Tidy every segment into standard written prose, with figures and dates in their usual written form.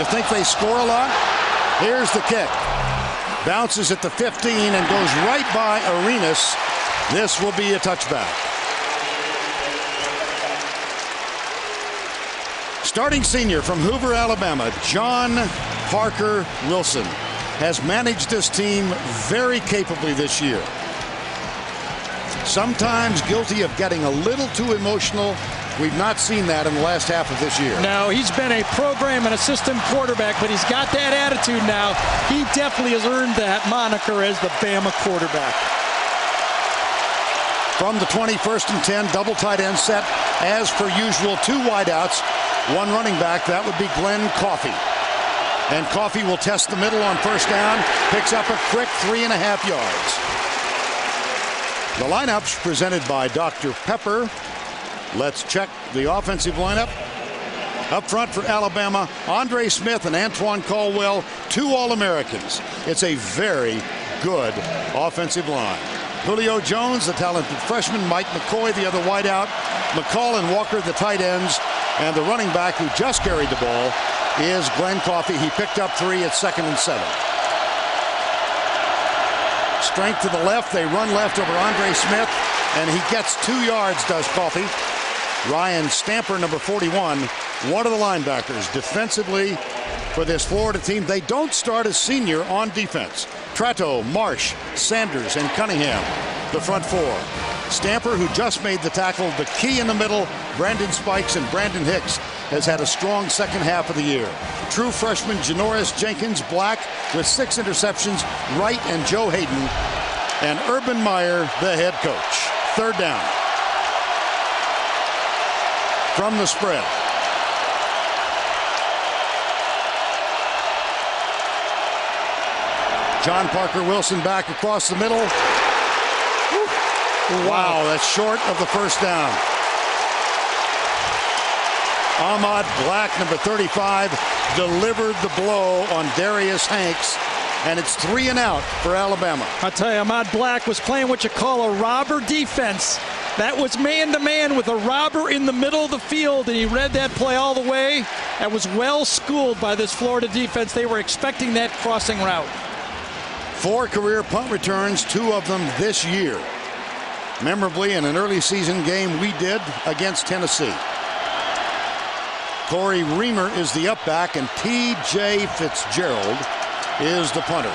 You think they score a lot? Here's the kick. Bounces at the 15 and goes right by Arenas. This will be a touchback. Starting senior from Hoover, Alabama, John Parker Wilson, has managed this team very capably this year. Sometimes guilty of getting a little too emotional. We've not seen that in the last half of this year. No, he's been a program and a system quarterback, but he's got that attitude now. He definitely has earned that moniker as the Bama quarterback. From the 21st and 10, double tight end set. As per usual, two wideouts, one running back. That would be Glenn Coffey. And Coffey will test the middle on first down, picks up a quick 3.5 yards. The lineup's presented by Dr. Pepper. Let's check the offensive lineup. Up front for Alabama, Andre Smith and Antoine Caldwell, two All-Americans. It's a very good offensive line. Julio Jones, the talented freshman, Mike McCoy, the other wideout, McCall and Walker, the tight ends, and the running back who just carried the ball is Glenn Coffey. He picked up 3 at 2nd and 7. Strength to the left. They run left over Andre Smith, and he gets 2 yards, does Coffey. Ryan Stamper, number 41, one of the linebackers defensively for this Florida team. They don't start a senior on defense. Tratto, Marsh, Sanders, and Cunningham, the front four. Stamper, who just made the tackle, the key in the middle, Brandon Spikes, and Brandon Hicks has had a strong second half of the year. True freshman Janoris Jenkins Black with 6 interceptions, Wright and Joe Hayden, and Urban Meyer, the head coach. Third down. From the spread. John Parker Wilson back across the middle. Wow, that's short of the first down. Ahmad Black, number 35, delivered the blow on Darius Hanks, and it's 3 and out for Alabama. I'll tell you, Ahmad Black was playing what you call a robber defense. That was man-to-man with a robber in the middle of the field, and he read that play all the way. That was well schooled by this Florida defense. They were expecting that crossing route. 4 career punt returns, 2 of them this year. Memorably in an early season game we did against Tennessee. Corey Reamer is the up back, and T.J. Fitzgerald is the punter.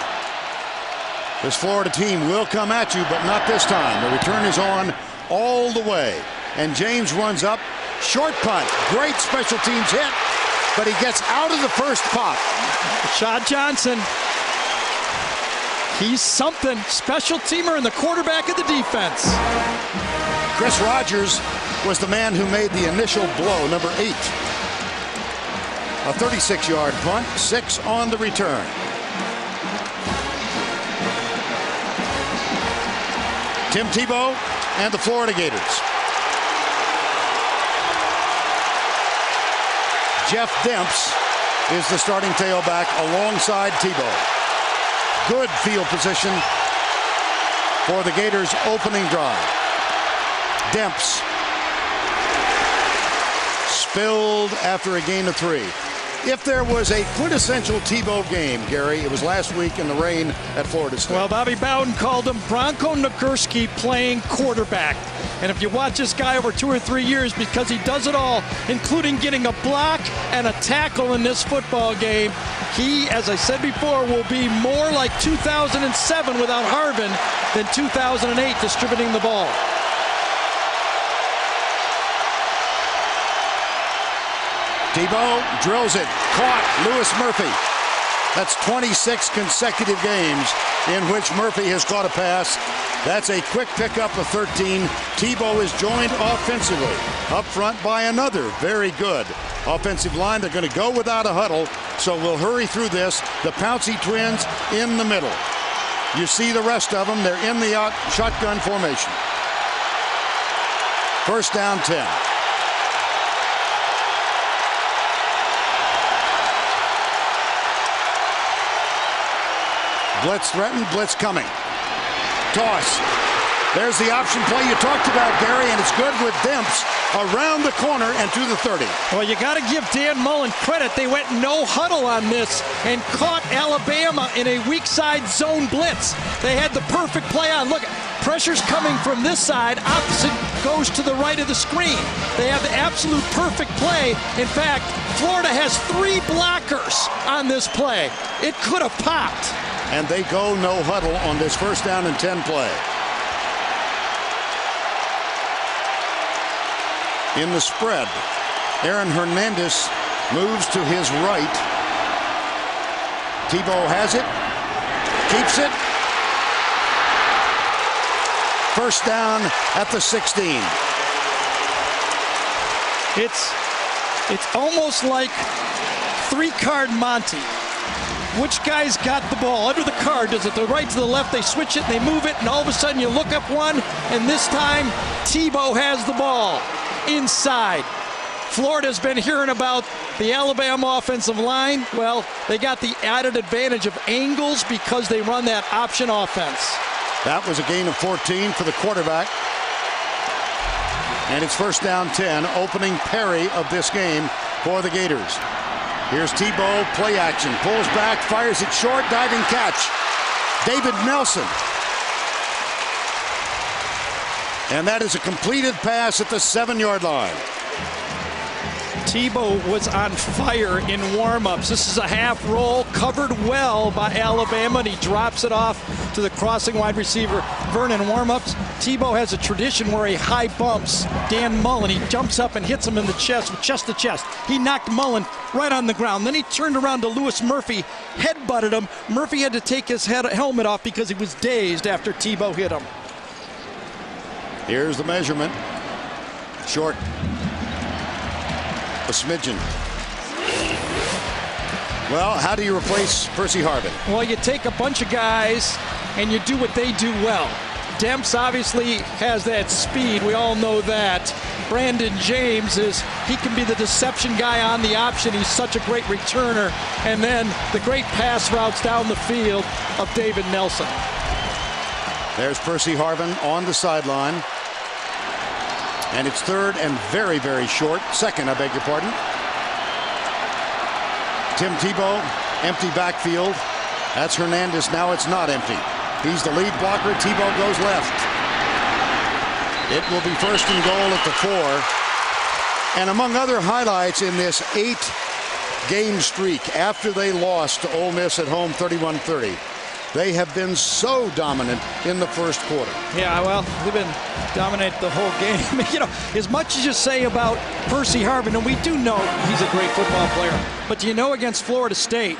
This Florida team will come at you, but not this time. The return is on all the way. And James runs up. Short punt. Great special teams hit, but he gets out of the first pop. Rashad Johnson. He's something. Special teamer and the quarterback of the defense. Chris Rogers was the man who made the initial blow, number 8. A 36-yard punt, 6 on the return. Tim Tebow and the Florida Gators. Jeff Demps is the starting tailback alongside Tebow. Good field position for the Gators' opening drive. Demps spilled after a gain of 3. If there was a quintessential Tebow game, Gary, it was last week in the rain at Florida State. Well, Bobby Bowden called him Bronco Nagurski playing quarterback. And if you watch this guy over 2 or 3 years, because he does it all, including getting a block and a tackle in this football game, he, as I said before, will be more like 2007 without Harvin than 2008 distributing the ball. Tebow drills it. Caught. Louis Murphy. That's 26 consecutive games in which Murphy has caught a pass. That's a quick pickup of 13. Tebow is joined offensively up front by another very good offensive line. They're going to go without a huddle, so we'll hurry through this. The Pouncey twins in the middle. You see the rest of them. They're in the shotgun formation. First down 10. Blitz threatened, blitz coming. Toss. There's the option play you talked about, Gary, and it's good with Demps around the corner and to the 30. Well, you got to give Dan Mullen credit. They went no huddle on this and caught Alabama in a weak side zone blitz. They had the perfect play on. Look, pressure's coming from this side. Opposite goes to the right of the screen. They have the absolute perfect play. In fact, Florida has 3 blockers on this play. It could have popped. And they go no huddle on this first down and 10 play. In the spread, Aaron Hernandez moves to his right. Tebow has it, keeps it. First down at the 16. It's almost like 3-card Monty. Which guy's got the ball? Under the card, does it the right to the left? They switch it and they move it, and all of a sudden you look up one, and this time Tebow has the ball inside. Florida's been hearing about the Alabama offensive line. Well, they got the added advantage of angles because they run that option offense. That was a gain of 14 for the quarterback. And it's first down 10, opening parry of this game for the Gators. Here's Tebow, play action, pulls back, fires it short, diving catch. David Nelson. And that is a completed pass at the 7-yard line. Tebow was on fire in warm-ups. This is a half roll, covered well by Alabama, and he drops it off to the crossing wide receiver, Vernon. Warm-ups, Tebow has a tradition where he high bumps Dan Mullen. He jumps up and hits him in the chest, chest to chest. He knocked Mullen right on the ground. Then he turned around to Lewis Murphy, headbutted him. Murphy had to take his helmet off because he was dazed after Tebow hit him. Here's the measurement. Short. A smidgen. Well, how do you replace Percy Harvin? Well, you take a bunch of guys and you do what they do well. Demps obviously has that speed. We all know that. Brandon James he can be the deception guy on the option. He's such a great returner. And then the great pass routes down the field of David Nelson. There's Percy Harvin on the sideline. And it's third and very, very short. Second, I beg your pardon. Tim Tebow, empty backfield. That's Hernandez. Now it's not empty. He's the lead blocker. Tebow goes left. It will be first and goal at the 4. And among other highlights in this 8-game streak after they lost to Ole Miss at home 31-30. They have been so dominant in the first quarter. Yeah, well, they've been dominant the whole game. You know, as much as you say about Percy Harvin, and we do know he's a great football player, but do you know against Florida State,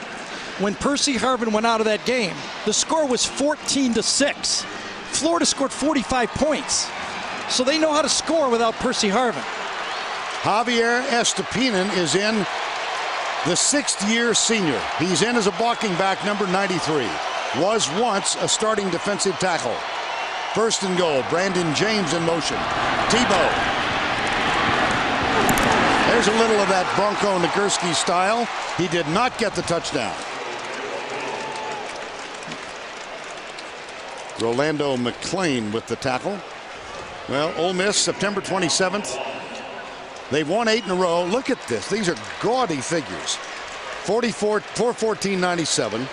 when Percy Harvin went out of that game, the score was 14-6. Florida scored 45 points. So they know how to score without Percy Harvin. Javier Estupinan is in, the 6th-year senior. He's in as a blocking back, number 93. Was once a starting defensive tackle. First and goal, Brandon James in motion. Tebow. There's a little of that Bronco Nagurski style. He did not get the touchdown. Rolando McClain with the tackle. Well, Ole Miss, September 27th. They've won 8 in a row. Look at this. These are gaudy figures. 414.97.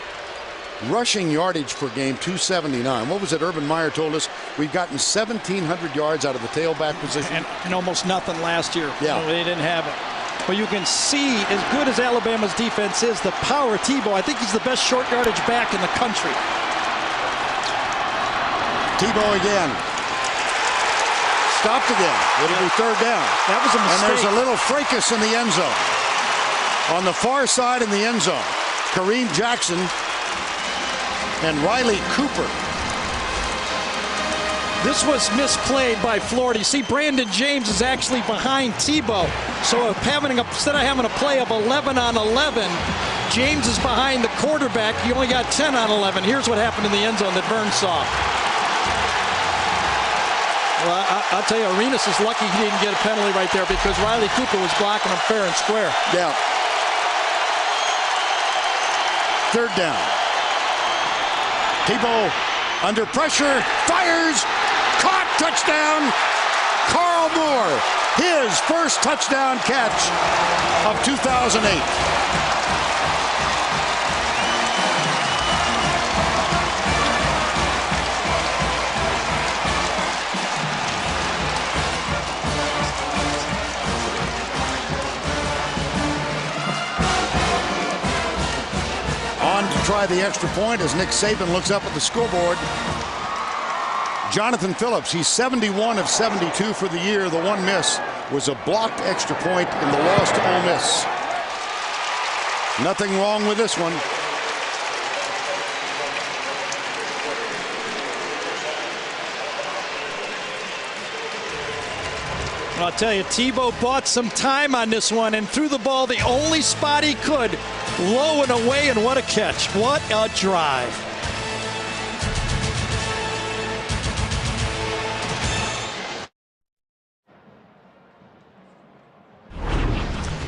Rushing yardage per game, 279. What was it Urban Meyer told us? We've gotten 1,700 yards out of the tailback position. And almost nothing last year. Yeah. No, they didn't have it. But you can see, as good as Alabama's defense is, the power of Tebow. I think he's the best short yardage back in the country. Tebow again. Stopped again. It'll be third down. That was a mistake. And there's a little fracas in the end zone. On the far side in the end zone, Kareem Jackson and Riley Cooper. This was misplayed by Florida. You see, Brandon James is actually behind Tebow. So instead of having a play of 11 on 11, James is behind the quarterback. You only got 10 on 11. Here's what happened in the end zone that Burns saw. Well, I'll tell you, Arenas is lucky he didn't get a penalty right there because Riley Cooper was blocking him fair and square. Yeah. Third down. Tebow under pressure, fires, caught. touchdown, Carl Moore. His first touchdown catch of 2008. On to try the extra point as Nick Saban looks up at the scoreboard. Jonathan Phillips, he's 71 of 72 for the year. The one miss was a blocked extra point in the loss to Ole Miss. Nothing wrong with this one. I'll tell you, Tebow bought some time on this one and threw the ball the only spot he could, low and away, and what a catch. What a drive.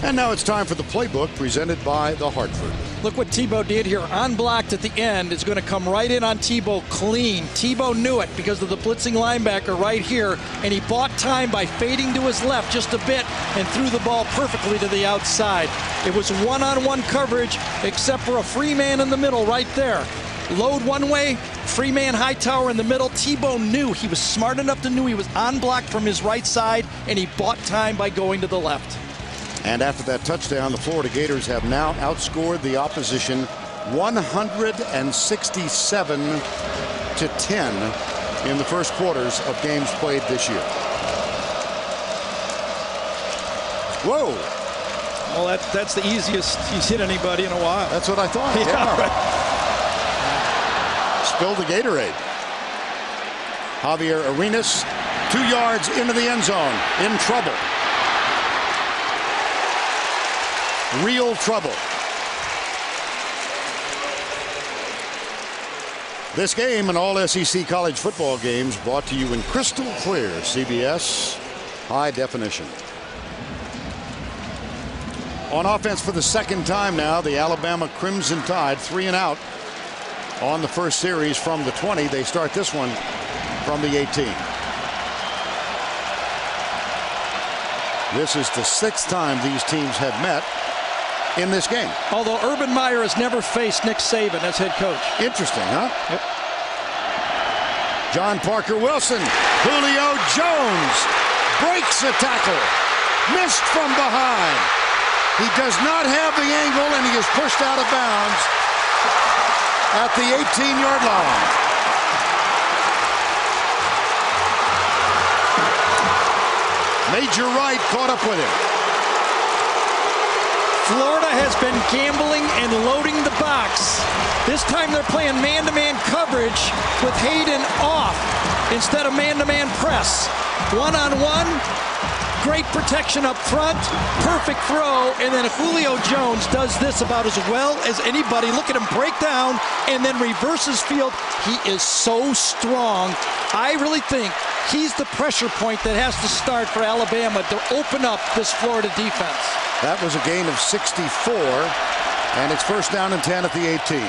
And now it's time for the playbook presented by the Hartford. Look what Tebow did here. Unblocked at the end is going to come right in on Tebow clean. Tebow knew it because of the blitzing linebacker right here, and he bought time by fading to his left just a bit and threw the ball perfectly to the outside. It was one-on-one coverage except for a free man in the middle right there. Load one way, free man Hightower in the middle. Tebow knew, he was smart enough to know he was unblocked from his right side, and he bought time by going to the left. And after that touchdown, the Florida Gators have now outscored the opposition 167-10 in the first quarters of games played this year. Whoa. Well, that's the easiest he's hit anybody in a while. That's what I thought. Yeah. Spilled the Gatorade. Javier Arenas, 2 yards into the end zone, in trouble. Real trouble. This game and all SEC college football games brought to you in crystal clear CBS high definition. On offense for the second time now, the Alabama Crimson Tide 3 and out on the first series from the 20. They start this one from the 18. This is the 6th time these teams have met in this game. Although Urban Meyer has never faced Nick Saban as head coach. Interesting, huh? Yep. John Parker Wilson. Julio Jones breaks a tackle. Missed from behind. He does not have the angle, and he is pushed out of bounds at the 18-yard line. Major Wright caught up with him. Florida has been gambling and loading the box. This time they're playing man-to-man coverage with Hayden off instead of man-to-man press. One-on-one, great protection up front, perfect throw, and then Julio Jones does this about as well as anybody. Look at him break down and then reverses field. He is so strong. I really think he's the pressure point that has to start for Alabama to open up this Florida defense. That was a gain of 64, and it's first down and 10 at the 18.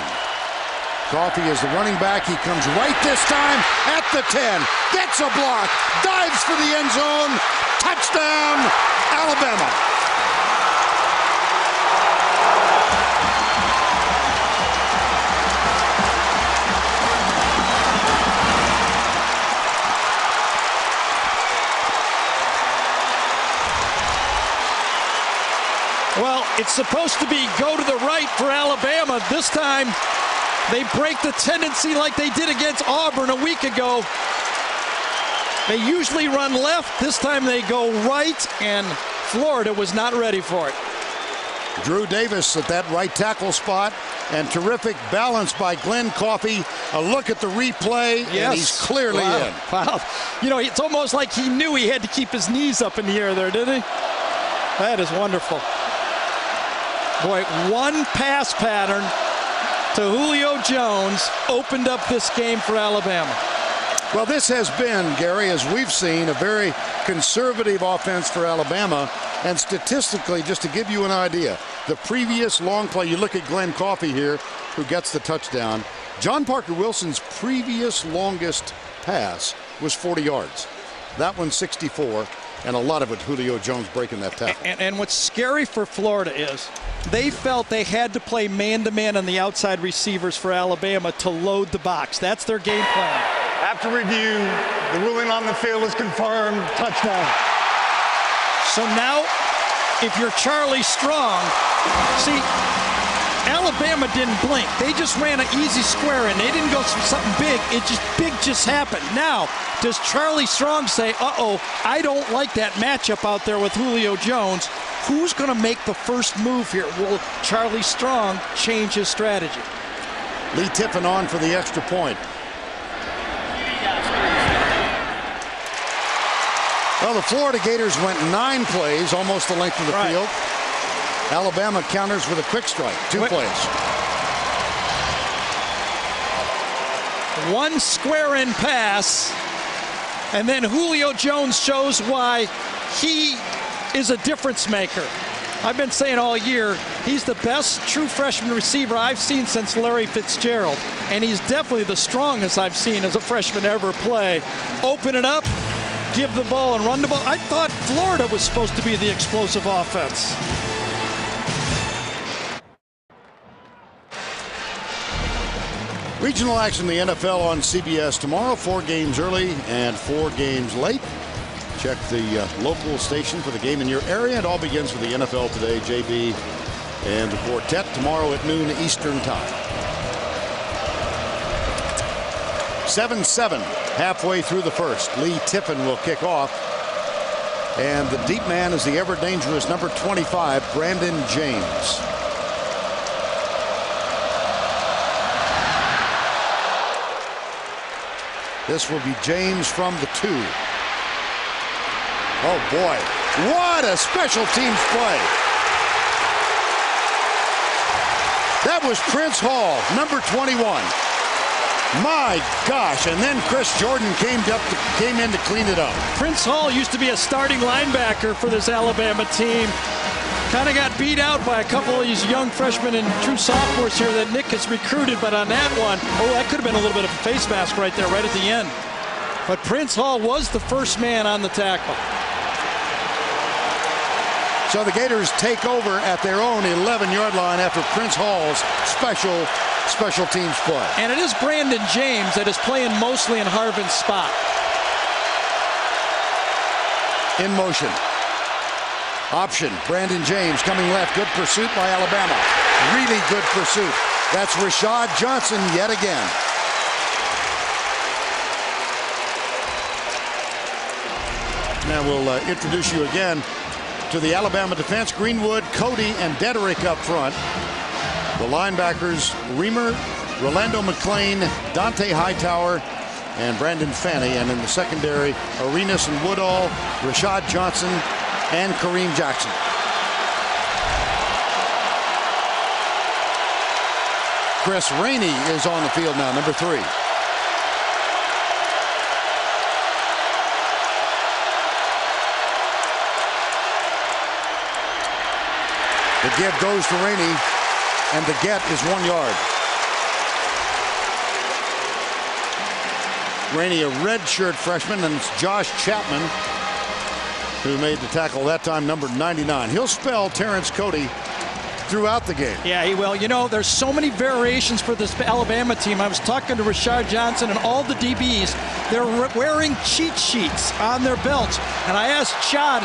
Coffee is the running back. He comes right this time at the 10. Gets a block. Dives for the end zone. Touchdown, Alabama. Well, it's supposed to be go to the right for Alabama. This time, they break the tendency like they did against Auburn a week ago. They usually run left. This time they go right, and Florida was not ready for it. Drew Davis at that right tackle spot, and terrific balance by Glenn Coffey. A look at the replay, yes. And he's clearly in. Wow. You know, it's almost like he knew he had to keep his knees up in the air there, didn't he? That is wonderful. Boy, one pass pattern to Julio Jones opened up this game for Alabama. Well, this has been, Gary, as we've seen, a very conservative offense for Alabama. And statistically, just to give you an idea, the previous long play, you look at Glenn Coffey here, who gets the touchdown. John Parker Wilson's previous longest pass was 40 yards. That one 64, and a lot of it Julio Jones breaking that tackle. And what's scary for Florida is they felt they had to play man-to-man on the outside receivers for Alabama to load the box. That's their game plan. After review, the ruling on the field is confirmed. Touchdown. So now, if you're Charlie Strong, see, Alabama didn't blink. They just ran an easy square and they didn't go for something big. Big just happened. Now, does Charlie Strong say, uh-oh, I don't like that matchup out there with Julio Jones? Who's going to make the first move here? Will Charlie Strong change his strategy? Lee Tiffin on for the extra point. Well, the Florida Gators went 9 plays, almost the length of the field. Alabama counters with a quick strike, 2 plays. One square in pass, and then Julio Jones shows why he is a difference maker. I've been saying all year, he's the best true freshman receiver I've seen since Larry Fitzgerald, and he's definitely the strongest I've seen as a freshman ever play. Open it up, give the ball and run the ball. I thought Florida was supposed to be the explosive offense. Regional action in the NFL on CBS tomorrow. 4 games early and 4 games late. Check the local station for the game in your area. It all begins with the NFL Today. JB and the quartet tomorrow at noon Eastern time. 7-7 halfway through the first. Lee Tiffin will kick off. And the deep man is the ever dangerous number 25, Brandon James. This will be James from the 2. Oh boy, what a special teams play. That was Prince Hall, number 21. My gosh, and then Chris Jordan came in to clean it up. Prince Hall used to be a starting linebacker for this Alabama team. Kind of got beat out by a couple of these young freshmen and true sophomores here that Nick has recruited, but on that one, oh, that could have been a little bit of a face mask right there, right at the end. But Prince Hall was the first man on the tackle. So the Gators take over at their own 11-yard line after Prince Hall's special teams play. And it is Brandon James that is playing mostly in Harvin's spot. In motion. Option, Brandon James coming left. Good pursuit by Alabama. Really good pursuit. That's Rashad Johnson yet again. Now we'll introduce you again to the Alabama defense. Greenwood, Cody, and Dederick up front. The linebackers, Reamer, Rolando McClain, Dante Hightower, and Brandon Fanny. And in the secondary, Arenas and Woodall, Rashad Johnson, and Kareem Jackson. Chris Rainey is on the field now, number 3. The give goes to Rainey, and the get is 1 yard. Rainey, a redshirt freshman, and it's Josh Chapman who made the tackle that time, number 99. He'll spell Terrence Cody throughout the game. Yeah, he will. You know, there's so many variations for this Alabama team. I was talking to Rashad Johnson and all the DBs. They're wearing cheat sheets on their belts. And I asked Chad,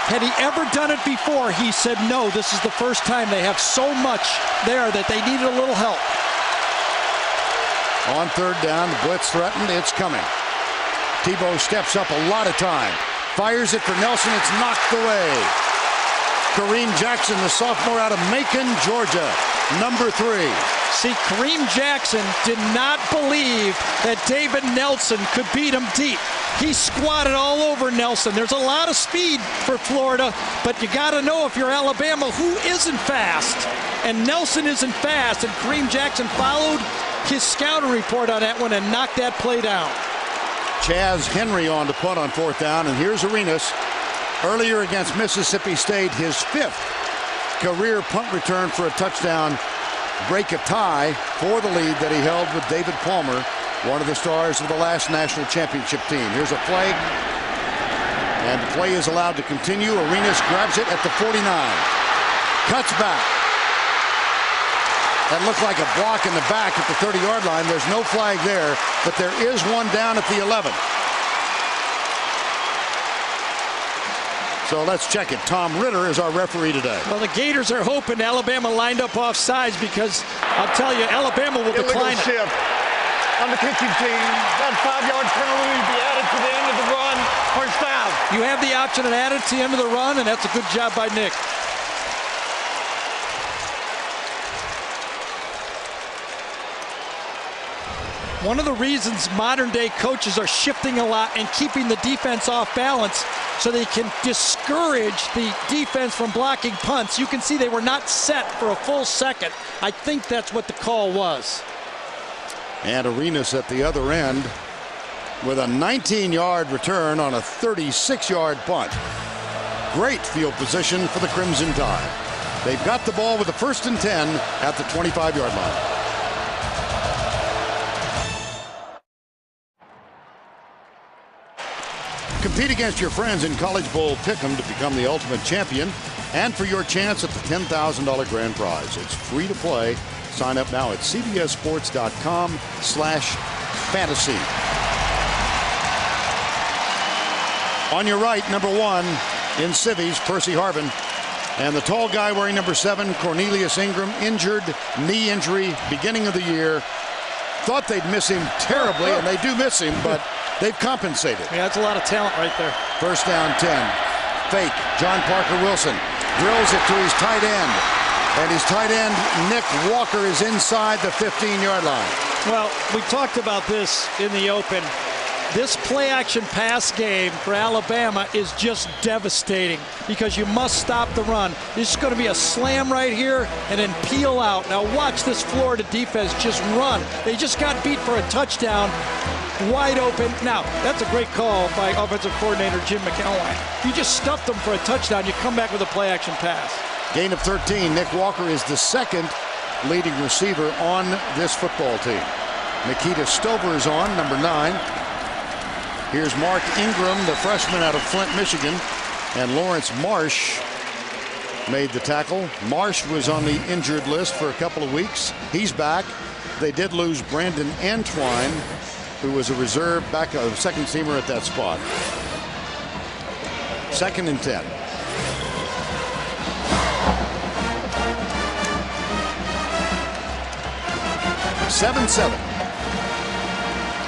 had he ever done it before? He said no, this is the first time. They have so much there that they needed a little help. On 3rd down, the blitz threatened. It's coming. Tebow steps up a lot of time. Fires it for Nelson. It's knocked away. Kareem Jackson, the sophomore out of Macon, Georgia, number 3. See, Kareem Jackson did not believe that David Nelson could beat him deep. He squatted all over Nelson. There's a lot of speed for Florida, but you got to know if you're Alabama who isn't fast. And Nelson isn't fast, and Kareem Jackson followed his scouting report on that one and knocked that play down. Chaz Henry on to punt on 4th down, and here's Arenas. Earlier against Mississippi State, his 5th career punt return for a touchdown. Break a tie for the lead that he held with David Palmer one of the stars of the last national championship team. Here's a play, and the play is allowed to continue. Arenas grabs it at the 49, cuts back. That looked like a block in the back at the 30-yard line. There's no flag there, but there is one down at the 11. So let's check it. Tom Ritter is our referee today. Well, the Gators are hoping Alabama lined up off sides, because I'll tell you, Alabama will decline it. Shift on the kicking team. That 5-yard penalty to be added to the end of the run. First down. You have the option to add it to the end of the run, and that's a good job by Nick. One of the reasons modern-day coaches are shifting a lot and keeping the defense off balance so they can discourage the defense from blocking punts. You can see they were not set for a full second. I think that's what the call was. And Arenas at the other end with a 19-yard return on a 36-yard punt. Great field position for the Crimson Tide. They've got the ball with the 1st and 10 at the 25-yard line. Compete against your friends in College Bowl Pick'em to become the ultimate champion and for your chance at the $10,000 grand prize. It's free to play. Sign up now at cbssports.com/fantasy. On your right, number 1 in civvies, Percy Harvin. And the tall guy wearing number 7, Cornelius Ingram, injured, knee injury, beginning of the year. Thought they'd miss him terribly, and they do miss him, but they've compensated. Yeah, that's a lot of talent right there. First down 10. Fake. John Parker Wilson drills it to his tight end. And his tight end, Nick Walker, is inside the 15-yard line. Well, we talked about this in the open. This play-action pass game for Alabama is just devastating because you must stop the run. This is going to be a slam right here and then peel out. Now watch this Florida defense just run. They just got beat for a touchdown. Wide open. Now, that's a great call by offensive coordinator Jim McElwain. You just stuffed them for a touchdown. You come back with a play-action pass. Gain of 13. Nick Walker is the second leading receiver on this football team. Nikita Stover is on, number 9. Here's Mark Ingram, the freshman out of Flint, Michigan. And Lawrence Marsh made the tackle. Marsh was on the injured list for a couple of weeks. He's back. They did lose Brandon Antwine, who was a reserve back, a second teamer at that spot. 2nd and 10. Seven.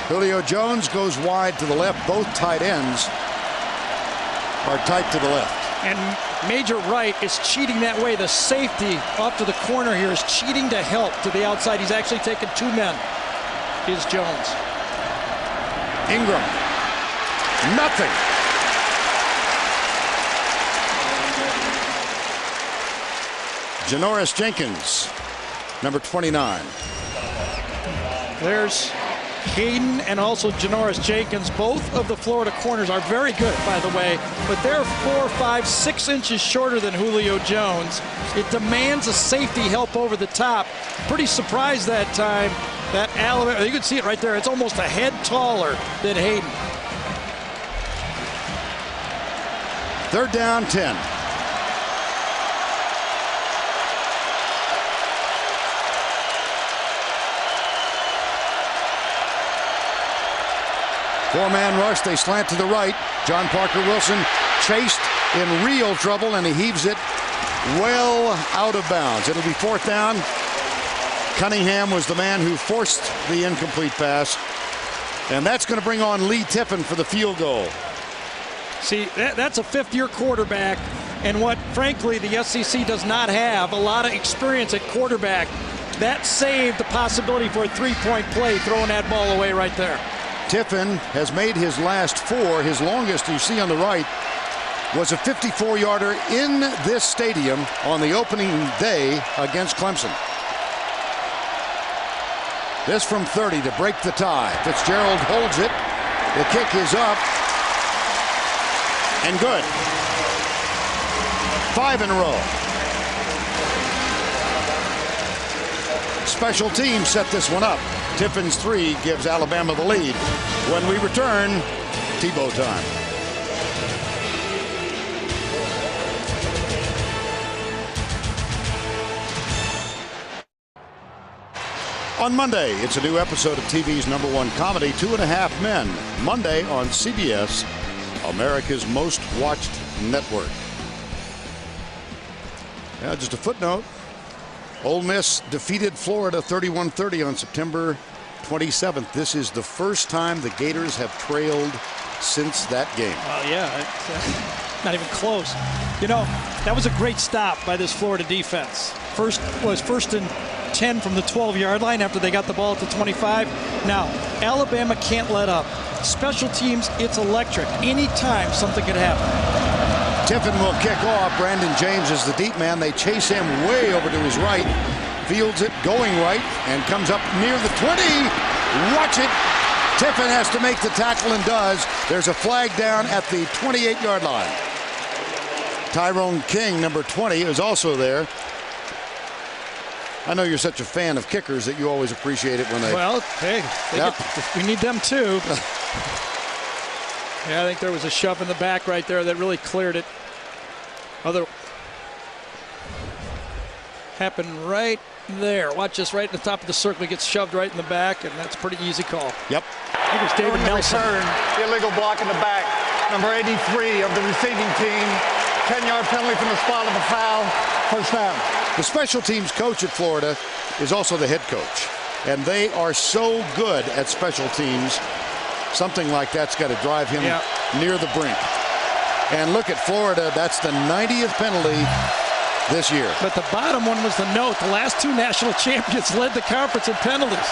Julio Jones goes wide to the left. Both tight ends are tight to the left. And Major Wright is cheating that way. The safety off to the corner here is cheating to help to the outside. He's actually taken 2 men. Here's Jones. Ingram. Nothing. Janoris Jenkins, number 29. There's Hayden and also Janoris Jenkins. Both of the Florida corners are very good, by the way, but they're 4, 5, 6 inches shorter than Julio Jones. It demands a safety help over the top. Pretty surprised that time that Alabama, you can see it right there, it's almost a head taller than Hayden. 3rd down, 10. Four-man rush. They slant to the right. John Parker Wilson chased in real trouble, and he heaves it well out of bounds. It'll be 4th down. Cunningham was the man who forced the incomplete pass. And that's going to bring on Lee Tiffin for the field goal. See, that's a 5th-year quarterback. And what, frankly, the SEC does not have, a lot of experience at quarterback. That saved the possibility for a 3-point play, throwing that ball away right there. Tiffin has made his last 4. His longest, you see on the right, was a 54-yarder in this stadium on the opening day against Clemson. This from 30 to break the tie. Fitzgerald holds it. The kick is up. And good. 5 in a row. Special teams set this one up. Tiffin's 3 gives Alabama the lead. When we return, Tebow time. On Monday, it's a new episode of TV's #1 comedy, 2.5 Men. Monday on CBS, America's most watched network. Yeah, just a footnote. Ole Miss defeated Florida 31-30 on September 27th. This is the first time the Gators have trailed since that game. Yeah, it's not even close. You know, that was a great stop by this Florida defense. First and 10 from the 12-yard line after they got the ball at the 25. Now, Alabama can't let up. Special teams, it's electric. Anytime something could happen. Tiffin will kick off. Brandon James is the deep man. They chase him way over to his right. Fields it going right and comes up near the 20. Watch it. Tiffin has to make the tackle and does. There's a flag down at the 28-yard line. Tyrone King, number 20, is also there. I know you're such a fan of kickers that you always appreciate it when they... Well, hey, we need them too. Yeah, I think there was a shove in the back right there that really cleared it. Happened right there. Watch this, right at the top of the circle. He gets shoved right in the back, and that's a pretty easy call. Yep. I think it was David Nelson. Return, illegal block in the back. Number 83 of the receiving team. 10-yard penalty from the spot of the foul. First down. The special teams coach at Florida is also the head coach. And they are so good at special teams, something like that's got to drive him near the brink. And look at Florida. That's the 90th penalty this year. But the bottom one was the note. The last 2 national champions led the conference in penalties.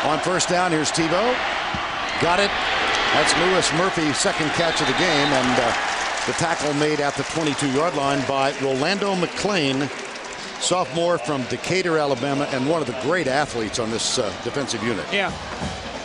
On first down, here's Tebow. Got it. That's Lewis Murphy, second catch of the game. And the tackle made at the 22-yard line by Rolando McClain, sophomore from Decatur, Alabama, and one of the great athletes on this defensive unit. Yeah.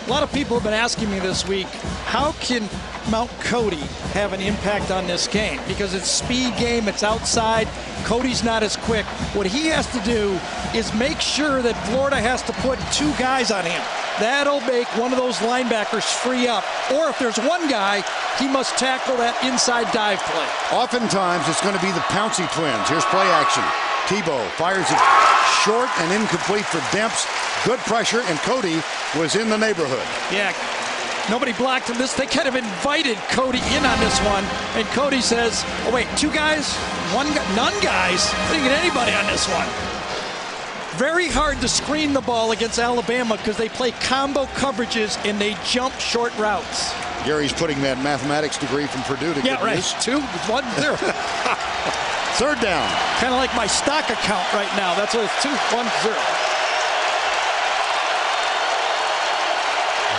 A lot of people have been asking me this week, how can Mount Cody have an impact on this game? Because it's speed game, it's outside. Cody's not as quick. What he has to do is make sure that Florida has to put 2 guys on him. That'll make one of those linebackers free up. Or if there's one guy, he must tackle that inside dive play. Oftentimes, it's going to be the Pouncey twins. Here's play action. Tebow fires it short and incomplete for Demps. Good pressure, and Cody was in the neighborhood. Yeah, nobody blocked him. They kind of invited Cody in on this one, and Cody says, oh, wait, 2 guys? 1 guy? None guys? I didn't get anybody on this one. Very hard to screen the ball against Alabama because they play combo coverages and they jump short routes. Gary's putting that mathematics degree from Purdue to get right. 2, 1, 0. Third down. Kind of like my stock account right now. That's what it's 2, 1, 0.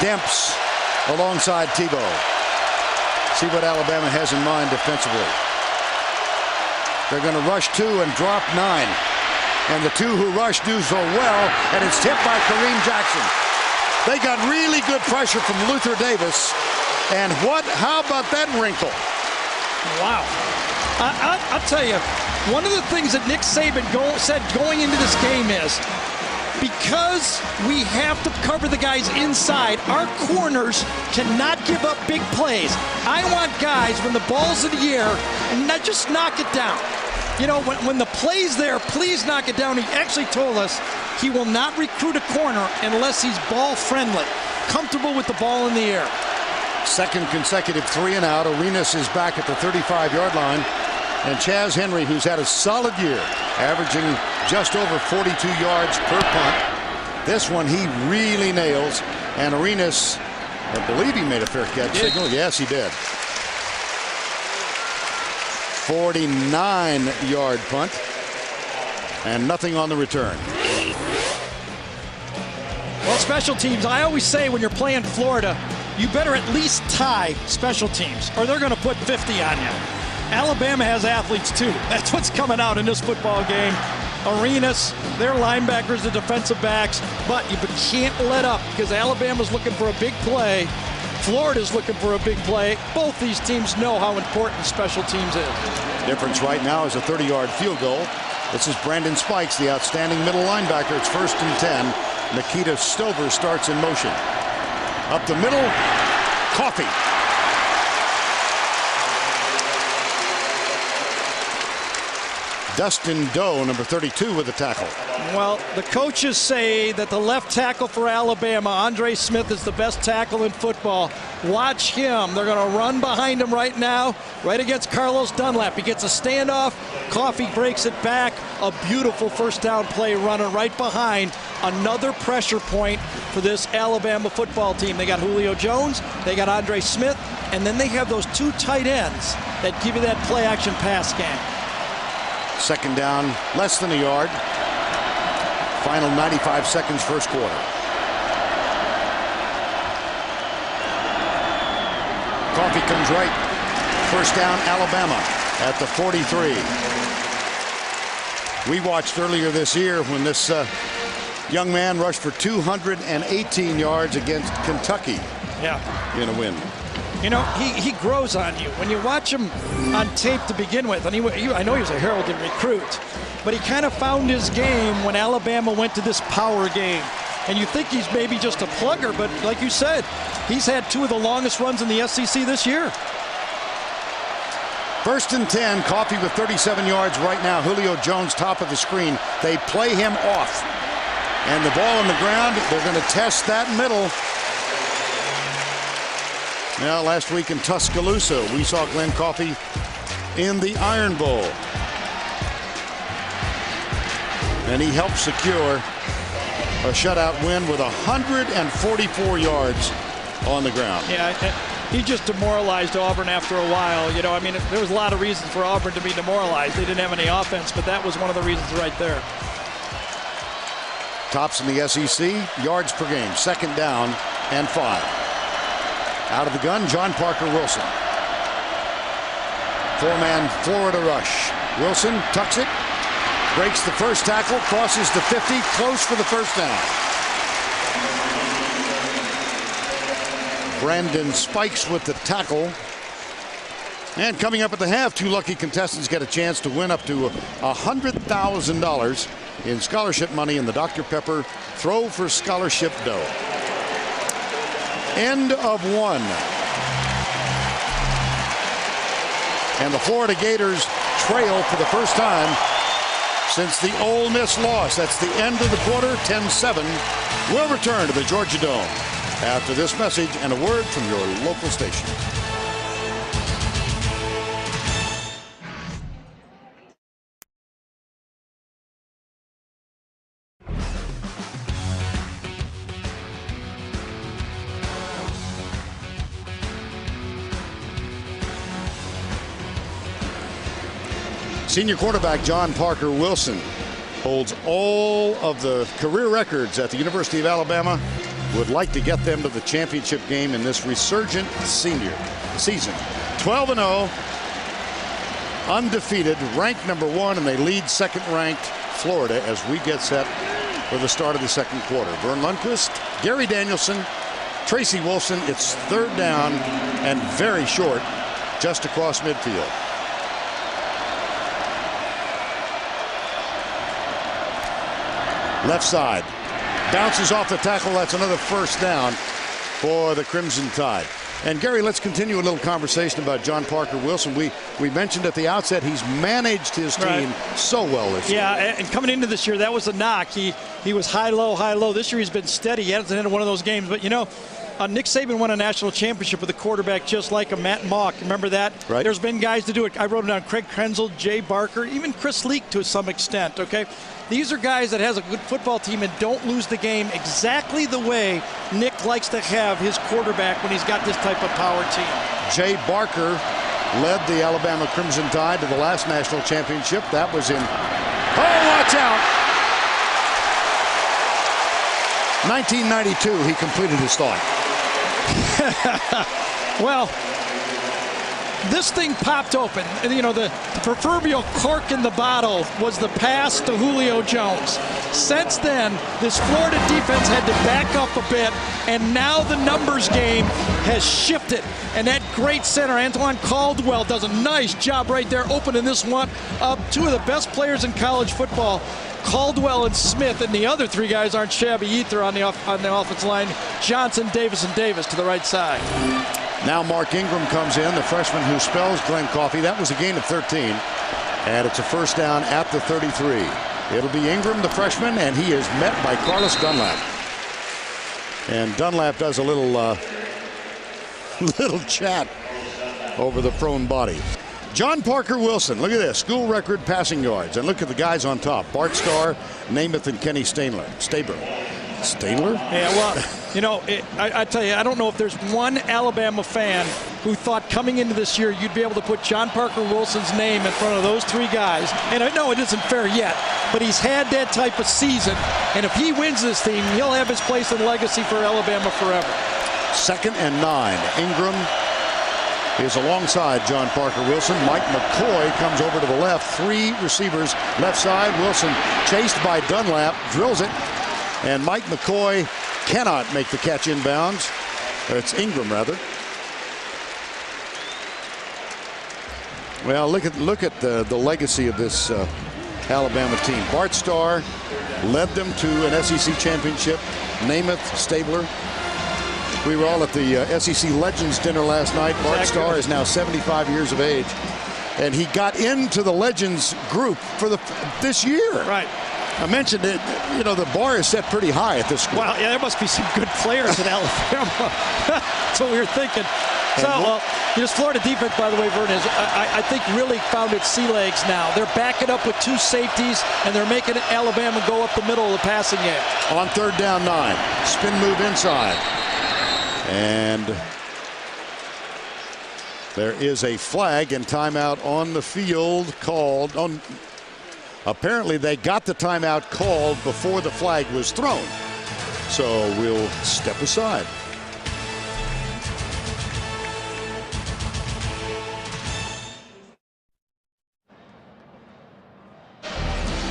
Demps alongside Tebow. See what Alabama has in mind defensively. They're going to rush 2 and drop 9. And the 2 who rush do so well, and it's tipped by Kareem Jackson. They got really good pressure from Luther Davis. And how about that wrinkle? Wow. I'll tell you, one of the things that Nick Saban said going into this game is, because we have to cover the guys inside, our corners cannot give up big plays. I want guys, when the ball's in the air, and not just knock it down. You know, when the play's there, please knock it down. He actually told us he will not recruit a corner unless he's ball friendly, comfortable with the ball in the air. Second consecutive 3 and out. Arenas is back at the 35-yard line. And Chaz Henry, who's had a solid year, averaging just over 42 yards per punt. This one he really nails. And Arenas, I believe he made a fair catch signal. Yes, he did. 49-yard punt. And nothing on the return. Well, special teams, I always say when you're playing Florida, you better at least tie special teams, or they're going to put 50 on you. Alabama has athletes too. That's what's coming out in this football game. Arenas, their linebackers, the defensive backs, but you can't let up because Alabama's looking for a big play. Florida's looking for a big play. Both these teams know how important special teams is. Difference right now is a 30-yard field goal. This is Brandon Spikes, the outstanding middle linebacker. It's 1st and 10. Nikita Stover starts in motion. Up the middle, Coffey. Dustin Doe, number 32, with the tackle. Well, the coaches say that the left tackle for Alabama, Andre Smith, is the best tackle in football. Watch him. They're going to run behind him right now, right against Carlos Dunlap. He gets a standoff. Coffey breaks it back. A beautiful first down play running right behind. Another pressure point for this Alabama football team. They got Julio Jones, they got Andre Smith, and then they have those 2 tight ends that give you that play action pass game. 2nd down, less than a yard. Final 95 seconds, first quarter. Coffey comes right. 1st down, Alabama at the 43. We watched earlier this year when this young man rushed for 218 yards against Kentucky. Yeah. In a win. You know, he grows on you. When you watch him on tape to begin with, and I know he was a heralded recruit, but he kind of found his game when Alabama went to this power game. And you think he's maybe just a plugger, but like you said, he's had 2 of the longest runs in the SEC this year. 1st and 10, Coffey with 37 yards right now. Julio Jones, top of the screen. They play him off. And the ball on the ground, they're going to test that middle. Now, last week in Tuscaloosa, we saw Glenn Coffey in the Iron Bowl. And he helped secure a shutout win with 144 yards on the ground. Yeah, he just demoralized Auburn after a while. You know, I mean, there was a lot of reasons for Auburn to be demoralized. They didn't have any offense, but that was one of the reasons right there. Tops in the SEC, yards per game, 2nd down and 5. Out of the gun, John Parker Wilson. 4-man Florida rush. Wilson tucks it, breaks the first tackle, crosses the 50, close for the 1st down. Brandon Spikes with the tackle. And coming up at the half, 2 lucky contestants get a chance to win up to $100,000 in scholarship money in the Dr. Pepper Throw for Scholarship dough. End of 1. And the Florida Gators trail for the first time since the Ole Miss loss. That's the end of the quarter, 10-7. We'll return to the Georgia Dome after this message and a word from your local station. Senior quarterback John Parker Wilson holds all of the career records at the University of Alabama. Would like to get them to the championship game in this resurgent senior season. 12-0, undefeated, ranked number 1, and they lead 2nd-ranked Florida as we get set for the start of the 2nd quarter. Vern Lundquist, Gary Danielson, Tracy Wolfson. It's 3rd down and very short, just across midfield. Left side. Bounces off the tackle. That's another 1st down for the Crimson Tide. And Gary, let's continue a little conversation about John Parker Wilson. We mentioned at the outset he's managed his team so well this year. Yeah, and coming into this year, that was a knock. He was high, low, high, low. This year he's been steady. He hasn't had one of those games. But, you know, Nick Saban won a national championship with a quarterback just like a Matt Mock. Remember that? Right. There's been guys to do it. I wrote it down. Craig Krenzel, Jay Barker, even Chris Leak to some extent, okay? These are guys that has a good football team and don't lose the game exactly the way Nick likes to have his quarterback when he's got this type of power team. Jay Barker led the Alabama Crimson Tide to the last national championship. That was in, oh, watch out! 1992, he completed his thought. Well, this thing popped open. And, you know, the proverbial cork in the bottle was the pass to Julio Jones. Since then, this Florida defense had to back up a bit, and now the numbers game has shifted. And that great center, Antoine Caldwell, does a nice job right there opening this one up. Two of the best players in college football, Caldwell and Smith, and the other three guys aren't shabby either on the offensive line. Johnson, Davis, and Davis to the right side. Now Mark Ingram comes in, the freshman who spells Glenn Coffey. That was a gain of 13, and it's a first down at the 33. It'll be Ingram, the freshman, and he is met by Carlos Dunlap. And Dunlap does a little chat over the prone body. John Parker Wilson, look at this, school record passing yards. And look at the guys on top, Bart Starr, Namath, and Kenny Stabler. Yeah, well, you know, I tell you, I don't know if there's one Alabama fan who thought coming into this year you'd be able to put John Parker Wilson's name in front of those three guys. And I know it isn't fair yet, but he's had that type of season. And if he wins this thing, he'll have his place in legacy for Alabama forever. 2nd and 9. Ingram is alongside John Parker Wilson. Mike McCoy comes over to the left. 3 receivers left side. Wilson chased by Dunlap, drills it. And Mike McCoy cannot make the catch inbounds. It's Ingram, rather. Well, look at the legacy of this Alabama team. Bart Starr led them to an SEC championship. Namath, Stabler. We were all at the SEC Legends dinner last night. Bart Starr is now 75 years of age, and he got into the Legends group for this year. Right. I mentioned it. You know, the bar is set pretty high at this school. Well, yeah, there must be some good players in Alabama. That's what we were thinking. So, well, this Florida defense, by the way, Vern, I think really found its sea legs now. They're backing up with 2 safeties, and they're making Alabama go up the middle of the passing game. On 3rd down 9, spin move inside. And there is a flag and timeout on the field called. Apparently they got the timeout called before the flag was thrown. So we'll step aside.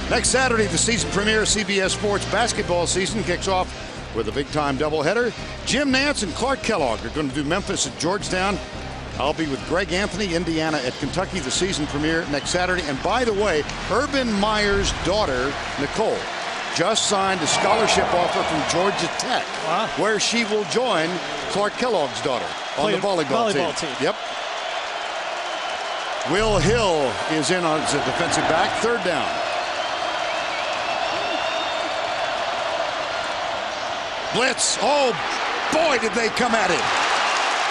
Next Saturday, the season premiere of CBS Sports basketball season kicks off with a big-time doubleheader. Jim Nantz and Clark Kellogg are going to do Memphis at Georgetown. I'll be with Greg Anthony, Indiana at Kentucky, the season premiere next Saturday. And by the way, Urban Meyer's daughter, Nicole, just signed a scholarship offer from Georgia Tech, where she will join Clark Kellogg's daughter on the volleyball team. Yep. Will Hill is in as a defensive back, 3rd down. Blitz. Oh, boy, did they come at it.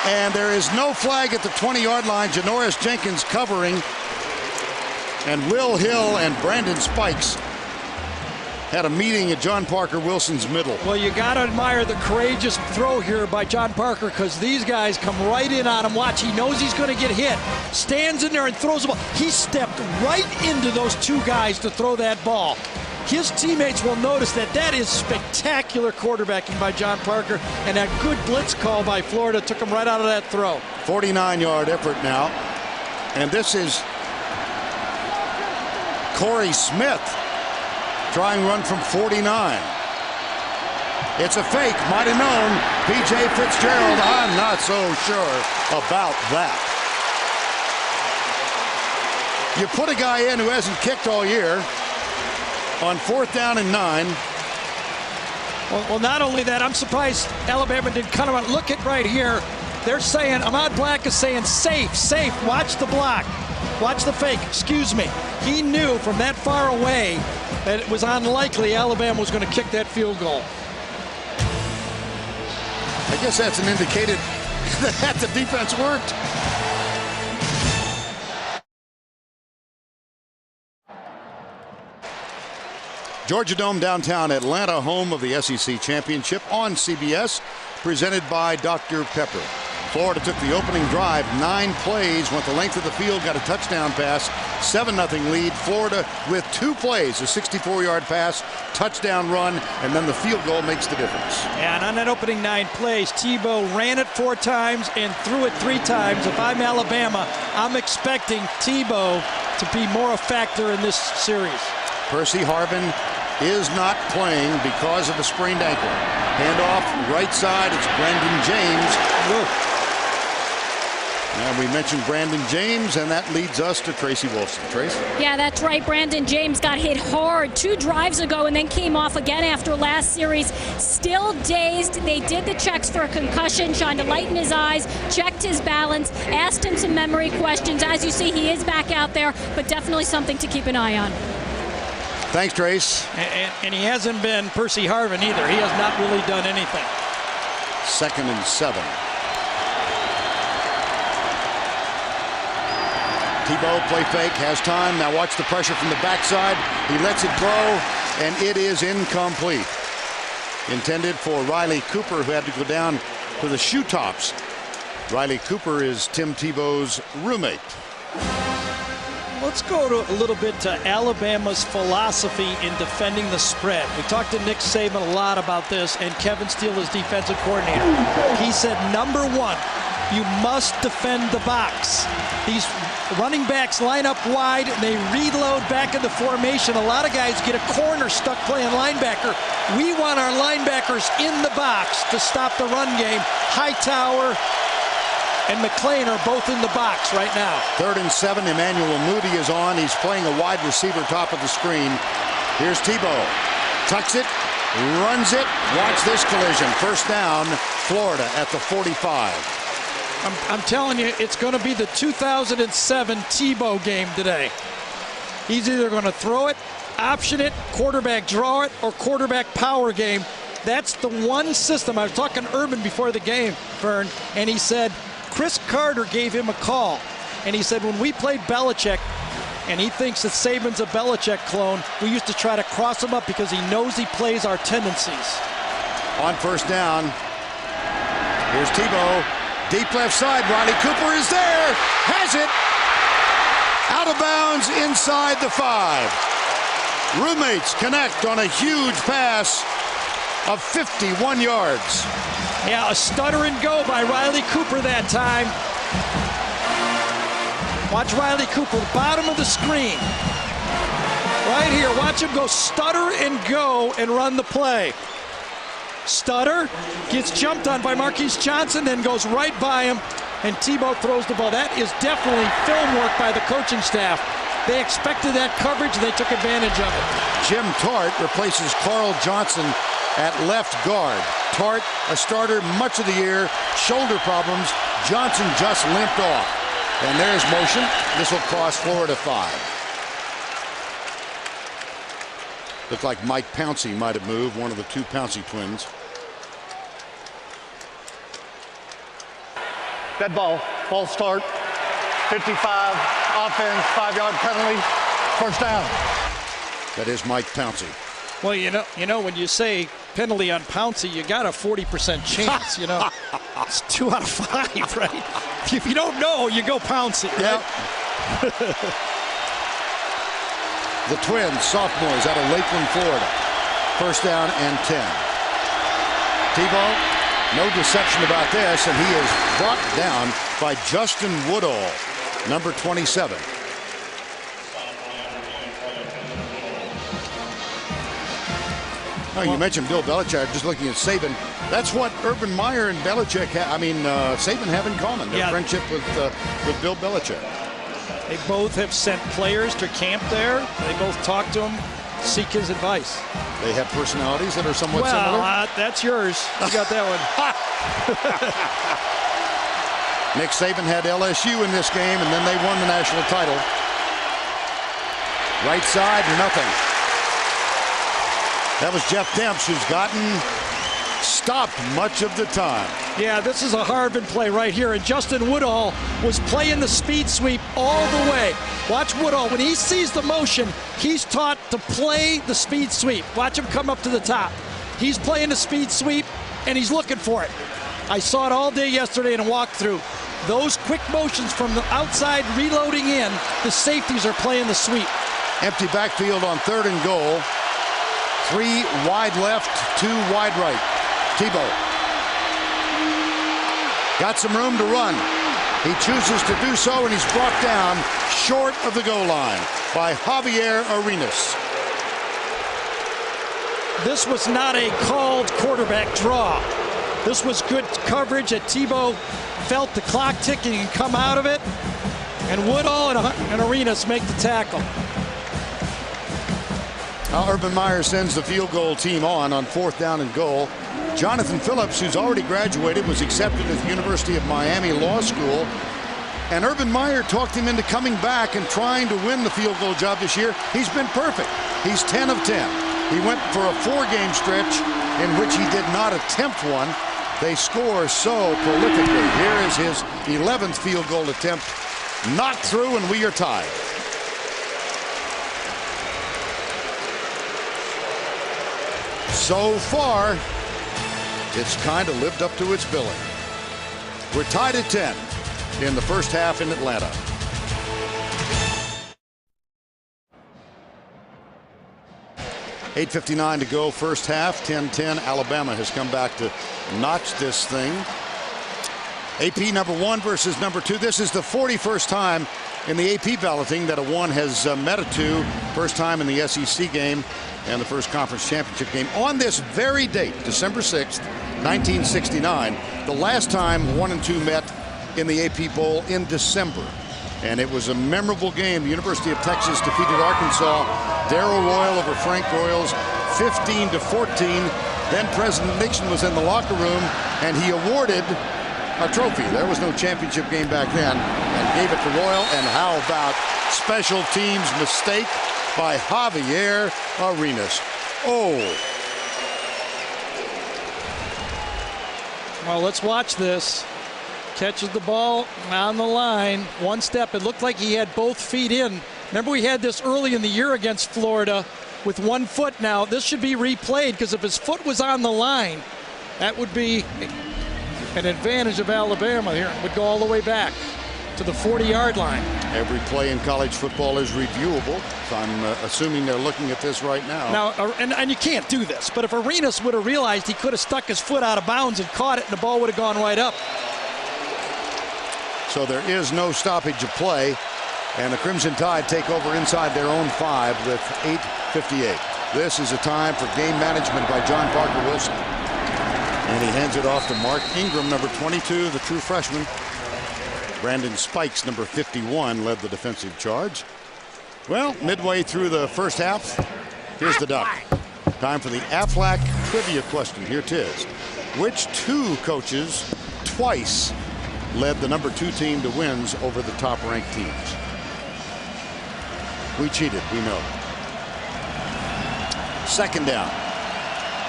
And there is no flag at the 20-yard line. Janoris Jenkins covering. And Will Hill and Brandon Spikes had a meeting at John Parker Wilson's middle. Well, you got to admire the courageous throw here by John Parker, because these guys come right in on him. Watch, he knows he's going to get hit. Stands in there and throws the ball. He stepped right into those 2 guys to throw that ball. His teammates will notice that is spectacular quarterbacking by John Parker, and that good blitz call by Florida took him right out of that throw. 49-yard effort now. And this is Corey Smith trying to run from 49. It's a fake, might have known. P.J. Fitzgerald, I'm not so sure about that. You put a guy in who hasn't kicked all year on 4th down and 9. Well, not only that, I'm surprised Alabama didn't cut him out. Look at right here. They're saying, Ahmad Black is saying, safe, safe, watch the block. Watch the fake, excuse me. He knew from that far away that it was unlikely Alabama was going to kick that field goal. I guess that's an indicator that the defense worked. Georgia Dome, downtown Atlanta, home of the SEC Championship on CBS, presented by Dr. Pepper. Florida took the opening drive, 9 plays, went the length of the field, got a touchdown pass, 7-0 lead. Florida with 2 plays, a 64-yard pass, touchdown run, and then the field goal makes the difference. Yeah, and on that opening 9 plays, Tebow ran it 4 times and threw it 3 times. If I'm Alabama, I'm expecting Tebow to be more a factor in this series. Percy Harvin is not playing because of a sprained ankle. Handoff right side, it's Brandon James. And we mentioned Brandon James, and that leads us to Tracy Wolfson. Trace? Yeah, that's right. Brandon James got hit hard 2 drives ago and then came off again after last series. Still dazed. They did the checks for a concussion, trying to lighten his eyes, checked his balance, asked him some memory questions. As you see, he is back out there, but definitely something to keep an eye on. Thanks, Trace. And he hasn't been Percy Harvin either. He has not really done anything. 2nd and 7. Tebow, play fake, has time. Now watch the pressure from the backside. He lets it go, and it is incomplete. Intended for Riley Cooper, who had to go down to the shoe tops. Riley Cooper is Tim Tebow's roommate. Let's go to a little bit to Alabama's philosophy in defending the spread. We talked to Nick Saban a lot about this, and Kevin Steele, his defensive coordinator. He said, number 1, you must defend the box. These running backs line up wide, and they reload back into formation. A lot of guys get a corner stuck playing linebacker. We want our linebackers in the box to stop the run game. Hightower and McClain are both in the box right now. 3rd and 7. Emmanuel Moody is on. He's playing a wide receiver top of the screen. Here's Tebow. Tucks it, runs it. Watch this collision. First down, Florida at the 45. I'm telling you, it's going to be the 2007 Tebow game today. He's either going to throw it, option it, quarterback draw it, or quarterback power game. That's the one system. I was talking to Urban before the game, Vern, and he said Chris Carter gave him a call. And he said when we played Belichick, and he thinks that Saban's a Belichick clone, we used to try to cross him up because he knows he plays our tendencies. On first down, here's Tebow. Deep left side, Riley Cooper is there, has it, out of bounds inside the 5. Roommates connect on a huge pass of 51 yards. Yeah, a stutter and go by Riley Cooper that time. Watch Riley Cooper, bottom of the screen. Right here, watch him go stutter and go and run the play. Stutter, gets jumped on by Marquise Johnson, then goes right by him, and Tebow throws the ball. That is definitely film work by the coaching staff. They expected that coverage, and they took advantage of it. Jim Tart replaces Carl Johnson at left guard. Tart, a starter much of the year, shoulder problems. Johnson just limped off. And there's motion. This will cost Florida 5. Looked like Mike Pouncey might have moved, one of the 2 Pouncey twins. Dead ball, false start, 55, offense, 5-yard penalty, first down. That is Mike Pouncey. Well, you know, when you say penalty on Pouncey, you got a 40% chance. You know, it's 2 out of 5, right? If you don't know, you go Pouncey. Right? Yep. The Twins, sophomores out of Lakeland, Florida. First down and 10. Tebow, no deception about this, and he is brought down by Justin Woodall, number 27. Oh, you mentioned Bill Belichick. Just looking at Saban, that's what Urban Meyer and Belichick, Saban have in common. Their friendship with Bill Belichick. They both have sent players to camp there. They both talk to him, seek his advice. They have personalities that are somewhat similar. Well, that's yours. You got that one. Nick Saban had LSU in this game, and then they won the national title. Right side, nothing. That was Jeff Demps, who's gotten stopped much of the time. Yeah, this is a Harvin play right here, and Justin Woodall was playing the speed sweep all the way. Watch Woodall. When he sees the motion, he's taught to play the speed sweep. Watch him come up to the top. He's playing the speed sweep, and he's looking for it. I saw it all day yesterday in a walkthrough. Those quick motions from the outside reloading in, the safeties are playing the sweep. Empty backfield on 3rd and goal. 3 wide left, 2 wide right. Tebow got some room to run. He chooses to do so, and he's brought down short of the goal line by Javier Arenas. This was not a called quarterback draw. This was good coverage that Tebow felt the clock ticking and come out of it. And Woodall and Arenas make the tackle. Urban Meyer sends the field goal team on 4th down and goal. Jonathan Phillips, who's already graduated, was accepted at the University of Miami Law School. And Urban Meyer talked him into coming back and trying to win the field goal job this year. He's been perfect. He's 10 of 10. He went for a 4-game stretch in which he did not attempt one. They score so prolifically. Here is his 11th field goal attempt. Knocked through, and we are tied. So far, it's kind of lived up to its billing. We're tied at 10 in the first half in Atlanta. .8:59 to go, first half, 10-10. Alabama has come back to notch this thing. AP number 1 versus number 2. This is the 41st time in the AP balloting that a 1 has met a 2. First time in the SEC game and the first conference championship game. On this very date, December 6th, 1969, the last time 1 and 2 met in the AP Bowl in December. And it was a memorable game. The University of Texas defeated Arkansas. Darrell Royal over Frank Royals, 15-14. Then President Nixon was in the locker room, and he awarded a trophy. There was no championship game back then, and gave it to Royal. And how about special teams mistake by Javier Arenas? Oh. Well, let's watch this. Catches the ball on the line. One step. It looked like he had both feet in. Remember, we had this early in the year against Florida with 1 foot. Now, this should be replayed, because if his foot was on the line, that would be an advantage of Alabama here. It would go all the way back to the 40-yard line. Every play in college football is reviewable. So I'm assuming they're looking at this right now. Now, and you can't do this, but if Arenas would have realized he could have stuck his foot out of bounds and caught it, and the ball would have gone right up. So there is no stoppage of play, and the Crimson Tide take over inside their own 5 with 8:58. This is a time for game management by John Parker Wilson. And he hands it off to Mark Ingram, number 22, the true freshman. Brandon Spikes, number 51, led the defensive charge. Well, midway through the first half, here's the duck. Time for the Aflac trivia question. Here it is. Which 2 coaches twice led the number 2 team to wins over the top-ranked teams? We cheated, we know. Second down.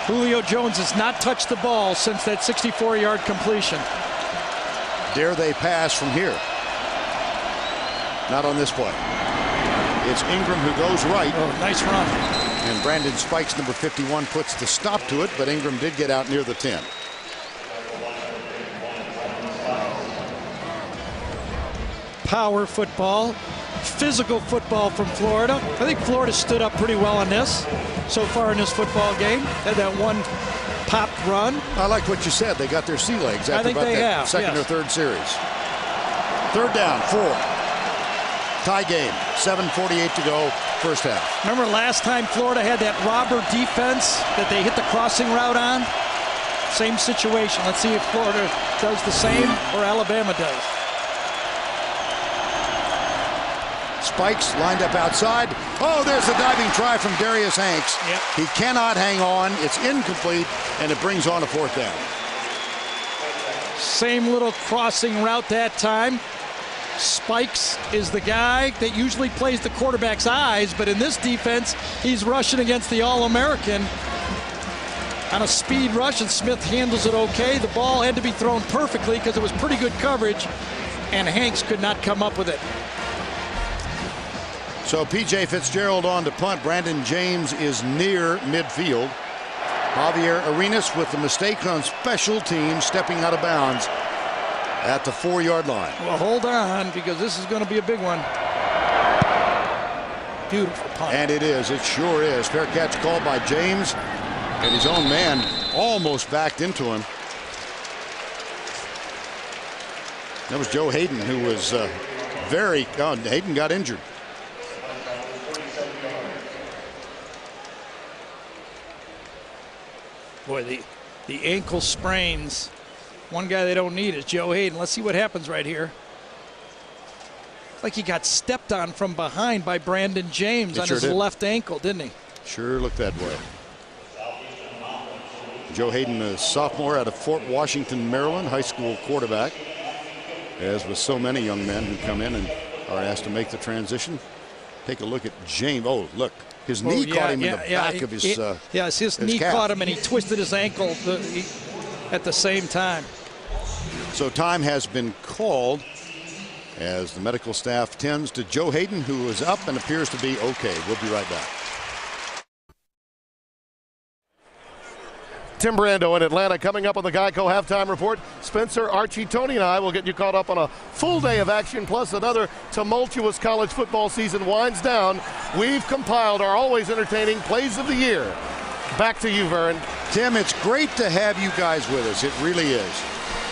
Julio Jones has not touched the ball since that 64-yard completion. Dare they pass from here? Not on this play. It's Ingram who goes right. Oh, nice run. And Brandon Spikes, number 51, puts the stop to it, but Ingram did get out near the 10. Power football, physical football from Florida. I think Florida stood up pretty well on this so far in this football game. Had that one pop run. I like what you said. They got their sea legs after about that second or third series. Third down, 4. Tie game, 7:48 to go, first half. Remember last time Florida had that robber defense that they hit the crossing route on? Same situation. Let's see if Florida does the same or Alabama does. Spikes lined up outside. Oh, there's the diving try from Darius Hanks. Yep. He cannot hang on. It's incomplete, and it brings on a 4th down. Same little crossing route that time. Spikes is the guy that usually plays the quarterback's eyes, but in this defense, he's rushing against the All-American on a speed rush, and Smith handles it okay. The ball had to be thrown perfectly because it was pretty good coverage, and Hanks could not come up with it. So P.J. Fitzgerald on to punt. Brandon James is near midfield. Javier Arenas with the mistake on special teams, stepping out of bounds at the 4-yard line. Well, hold on, because this is going to be a big one. Beautiful punt. And it is. It sure is. Fair catch called by James, and his own man almost backed into him. That was Joe Hayden, who was Hayden got injured. Boy, the ankle sprains. One guy they don't need is Joe Hayden. Let's see what happens right here. It's like he got stepped on from behind by Brandon James on his left ankle, didn't he? Sure looked that way. Joe Hayden, a sophomore out of Fort Washington, Maryland, high school quarterback. As with so many young men who come in and are asked to make the transition. Take a look at James. Oh, look. His knee caught him in the back of his his knee calf. Caught him, and he twisted his ankle at the same time. So time has been called as the medical staff tends to Joe Hayden, who is up and appears to be okay. We'll be right back. Tim Brando in Atlanta. Coming up on the Geico Halftime Report, Spencer, Archie, Tony, and I will get you caught up on a full day of action, plus another tumultuous college football season winds down. We've compiled our always entertaining plays of the year. Back to you, Vern. Tim, it's great to have you guys with us. It really is.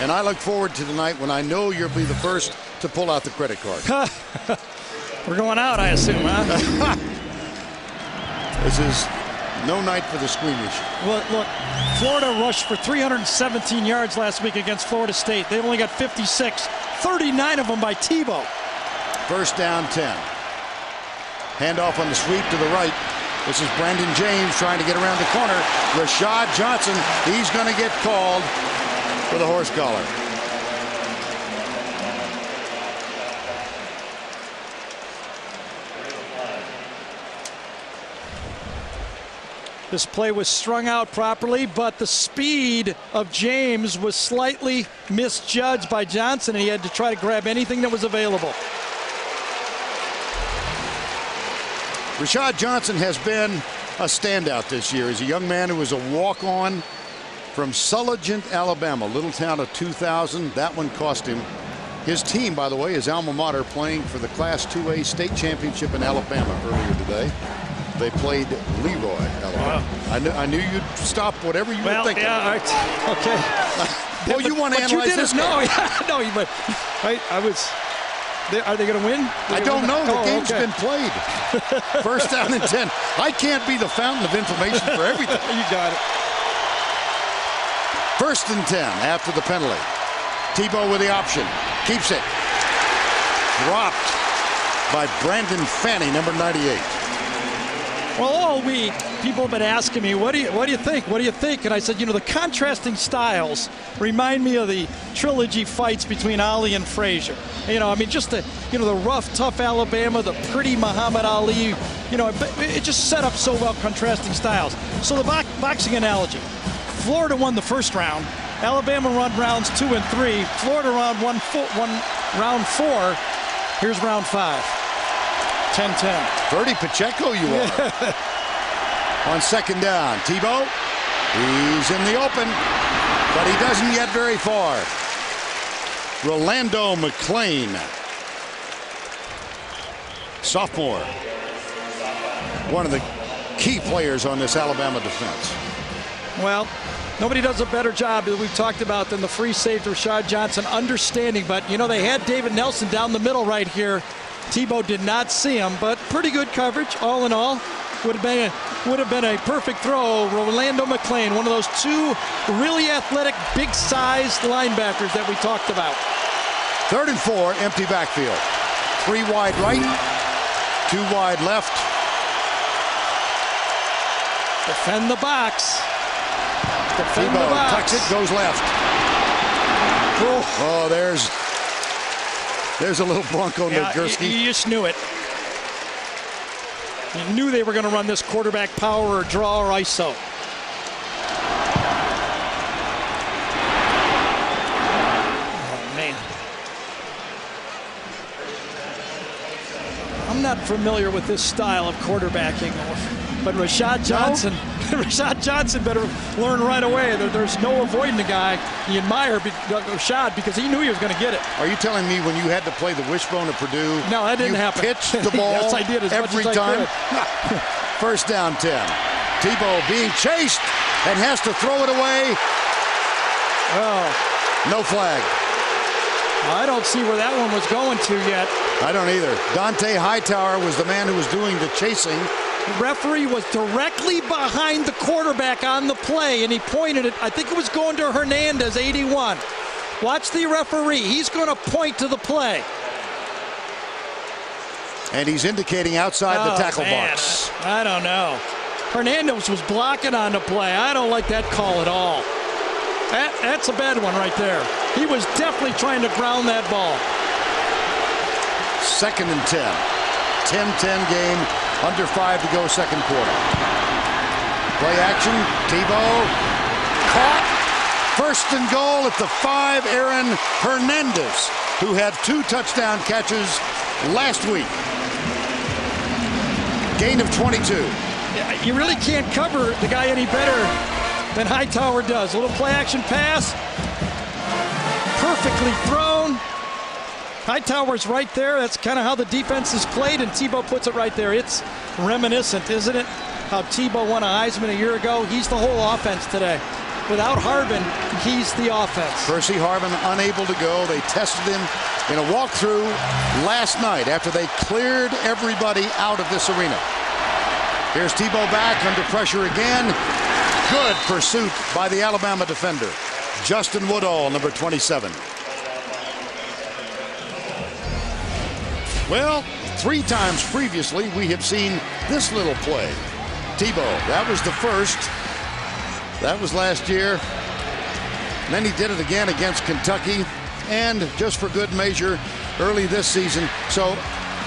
And I look forward to tonight when I know you'll be the first to pull out the credit card. We're going out, I assume, huh? This is no night for the squeamish. Well, look, Florida rushed for 317 yards last week against Florida State. They only got 56, 39 of them by Tebow. First down, 10. Handoff on the sweep to the right. This is Brandon James trying to get around the corner. Rashad Johnson, he's going to get called for the horse collar. This play was strung out properly, but the speed of James was slightly misjudged by Johnson, and he had to try to grab anything that was available. Rashad Johnson has been a standout this year. He's a young man who was a walk-on from Sulligent, Alabama, little town of 2,000. That one cost him. His team, by the way, is alma mater, playing for the Class 2A state championship in Alabama earlier today. They played Leroy, Alabama. Wow. I knew you'd stop whatever you were thinking. Yeah, okay. Well, you want to analyze this? No, but I was. Are they going to win? I don't know. The game's been played. First down and 10. I can't be the fountain of information for everything. You got it. First and 10 after the penalty. Tebow with the option. Keeps it. Dropped by Brandon Fanning, number 98. Well, all week, people have been asking me, what do you think? What do you think? And I said, the contrasting styles remind me of the trilogy fights between Ali and Frazier. Just the rough, tough Alabama, the pretty Muhammad Ali. It just set up so well, contrasting styles. So the boxing analogy. Florida won the first round. Alabama won rounds 2 and 3. Florida won round 4. Here's round 5. 10-10. Bertie Pacheco you are. On second down, Tebow. He's in the open, but he doesn't get very far. Rolando McClain, sophomore. One of the key players on this Alabama defense. Well, nobody does a better job that we've talked about than the free safety Rashad Johnson, understanding. But, they had David Nelson down the middle right here. Tebow did not see him, but pretty good coverage all in all. Would have been a perfect throw. Rolando McClain, one of those two really athletic, big-sized linebackers that we talked about. 3rd and 4, empty backfield. 3 wide right, 2 wide left. Defend the box. Defend Tebow the box. tucks it, goes left. Oh, there's a little Bronco Nagurski. You just knew it. You knew they were going to run this quarterback power or draw or ISO. Oh, man. I'm not familiar with this style of quarterbacking, but Rashad Johnson Rashad Johnson better learn right away. There's no avoiding the guy. You admire Rashad because he knew he was going to get it. Are you telling me when you had to play the wishbone at Purdue, no, that didn't happen. Pitched the ball yes, I did, every time? First down 10. Tebow being chased and has to throw it away. Oh. No flag. I don't see where that one was going to yet. I don't either. Dante Hightower was the man who was doing the chasing. The referee was directly behind the quarterback on the play, and he pointed it. I think it was going to Hernandez, 81. Watch the referee. He's going to point to the play. And he's indicating outside the tackle box. I don't know. Hernandez was blocking on the play. I don't like that call at all. That's a bad one right there. He was definitely trying to ground that ball. 2nd and 10. 10-10 game. Under 5 to go, second quarter. Play action. Tebow caught. 1st and goal at the 5. Aaron Hernandez, who had 2 touchdown catches last week. Gain of 22. You really can't cover the guy any better than Hightower does. A little play action pass. Perfectly thrown. Hightower's right there. That's kind of how the defense is played, and Tebow puts it right there. It's reminiscent, isn't it? How Tebow won a Heisman a year ago. He's the whole offense today. Without Harbin, he's the offense. Percy Harvin unable to go. They tested him in a walkthrough last night after they cleared everybody out of this arena. Here's Tebow back under pressure again. Good pursuit by the Alabama defender. Justin Woodall, number 27. Well, 3 times previously we have seen this little play. Tebow, that was the first. That was last year. And then he did it again against Kentucky, and just for good measure, early this season. So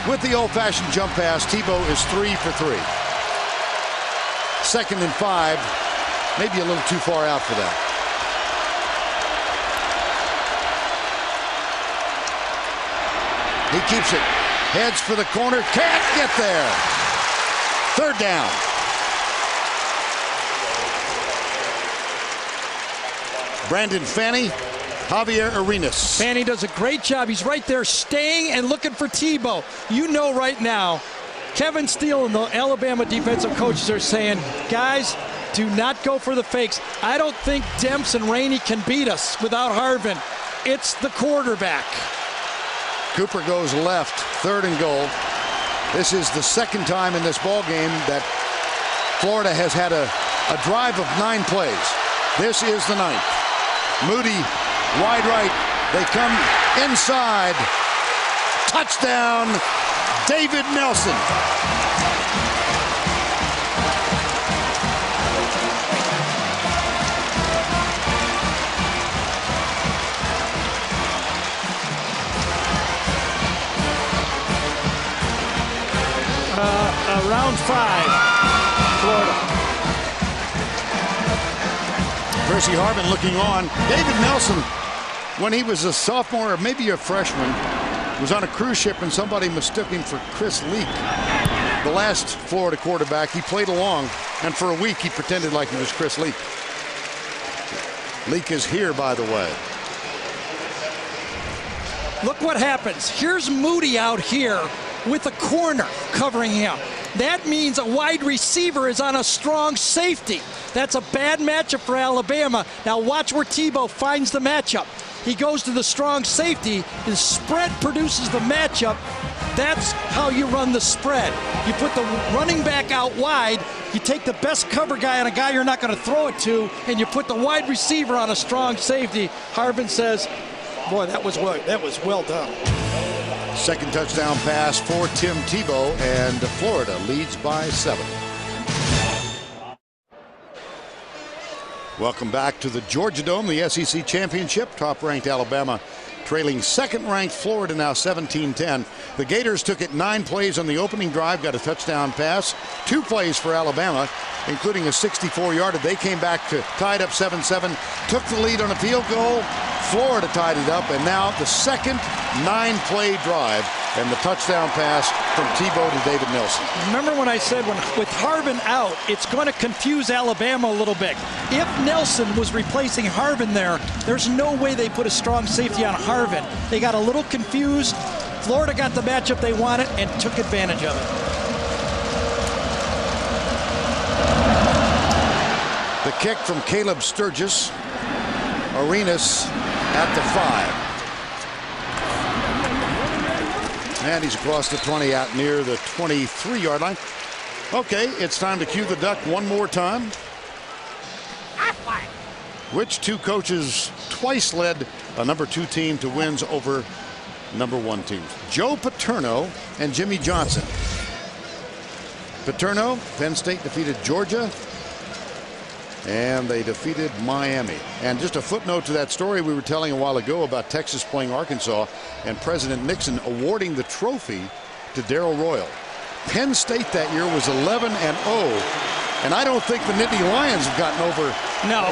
with the old-fashioned jump pass, Tebow is 3 for 3. 2nd and 5, maybe a little too far out for that. He keeps it. Heads for the corner. Can't get there. 3rd down. Brandon Fanny, Javier Arenas. Fanny does a great job. He's right there staying and looking for Tebow. You know right now, Kevin Steele and the Alabama defensive coaches are saying, guys, do not go for the fakes. I don't think Demps and Rainey can beat us without Harvin. It's the quarterback. Cooper goes left, 3rd and goal. This is the 2nd time in this ball game that Florida has had a drive of 9 plays. This is the 9th. Moody, wide right. They come inside. Touchdown, David Nelson. Round 5, Florida. Percy Harvin looking on. David Nelson, when he was a sophomore or maybe a freshman, was on a cruise ship and somebody mistook him for Chris Leak. The last Florida quarterback, he played along, and for a week he pretended like he was Chris Leak. Leak is here, by the way. Look what happens. Here's Moody out here with a corner covering him. That means a wide receiver is on a strong safety. That's a bad matchup for Alabama. Now watch where Tebow finds the matchup. He goes to the strong safety. His spread produces the matchup. That's how you run the spread. You put the running back out wide, you take the best cover guy on a guy you're not going to throw it to, and you put the wide receiver on a strong safety. Harvin says, boy, that was well done. 2nd touchdown pass for Tim Tebow, and Florida leads by 7. Welcome back to the Georgia Dome, the SEC Championship. Top-ranked Alabama trailing 2nd-ranked Florida now 17-10. The Gators took it 9 plays on the opening drive, got a touchdown pass. 2 plays for Alabama, including a 64-yarder. They came back to tie it up 7-7, took the lead on a field goal. Florida tied it up, and now the 2nd 9-play drive and the touchdown pass from Tebow to David Nelson. Remember when I said with Harvin out, it's going to confuse Alabama a little bit. If Nelson was replacing Harvin there's no way they put a strong safety on Harvin. They got a little confused. Florida got the matchup they wanted and took advantage of it. The kick from Caleb Sturgis. Arenas at the 5. And he's across the 20 out near the 23-yard line. Okay, it's time to cue the duck one more time. Which two coaches twice led a number 2 team to wins over number 1 teams? Joe Paterno and Jimmy Johnson. Paterno, Penn State defeated Georgia, and they defeated Miami. And just a footnote to that story we were telling a while ago about Texas playing Arkansas and President Nixon awarding the trophy to Darrell Royal. Penn State that year was 11-0, and I don't think the Nittany Lions have gotten over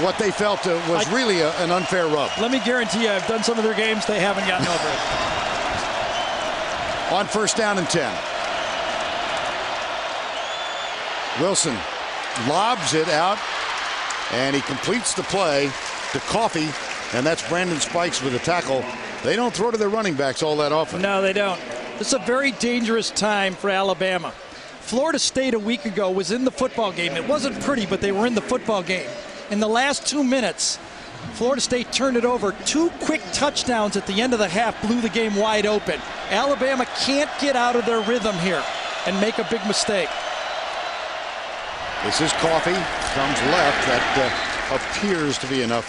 what they felt was really an unfair rub. Let me guarantee you, I've done some of their games, they haven't gotten over it. On 1st down and 10. Wilson lobs it out, and he completes the play to Coffey, and that's Brandon Spikes with a tackle. They don't throw to their running backs all that often. No, they don't. This is a very dangerous time for Alabama. Florida State a week ago was in the football game. It wasn't pretty, but they were in the football game. In the last 2 minutes, Florida State turned it over. 2 quick touchdowns at the end of the half blew the game wide open. Alabama can't get out of their rhythm here and make a big mistake. This is Coffey, comes left. That appears to be enough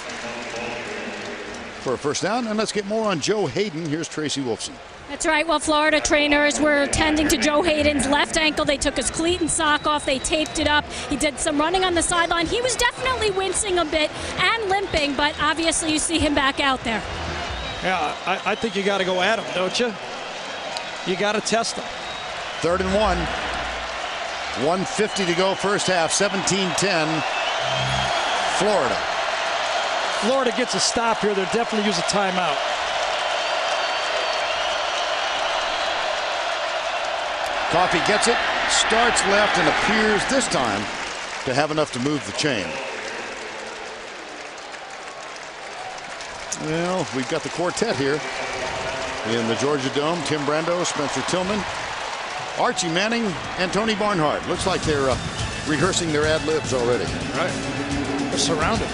for a 1st down. And let's get more on Joe Hayden. Here's Tracy Wolfson. That's right. Well, Florida trainers were tending to Joe Hayden's left ankle. They took his cleat and sock off. They taped it up. He did some running on the sideline. He was definitely wincing a bit and limping, but obviously you see him back out there. Yeah, I think you got to go at him, don't you? You got to test him. 3rd and 1. 1:50 to go, first half. 17-10. Florida. Florida gets a stop here. They'll definitely use a timeout. Coffey gets it, starts left, and appears this time to have enough to move the chain. Well, we've got the quartet here in the Georgia Dome. Tim Brando, Spencer Tillman, Archie Manning, and Tony Barnhart. Looks like they're rehearsing their ad-libs already. Right. They're surrounded.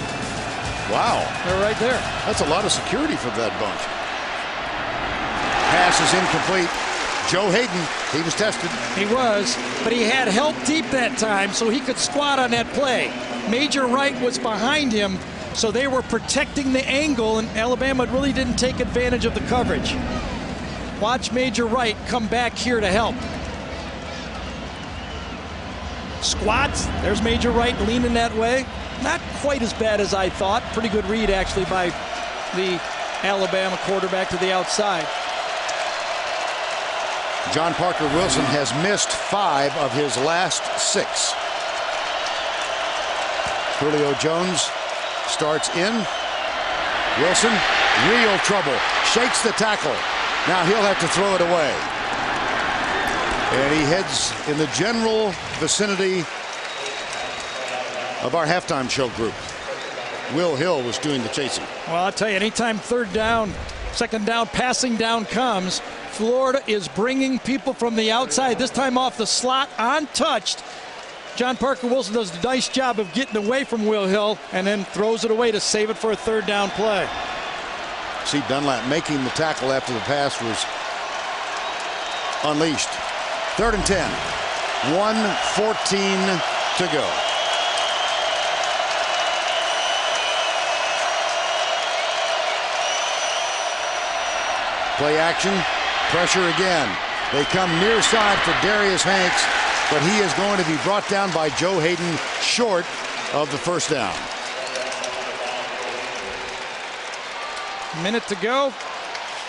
Wow. They're right there. That's a lot of security for that bunch. Pass is incomplete. Joe Hayden, he was tested. He was, but he had help deep that time, so he could squat on that play. Major Wright was behind him, so they were protecting the angle, and Alabama really didn't take advantage of the coverage. Watch Major Wright come back here to help. Squats. There's Major Wright leaning that way. Not quite as bad as I thought. Pretty good read, actually, by the Alabama quarterback to the outside. John Parker Wilson has missed 5 of his last 6. Julio Jones starts in. Wilson, real trouble. Shakes the tackle. Now he'll have to throw it away. And he heads in the general vicinity of our halftime show group. Will Hill was doing the chasing. Well, I'll tell you, anytime 3rd down, 2nd down, passing down comes, Florida is bringing people from the outside, this time off the slot, untouched. John Parker Wilson does a nice job of getting away from Will Hill and then throws it away to save it for a 3rd down play. See Dunlap making the tackle after the pass was unleashed. 3rd and 10. 1:14 to go. Play action. Pressure again. They come near side for Darius Hanks, but he is going to be brought down by Joe Hayden short of the 1st down. Minute to go.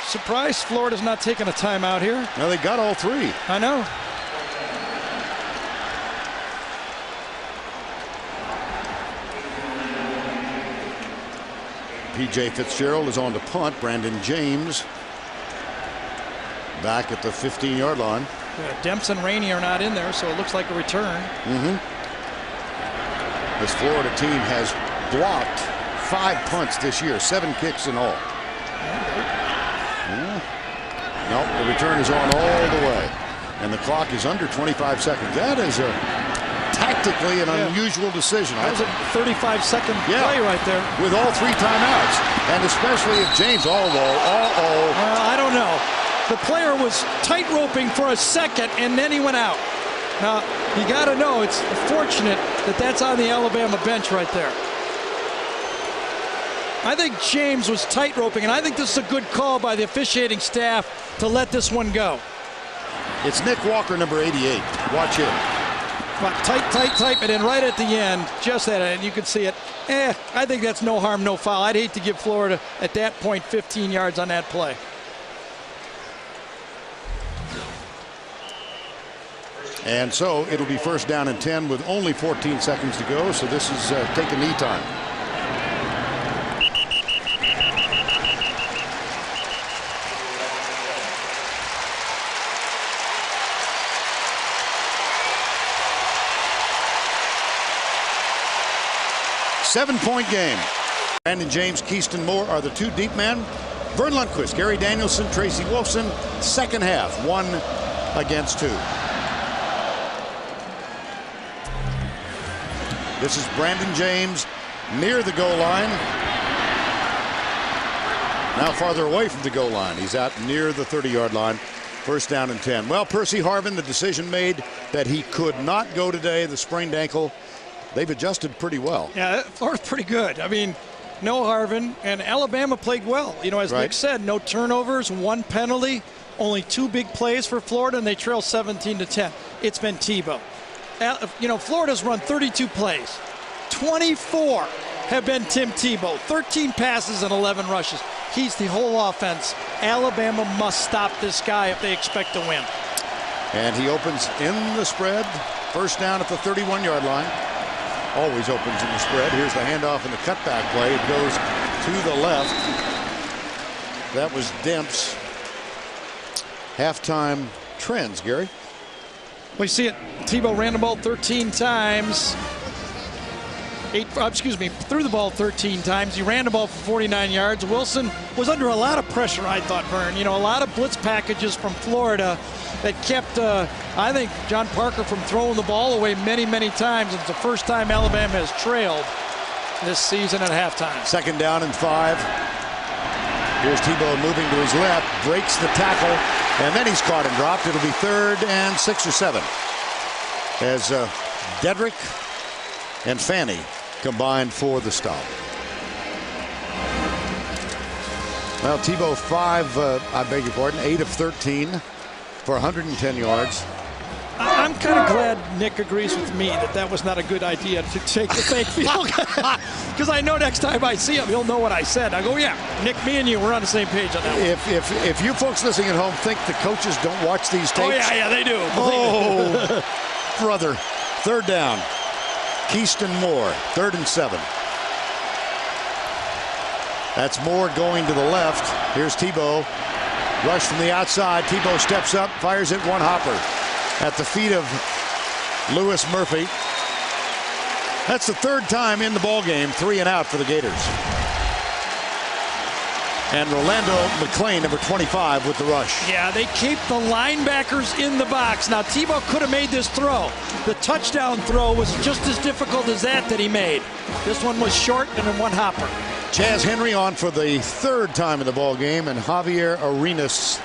Surprised Florida's not taking a timeout here. Now they got all 3. I know. P.J. Fitzgerald is on to punt. Brandon James back at the 15-yard line. Demps and Rainey are not in there, so it looks like a return. This Florida team has blocked 5 punts this year, 7 kicks in all. Nope, the return is on all the way. And the clock is under 25 seconds. That is tactically an unusual decision. That was a 35-second play right there. With all 3 timeouts. And especially if James, Well, I don't know. The player was tight roping for a second and then he went out. Now, you got to know it's fortunate that that's on the Alabama bench right there. I think James was tight roping, and I think this is a good call by the officiating staff to let this one go. It's Nick Walker, number 88. Watch him. But tight, and then right at the end, just that, and you can see it. I think that's no harm, no foul. I'd hate to give Florida, at that point, 15 yards on that play. And so it'll be first down and 10 with only 14 seconds to go. So this is taking knee time. Seven-point game. Brandon James, Keyston Moore are the 2 deep men. Vern Lundquist, Gary Danielson, Tracy Wolfson. Second half, 1 against 2. This is Brandon James near the goal line. Now farther away from the goal line. He's out near the 30-yard line. First down and 10. Well, Percy Harvin, the decision made that he could not go today, the sprained ankle. They've adjusted pretty well. Yeah, Florida's pretty good. I mean, no Harvin, and Alabama played well. You know, as Nick said, no turnovers, 1 penalty, only 2 big plays for Florida, and they trail 17-10. It's been Tebow. You know, Florida's run 32 plays. 24 have been Tim Tebow. 13 passes and 11 rushes. He's the whole offense. Alabama must stop this guy if they expect to win. And he opens in the spread. First down at the 31-yard line. Always opens in the spread. Here's the handoff and the cutback play. It goes to the left. That was Demps. Halftime trends, Gary. We see it. Tebow ran the ball 13 times. Threw the ball 13 times. He ran the ball for 49 yards. Wilson was under a lot of pressure, I thought, Vern. You know, a lot of blitz packages from Florida that kept, I think, John Parker from throwing the ball away many, many times. It's the first time Alabama has trailed this season at halftime. Second down and 5. Here's Tebow moving to his left, breaks the tackle, and then he's caught and dropped. It'll be 3rd and 6 or 7 as Dedrick and Fanny combined for the stop. Well, Tebow 8 of 13 for 110 yards. I'm kind of glad Nick agrees with me that was not a good idea to take the fake field. Because I know next time I see him, he'll know what I said. I go, yeah, Nick, me and you, we're on the same page on that one. If you folks listening at home think the coaches don't watch these tapes. Oh, yeah, they do. Oh, brother. 3rd down. Keyston Moore, 3rd and 7. That's Moore going to the left. Here's Tebow. Rush from the outside. Tebow steps up, fires it, 1 hopper at the feet of Lewis Murphy. That's the 3rd time in the ball game, 3 and out for the Gators. And Rolando McClain, number 25, with the rush. Yeah, they keep the linebackers in the box. Now, Tebow could have made this throw. The touchdown throw was just as difficult as that he made. This one was short and in 1 hopper. Chaz Henry on for the 3rd time in the ball game, and Javier Arenas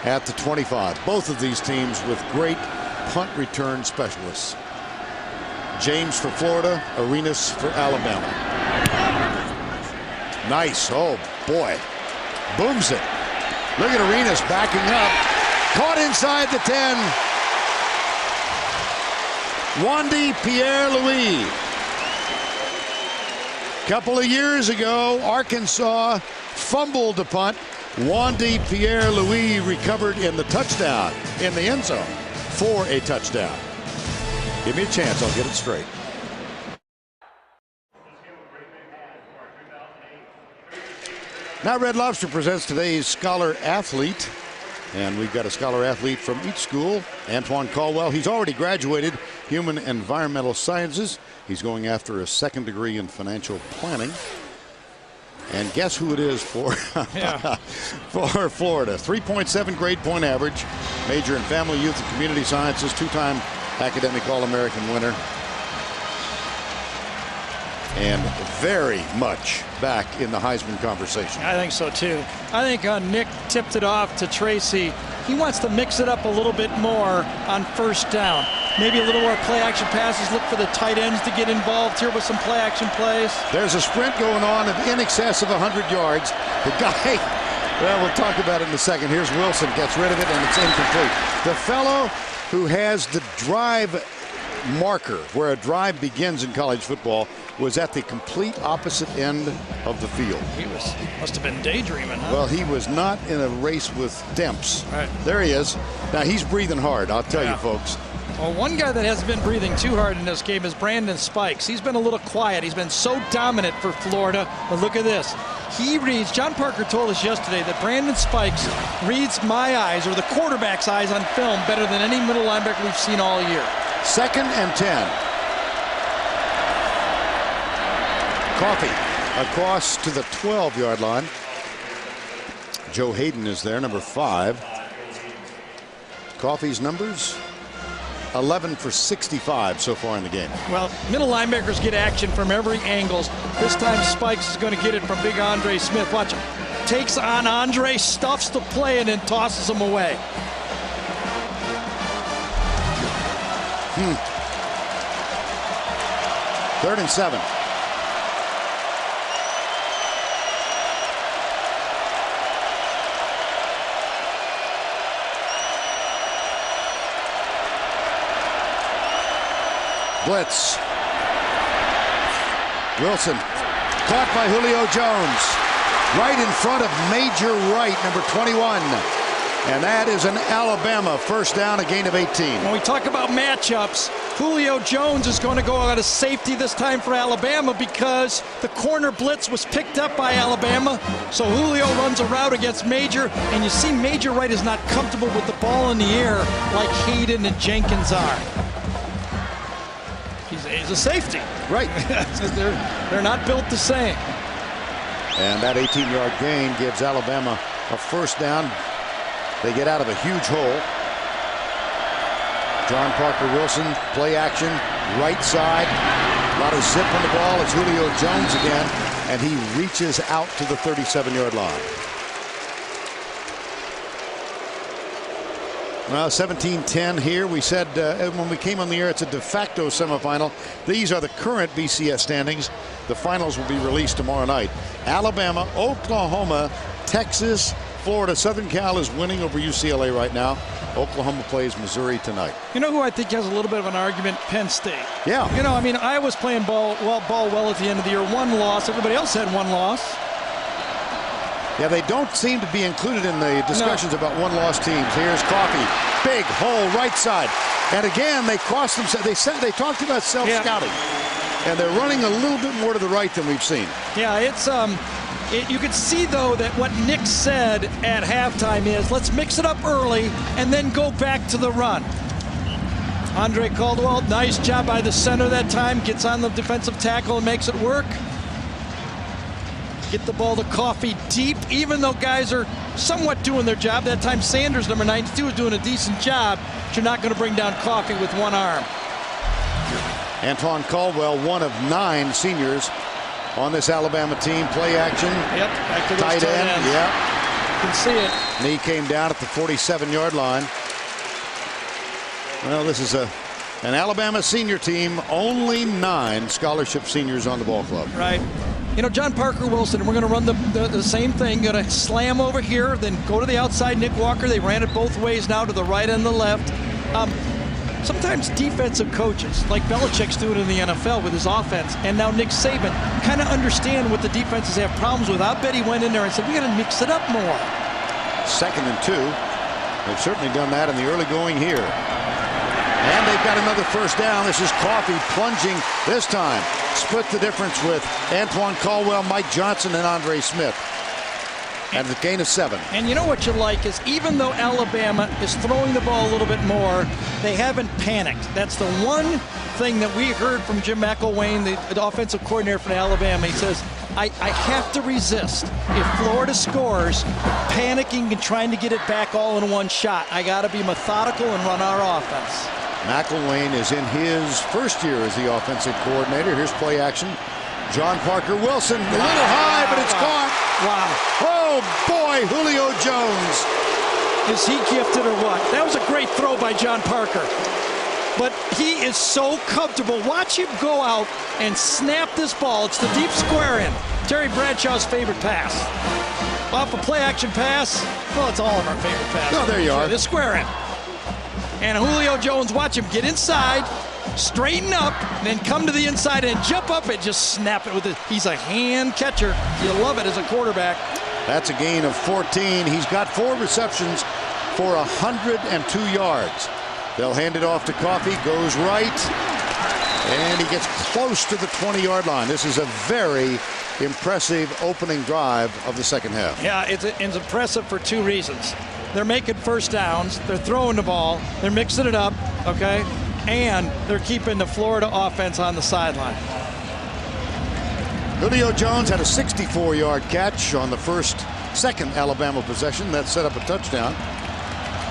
at the 25. Both of these teams with great punt return specialists. James for Florida, Arenas for Alabama. Nice. Oh, boy. Booms it. Look at Arenas backing up. Caught inside the 10. Wandy Pierre-Louis. Couple of years ago, Arkansas fumbled the punt. Wandy Pierre-Louis recovered in the touchdown in the end zone for a touchdown. Give me a chance, I'll get it straight. Now Red Lobster presents today's Scholar Athlete. And we've got a scholar athlete from each school, Antoine Caldwell. He's already graduated Human Environmental Sciences. He's going after a second degree in financial planning. And guess who it is for for Florida. 3.7 grade point average, major in family, youth, and community sciences, two-time academic All-American winner. And very much back in the Heisman conversation. I think so too. I think Nick tipped it off to Tracy. He wants to mix it up a little bit more on first down. Maybe a little more play action passes. Look for the tight ends to get involved here with some play action plays. There's a sprint going on of in excess of 100 yards. The guy, well, we'll talk about it in a second. Here's Wilson, gets rid of it, and it's incomplete. The fellow who has the drive marker, where a drive begins in college football, was at the complete opposite end of the field. He must have been daydreaming, huh? Well, he was not in a race with Demps. Right. There he is. Now he's breathing hard, I'll tell you folks. Well, one guy that hasn't been breathing too hard in this game is Brandon Spikes. He's been a little quiet. He's been so dominant for Florida. But look at this. He reads, John Parker told us yesterday that Brandon Spikes reads my eyes, or the quarterback's eyes on film, better than any middle linebacker we've seen all year. 2nd and 10. Coffee across to the 12-yard line. Joe Hayden is there, number 5. Coffee's numbers, 11 for 65 so far in the game. Well, middle linebackers get action from every angle. This time Spikes is going to get it from big Andre Smith. Watch him. Takes on Andre, stuffs the play, and then tosses him away. 3rd and 7. Blitz. Wilson caught by Julio Jones right in front of Major Wright, number 21. And that is an Alabama first down, a gain of 18. When we talk about matchups, Julio Jones is going to go out of safety this time for Alabama because the corner blitz was picked up by Alabama. So Julio runs a route against Major, and you see Major Wright is not comfortable with the ball in the air like Hayden and Jenkins are. He's a safety. Right. They're not built the same. And that 18-yard gain gives Alabama a first down. They get out of a huge hole. John Parker Wilson, play action, right side. A lot of zip on the ball. It's Julio Jones again, and he reaches out to the 37-yard line. Well, 17-10 here. We said when we came on the air, it's a de facto semifinal. These are the current BCS standings. The finals will be released tomorrow night. Alabama, Oklahoma, Texas, Florida. Southern Cal is winning over UCLA right now. Oklahoma plays Missouri tonight. You know who I think has a little bit of an argument? Penn State. Yeah. You know, I mean, Iowa's playing ball well at the end of the year. 1 loss. Everybody else had 1 loss. Yeah, they don't seem to be included in the discussions about one-loss teams. Here's Coffee, big hole right side, and again they crossed themselves. They talked about self-scouting, and they're running a little bit more to the right than we've seen. Yeah, it's you could see though that what Nick said at halftime is let's mix it up early and then go back to the run. Andre Caldwell, nice job by the center that time, gets on the defensive tackle and makes it work. Get the ball to Coffee deep, even though guys are somewhat doing their job. That time Sanders, number 92, is doing a decent job, but you're not going to bring down Coffee with 1 arm. Antoine Caldwell, one of 9 seniors on this Alabama team. Play action. Yep, back to those tight end. ends. Yeah. You can see it. Knee came down at the 47-yard line. Well, this is an Alabama senior team. Only 9 scholarship seniors on the ball club. Right. You know, John Parker Wilson, we're going to run the same thing. Going to slam over here, then go to the outside. Nick Walker, they ran it both ways now, to the right and the left. Sometimes defensive coaches, like Belichick's doing in the NFL with his offense, and now Nick Saban, kind of understand what the defenses have problems with. I bet he went in there and said, we got to mix it up more. 2nd and 2. They've certainly done that in the early going here. And they've got another first down. This is Coffee plunging this time. Split the difference with Antoine Caldwell, Mike Johnson, and Andre Smith. and a gain of 7. And you know what you like is even though Alabama is throwing the ball a little bit more, they haven't panicked. That's the one thing that we heard from Jim McElwain, the offensive coordinator for Alabama. He says, I have to resist. If Florida scores, panicking and trying to get it back all in one shot. I got to be methodical and run our offense. McElwain is in his first year as the offensive coordinator. Here's play action. John Parker Wilson, a little high, but it's caught. Wow. Oh, boy, Julio Jones. Is he gifted or what? That was a great throw by John Parker. But he is so comfortable. Watch him go out and snap this ball. It's the deep square in. Terry Bradshaw's favorite pass. Off a play-action pass. Well, it's all of our favorite passes. Oh, there you are. The square in. And Julio Jones, watch him get inside, straighten up, then come to the inside and jump up and just snap it with it. He's a hand catcher. You love it as a quarterback. That's a gain of 14. He's got 4 receptions for 102 yards. They'll hand it off to Coffey, goes right, and he gets close to the 20-yard line. This is a very impressive opening drive of the second half. Yeah, it's impressive for 2 reasons. They're making first downs, they're throwing the ball, they're mixing it up, okay, and they're keeping the Florida offense on the sideline. Julio Jones had a 64-yard catch on the second Alabama possession. That set up a touchdown.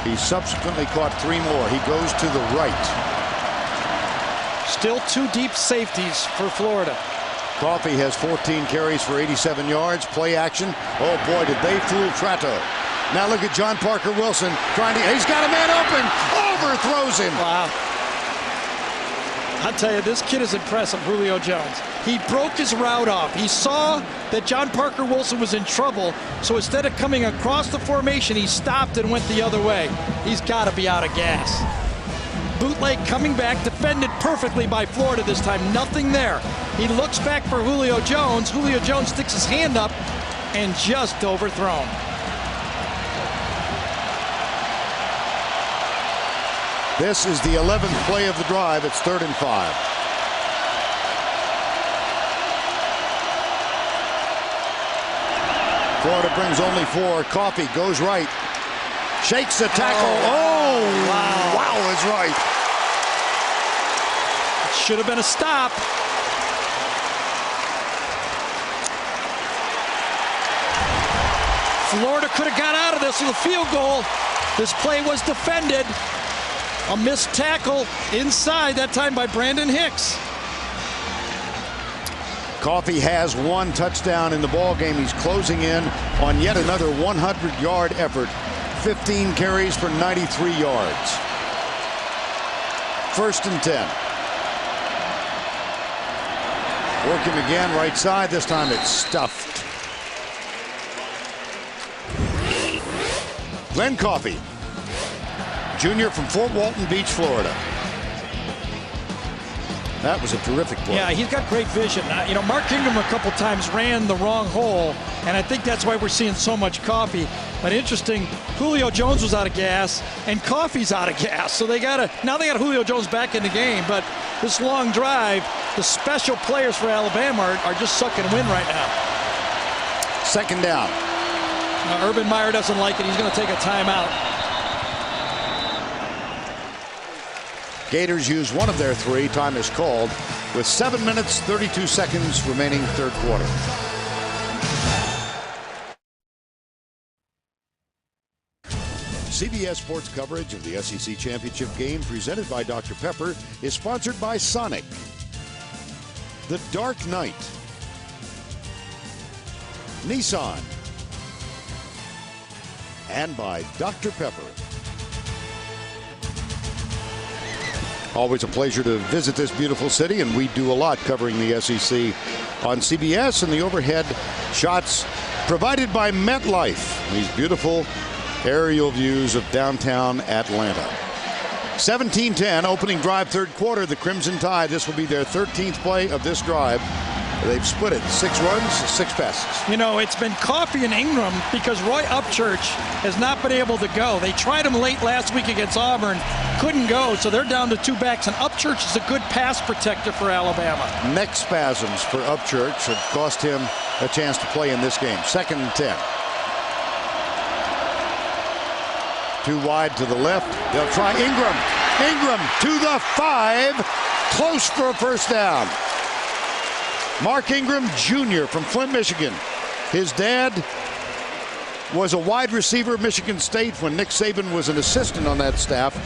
He subsequently caught 3 more. He goes to the right. Still 2 deep safeties for Florida. Coffey has 14 carries for 87 yards. Play action. Oh, boy, did they fool Tratto. Now look at John Parker Wilson he's got a man open, overthrows him. Wow. I'll tell you, this kid is impressive, Julio Jones. He broke his route off. He saw that John Parker Wilson was in trouble, so instead of coming across the formation, he stopped and went the other way. He's got to be out of gas. Bootleg coming back, defended perfectly by Florida this time. Nothing there. He looks back for Julio Jones. Julio Jones sticks his hand up and just overthrown. This is the 11th play of the drive. It's 3rd and 5. Florida brings only 4. Coffey goes right. Shakes the tackle. Oh, wow, is right. It should have been a stop. Florida could have got out of this with a field goal. This play was defended. A missed tackle inside, that time by Brandon Hicks. Coffey has 1 touchdown in the ball game. He's closing in on yet another 100-yard effort. 15 carries for 93 yards. 1st and 10. Working again, right side. This time it's stuffed. Glenn Coffey, junior from Fort Walton Beach, Florida. That was a terrific play. Yeah, he's got great vision. You know, Mark Ingram a couple times ran the wrong hole, and I think that's why we're seeing so much Coffey. But interesting, Julio Jones was out of gas, and Coffey's out of gas. So now they got Julio Jones back in the game. But this long drive, the special players for Alabama are just sucking wind right now. 2nd down. Urban Meyer doesn't like it. He's going to take a timeout. Gators use 1 of their 3. Time is called with 7 minutes, 32 seconds remaining, 3rd quarter. CBS Sports coverage of the SEC Championship game presented by Dr. Pepper is sponsored by Sonic, The Dark Knight, Nissan, and by Dr. Pepper. Always a pleasure to visit this beautiful city, and we do a lot covering the SEC on CBS, and the overhead shots provided by MetLife. These beautiful aerial views of downtown Atlanta. 17-10, opening drive, 3rd quarter. The Crimson Tide, this will be their 13th play of this drive. They've split it. 6 runs, 6 passes. You know, it's been Coffey and Ingram because Roy Upchurch has not been able to go. They tried him late last week against Auburn, couldn't go, so they're down to 2 backs. And Upchurch is a good pass protector for Alabama. Neck spasms for Upchurch have cost him a chance to play in this game. 2nd and 10. Too wide to the left. They'll try Ingram. Ingram to the 5. Close for a first down. Mark Ingram Jr. from Flint, Michigan. His dad was a wide receiver at Michigan State when Nick Saban was an assistant on that staff.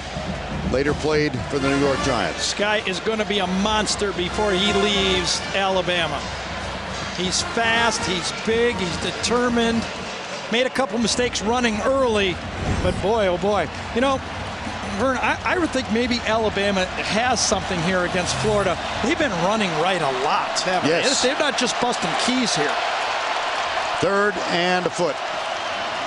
Later played for the New York Giants. This guy is going to be a monster before he leaves Alabama. He's fast, he's big, he's determined. Made a couple mistakes running early, but boy, oh boy. You know, Vern, I would think maybe Alabama has something here against Florida. They've been running right a lot, haven't they? They're not just busting keys here. 3rd and a foot.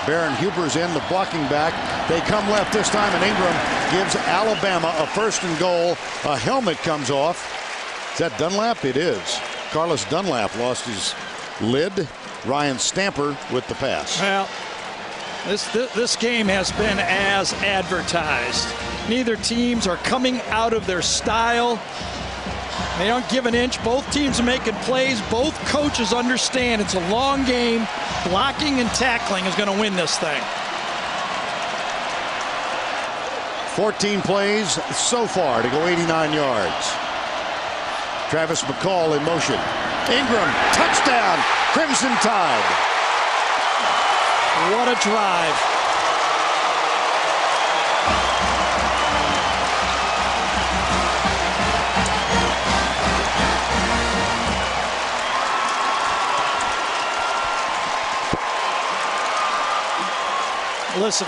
Baron Huber's in, the blocking back. They come left this time, and Ingram gives Alabama a 1st and goal. A helmet comes off. Is that Dunlap? It is. Carlos Dunlap lost his lid. Ryan Stamper with the pass. Well, this game has been as advertised. Neither teams are coming out of their style. They don't give an inch. Both teams are making plays. Both coaches understand it's a long game. Blocking and tackling is going to win this thing. 14 plays so far to go 89 yards. Travis McCall in motion. Ingram, touchdown, Crimson Tide. What a drive. Listen,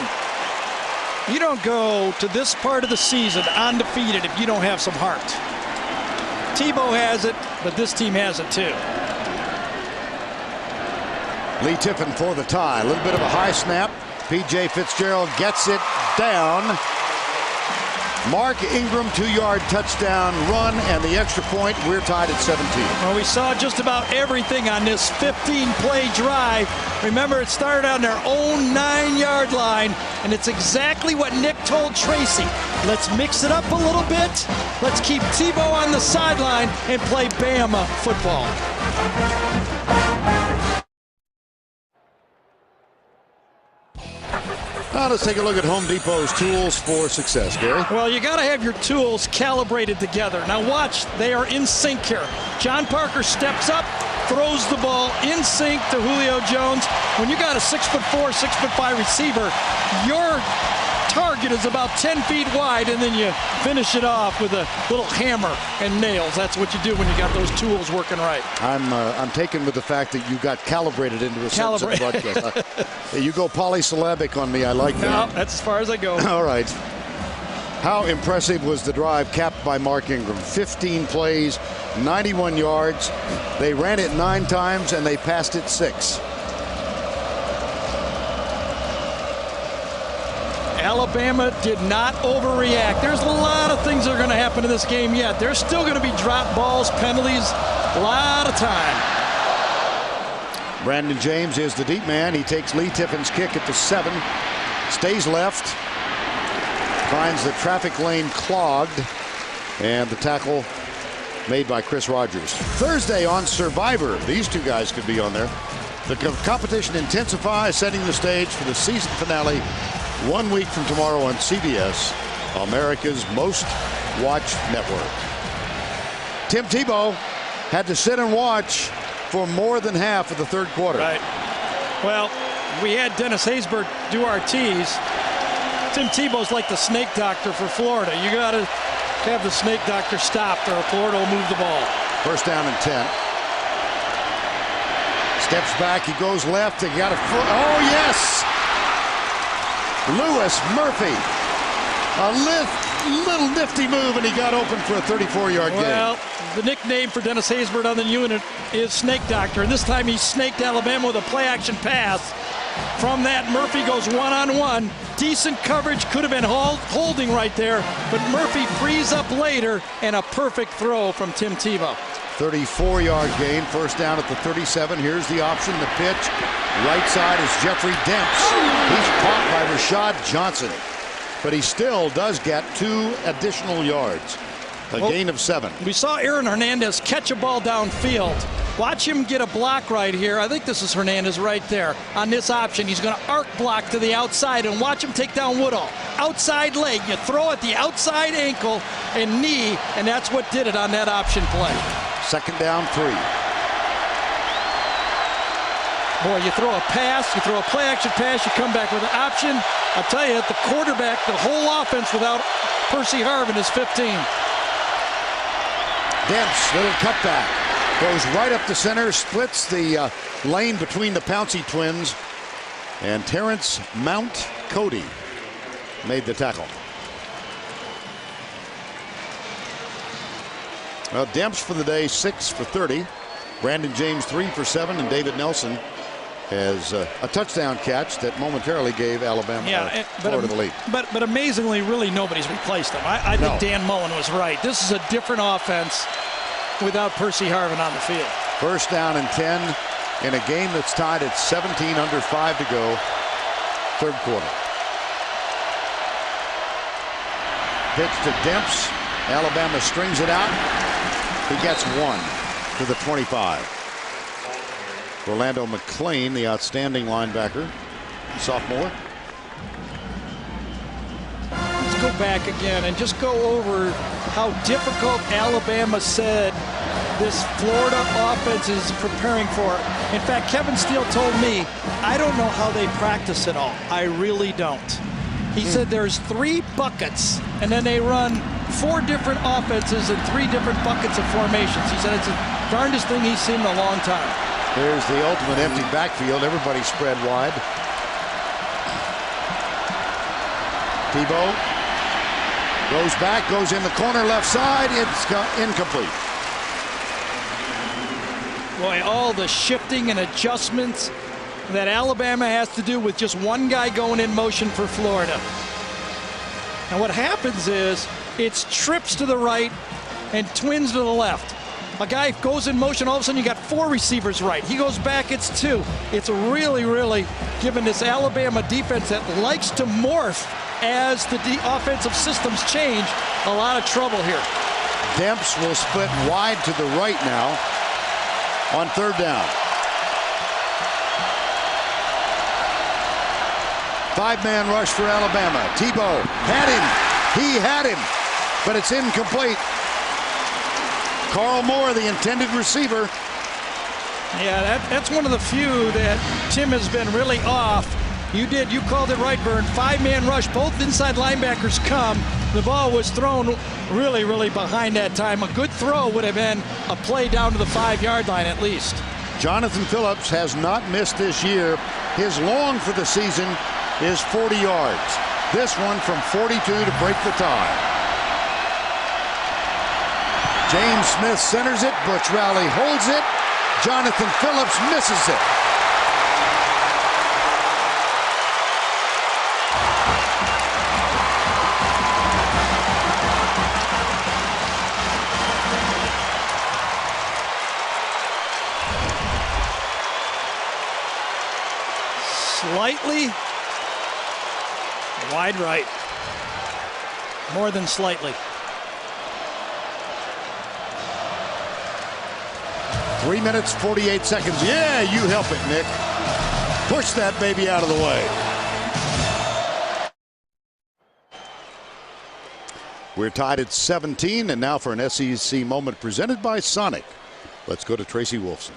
you don't go to this part of the season undefeated if you don't have some heart. Tebow has it, but this team has it too. Lee Tiffin for the tie. A little bit of a high snap. P.J. Fitzgerald gets it down. Mark Ingram 2-yard touchdown run, and the extra point. We're tied at 17. Well, we saw just about everything on this 15-play drive. Remember, it started on their own 9-yard line, and it's exactly what Nick told Tracy. Let's mix it up a little bit. Let's keep Tebow on the sideline and play Bama football. Now let's take a look at Home Depot's tools for success, Gary. Well, you got to have your tools calibrated together. Now watch, they are in sync here. John Parker steps up, throws the ball in sync to Julio Jones. When you got a 6'4", 6'5" receiver, your target is about 10 feet wide, and then you finish it off with a little hammer and nails. That's what you do when you got those tools working right. I'm taken with the fact that you got calibrated into a sentence of the broadcast. You go polysyllabic on me. I like that. No, that's as far as I go. All right. How impressive was the drive capped by Mark Ingram? 15 plays, 91 yards. They ran it 9 times, and they passed it 6. Alabama did not overreact. There's a lot of things that are going to happen in this game yet. There's still going to be drop balls, penalties, a lot of time. Brandon James is the deep man. He takes Lee Tiffin's kick at the 7. Stays left. Finds the traffic lane clogged. And the tackle made by Chris Rogers. Thursday on Survivor. These two guys could be on there. The competition intensifies, setting the stage for the season finale 1 week from tomorrow on CBS, America's most watched network. Tim Tebow had to sit and watch for more than half of the 3rd quarter. Right. Well, we had Dennis Haysbert do our tease. Tim Tebow's like the snake doctor for Florida. You got to have the snake doctor stopped, or Florida will move the ball. 1st down and 10. Steps back, he goes left, he got a foot. Oh, yes! Lewis Murphy. A little nifty move, and he got open for a 34-yard gain. Well, the nickname for Dennis Haysbert on the unit is Snake Doctor, and this time he snaked Alabama with a play-action pass. From that, Murphy goes one-on-one. Decent coverage, could have been holding right there, but Murphy frees up later, and a perfect throw from Tim Tebow. 34-yard gain, 1st down at the 37. Here's the option, the pitch. Right side is Jeffrey Demps. He's caught by Rashad Johnson, but he still does get 2 additional yards. A gain of 7. We saw Aaron Hernandez catch a ball downfield, Watch him get a block right here. I think this is Hernandez right there on this option. He's going to arc block to the outside, and watch him take down Woodall. Outside leg. You throw at the outside ankle and knee, and that's what did it on that option play. Second down, 3. Boy, you throw a pass, you throw a play-action pass, you come back with an option. I'll tell you, the quarterback, the whole offense without Percy Harvin is 15. Demps, little cutback. Goes right up the center, splits the lane between the Pouncey twins. And Terrence Mount Cody made the tackle. Well, Demps for the day, 6 for 30. Brandon James, 3 for 7. And David Nelson has a touchdown catch that momentarily gave Alabama Florida the lead. But amazingly, really nobody's replaced them. I think Dan Mullen was right. This is a different offense without Percy Harvin on the field. First down and 10 in a game that's tied at 17 under 5 to go, third quarter. Pitch to Demps. Alabama strings it out. He gets 1 to the 25. Orlando McClain, the outstanding linebacker, sophomore. Let's go back again and just go over how difficult Alabama said this Florida offense is preparing for. In fact, Kevin Steele told me, I don't know how they practice it all. I really don't. He said there's 3 buckets, and then they run 4 different offenses and 3 different buckets of formations. He said it's the darndest thing he's seen in a long time. There's the ultimate empty backfield. Everybody spread wide. Tebow goes back, goes in the corner left side. It's incomplete. Boy, all the shifting and adjustments that Alabama has to do with just one guy going in motion for Florida. And what happens is it's trips to the right and twins to the left. A guy goes in motion, all of a sudden you got 4 receivers right. He goes back, it's 2. It's really, really given this Alabama defense that likes to morph as the offensive systems change, a lot of trouble here. Demps will split wide to the right now on third down. 5-man rush for Alabama. Tebow had him. He had him, but it's incomplete. Carl Moore, the intended receiver. Yeah, that's one of the few that Tim has been really off. You called it right, Vern. 5-man rush, both inside linebackers come. The ball was thrown really, really behind that time. A good throw would have been a play down to the 5-yard line at least. Jonathan Phillips has not missed this year. His long for the season is 40 yards. This one from 42 to break the tie. James Smith centers it. Butch Rowley holds it. Jonathan Phillips misses it. Slightly wide right. More than slightly. 3 minutes, 48 seconds. Yeah, you help it, Nick. Push that baby out of the way. We're tied at 17, and now for an SEC moment presented by Sonic. Let's go to Tracy Wolfson.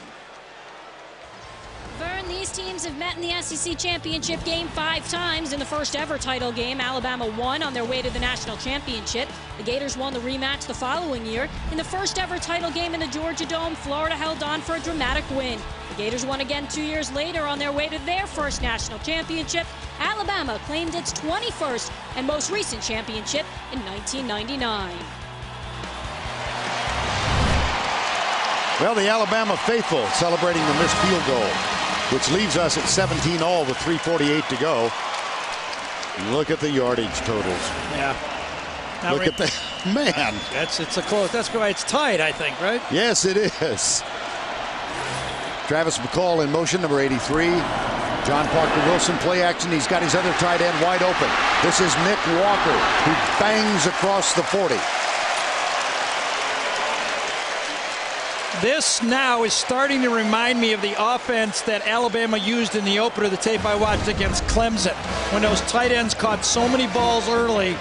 Vern, these teams have met in the SEC championship game 5 times. In the first ever title game, Alabama won on their way to the national championship. The Gators won the rematch the following year. In the first ever title game in the Georgia Dome, Florida held on for a dramatic win. The Gators won again 2 years later on their way to their first national championship. Alabama claimed its 21st and most recent championship in 1999. Well, the Alabama faithful celebrating the missed field goal, which leaves us at 17 all with 3:48 to go. Look at the yardage totals. Yeah. Look at that. Man. It's a close. That's why it's tied, I think, right? Yes, it is. Travis McCall in motion, number 83. John Parker Wilson play action. He's got his other tight end wide open. This is Nick Walker, who bangs across the 40. This now is starting to remind me of the offense that Alabama used in the opener, the tape I watched against Clemson, when those tight ends caught so many balls early.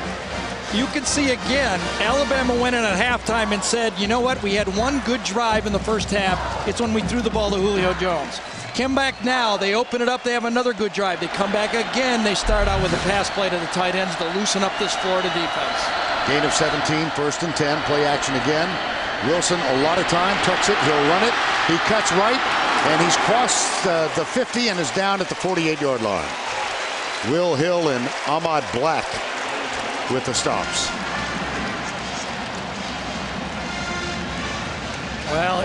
You can see again, Alabama went in at halftime and said, you know what, we had one good drive in the first half. It's when we threw the ball to Julio Jones. Come back now, they open it up, they have another good drive. They come back again, they start out with a pass play to the tight ends to loosen up this Florida defense. Gain of 17, 1st and 10, play action again. Wilson, a lot of time, tucks it, he'll run it. He cuts right, and he's crossed the 50 and is down at the 48-yard line. Will Hill and Ahmad Black with the stops. Well,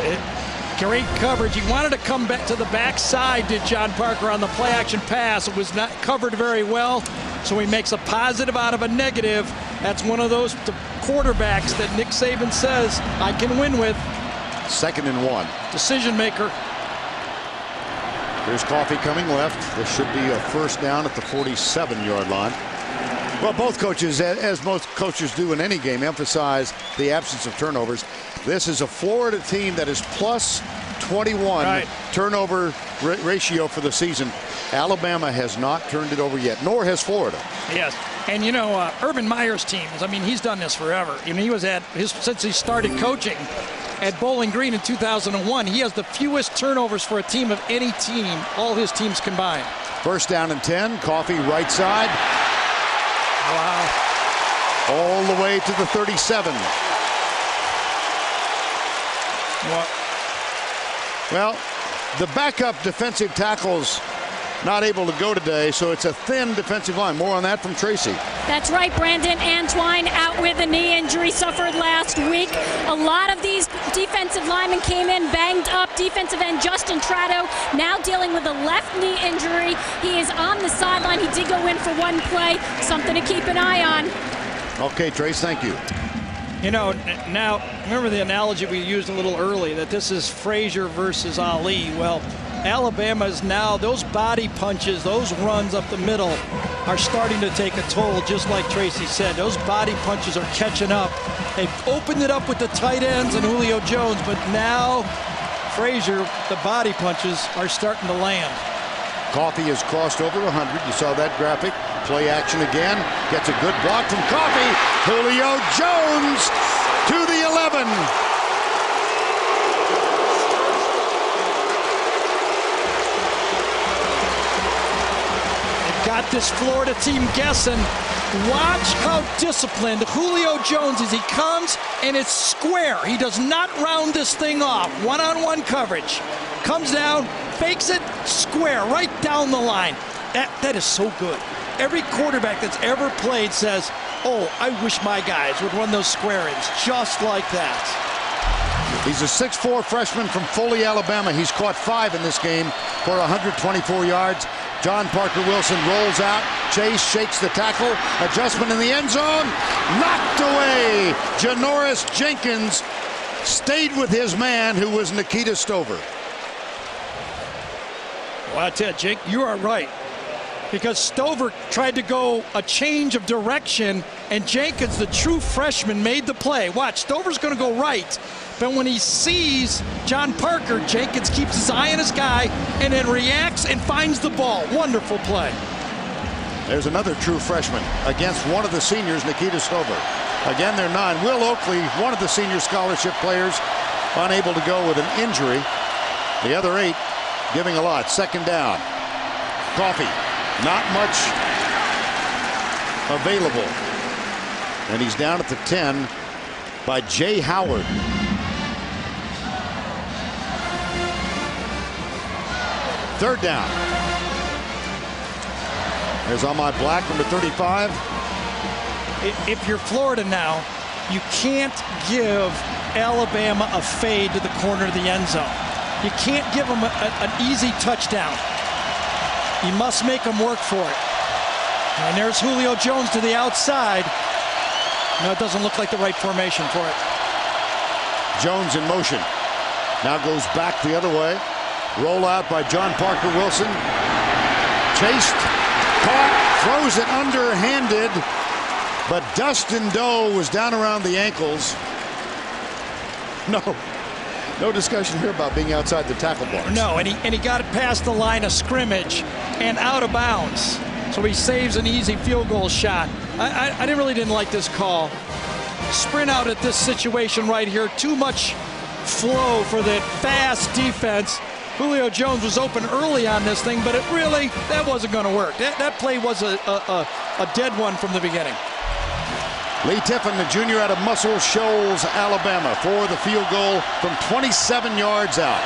great coverage. He wanted to come back to the backside, did John Parker, on the play-action pass. It was not covered very well, so he makes a positive out of a negative. That's one of those quarterbacks that Nick Saban says, I can win with. 2nd and 1. Decision maker. Here's Coffee coming left. This should be a 1st down at the 47-yard line. Well, both coaches, as most coaches do in any game, emphasize the absence of turnovers. This is a Florida team that is plus 21 turnover ratio for the season. Alabama has not turned it over yet, nor has Florida. Yes, and you know, Urban Meyer's teams, I mean, he's done this forever. I mean, he was at since he started coaching at Bowling Green in 2001. He has the fewest turnovers for a team of any team, all his teams combined. 1st down and 10, Coffee right side. Wow. All the way to the 37. Well, the backup defensive tackle's not able to go today, so it's a thin defensive line. More on that from Tracy. That's right, Brandon. Antoine out with a knee injury suffered last week. A lot of these defensive linemen came in banged up. Defensive end Justin Tratto now dealing with a left knee injury. He is on the sideline. He did go in for one play. Something to keep an eye on. Okay, Trace, thank you. You know, now, remember the analogy we used a little early, that this is Frazier versus Ali. Well, Alabama's now, those body punches, those runs up the middle are starting to take a toll, just like Tracy said. Those body punches are catching up. They've opened it up with the tight ends and Julio Jones, but now Frazier, the body punches are starting to land. Coffee has crossed over 100. You saw that graphic. Play action again. Gets a good block from Coffee. Julio Jones to the 11. They've got this Florida team guessing. Watch how disciplined Julio Jones is. He comes and it's square. He does not round this thing off. One-on-one coverage. Comes down, fakes it, square, right down the line. That is so good. Every quarterback that's ever played says, oh, I wish my guys would run those square ins just like that. He's a 6'4" freshman from Foley, Alabama. He's caught 5 in this game for 124 yards. John Parker Wilson rolls out. Chase shakes the tackle. Adjustment in the end zone. Knocked away. Janoris Jenkins stayed with his man, who was Nikita Stover. Well, I tell you, Jake, you are right. Because Stover tried to go a change of direction, and Jenkins, the true freshman, made the play. Watch, Stover's going to go right. But when he sees John Parker, Jenkins keeps his eye on his guy and then reacts and finds the ball. Wonderful play. There's another true freshman against one of the seniors, Nikita Stover. Again, they're 9. Will Oakley, one of the senior scholarship players, unable to go with an injury. The other 8 giving a lot. 2nd down. Coffee, not much available. And he's down at the 10 by Jay Howard. Third down. There's Ahmad Black, number 35. If you're Florida now, you can't give Alabama a fade to the corner of the end zone. You can't give them an easy touchdown. You must make them work for it. And there's Julio Jones to the outside. No, it doesn't look like the right formation for it. Jones in motion. Now goes back the other way. Rollout by John Parker Wilson. Chased, caught, throws it underhanded. But Dustin Doe was down around the ankles. No, No discussion here about being outside the tackle box. No, and he got it past the line of scrimmage and out of bounds. So he saves an easy field goal shot. I really didn't like this call. Sprint out at this situation right here. Too much flow for the fast defense. Julio Jones was open early on this thing, but that wasn't going to work. That play was a dead one from the beginning. Lee Tiffin, the junior out of Muscle Shoals, Alabama, for the field goal from 27 yards out.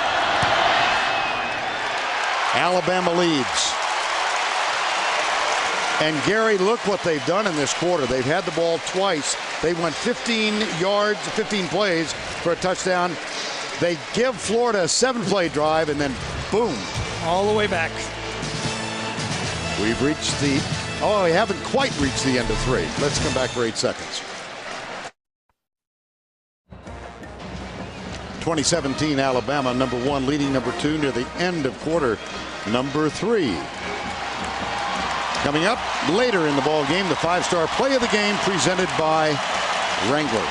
Alabama leads. And Gary, look what they've done in this quarter. They've had the ball twice. They went 15 yards, 15 plays for a touchdown. They give Florida a 7-play drive, and then boom. All the way back. We've reached we haven't quite reached the end of 3. Let's come back for 8 seconds. 2017 Alabama, number 1, leading number 2 near the end of quarter number 3. Coming up later in the ball game, the 5-star play of the game presented by Wrangler.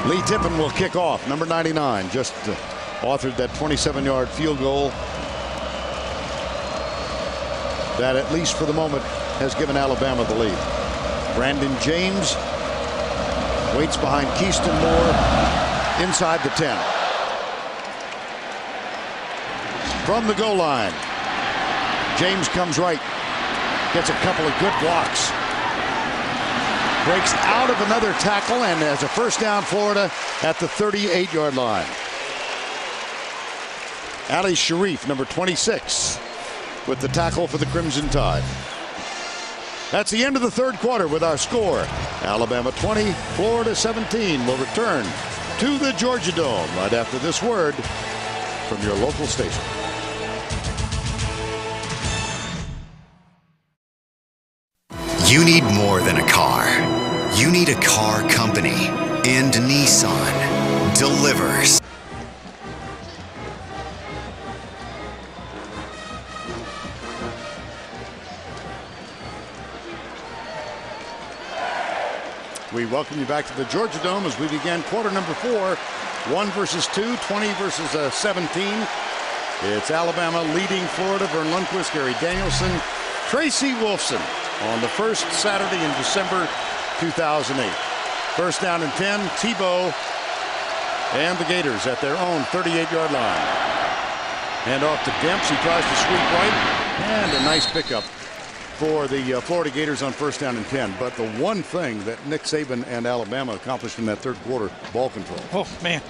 Lee Tiffin will kick off. Number 99 just authored that 27-yard field goal that, at least for the moment, has given Alabama the lead. Brandon James waits behind Keyston Moore inside the 10. From the goal line, James comes right, gets a couple of good blocks, breaks out of another tackle, and has a first down, Florida at the 38-yard line. Ali Sharif, number 26, with the tackle for the Crimson Tide. That's the end of the third quarter with our score. Alabama 20, Florida 17. Will return to the Georgia Dome right after this word from your local station. You need more than a car. You need a car company. And Nissan delivers. We welcome you back to the Georgia Dome as we begin quarter number 4. 1 versus 2, 20 versus 17. It's Alabama leading Florida. Vern Lundquist, Gary Danielson, Tracy Wolfson on the first Saturday in December 2008. First down and 10. Tebow and the Gators at their own 38-yard line. Hand off to Demps. He tries to sweep right, and a nice pickup for the Florida Gators on first down and 10. But the one thing that Nick Saban and Alabama accomplished in that third quarter, ball control. Oh, man.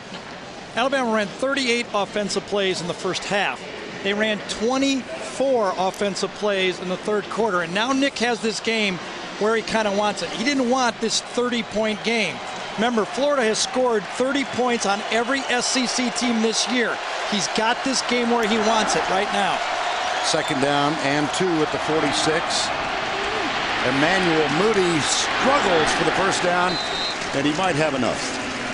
Alabama ran 38 offensive plays in the first half. They ran 24 offensive plays in the third quarter. And now Nick has this game where he kind of wants it. He didn't want this 30-point game. Remember, Florida has scored 30 points on every SEC team this year. He's got this game where he wants it right now. Second down and 2 at the 46. Emmanuel Moody struggles for the first down, and he might have enough.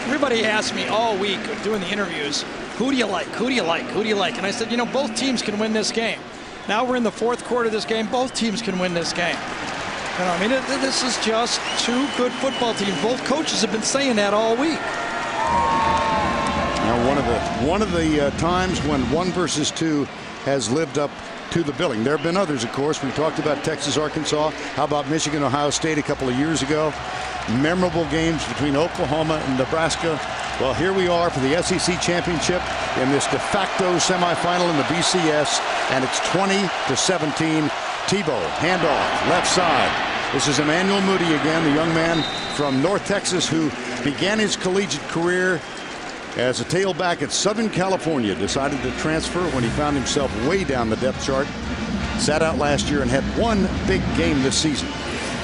Everybody asked me all week doing the interviews, who do you like, who do you like, who do you like? And I said, you know, both teams can win this game. Now we're in the fourth quarter of this game. Both teams can win this game. You know, I mean, this is just two good football teams. Both coaches have been saying that all week. Now, one of the times when 1 versus 2 has lived up to the billing. There have been others, of course. We talked about Texas, Arkansas. How about Michigan, Ohio State a couple of years ago? Memorable games between Oklahoma and Nebraska. Well, here we are for the SEC championship in this de facto semifinal in the BCS, and it's 20-17. Tebow, handoff, left side. This is Emmanuel Moody again, the young man from North Texas who began his collegiate career as a tailback at Southern California. Decided to transfer when he found himself way down the depth chart. Sat out last year and had one big game this season.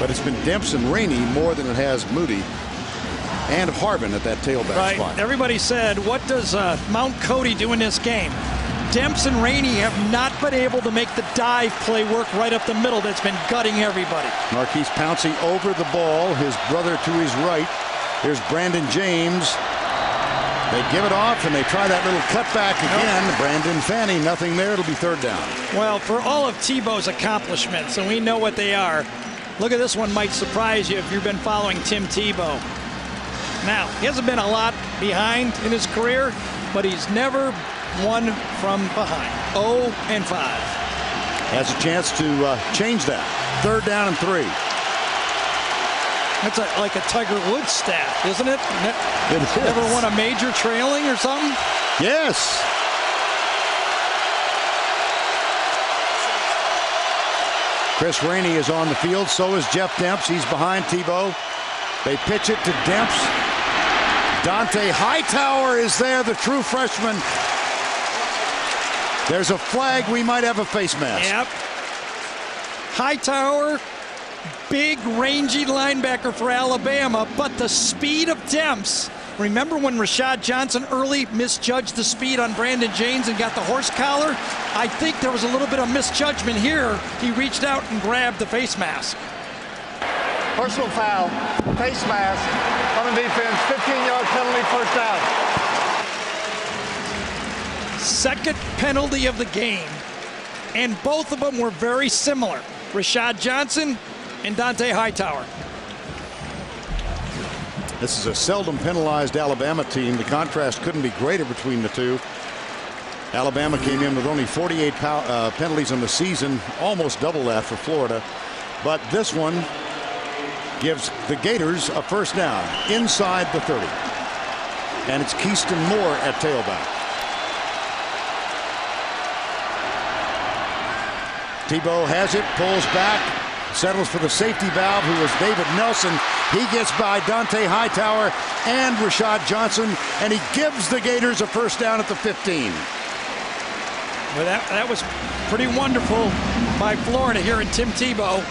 But it's been Demps and Rainey more than it has Moody and Harbin at that tailback spot. Everybody said, what does Mount Cody do in this game? Demps and Rainey have not been able to make the dive play work right up the middle. That's been gutting everybody. Marquise Pouncey over the ball. His brother to his right. Here's Brandon James. They give it off, and they try that little cutback again. Brandon Fanning, nothing there. It'll be third down. Well, for all of Tebow's accomplishments, and we know what they are, look at this one. Might surprise you if you've been following Tim Tebow. Now, he hasn't been a lot behind in his career, but he's never won from behind. 0-5. Has a chance to change that. Third down and 3. That's like a Tiger Woods stat, isn't it? It is. Never won a major trailing or something? Yes. Chris Rainey is on the field. So is Jeff Demps. He's behind Tebow. They pitch it to Demps. Dante Hightower is there, the true freshman. There's a flag. We might have a face mask. Yep. Hightower, big, rangy linebacker for Alabama, but the speed of Demps. Remember when Rashad Johnson early misjudged the speed on Brandon James and got the horse collar? I think there was a little bit of misjudgment here. He reached out and grabbed the face mask. Personal foul, face mask on the defense, 15-yard penalty, first down. Second penalty of the game, and both of them were very similar. Rashad Johnson and Dante Hightower. This is a seldom penalized Alabama team. The contrast couldn't be greater between the two. Alabama came in with only 48 penalties in the season, almost double that for Florida. But this one gives the Gators a first down inside the 30. And it's Keyston Moore at tailback. Tebow has it, pulls back, settles for the safety valve, who is David Nelson. He gets by Dante Hightower and Rashad Johnson, and he gives the Gators a first down at the 15. Well, that was pretty wonderful by Florida here in Tim Tebow.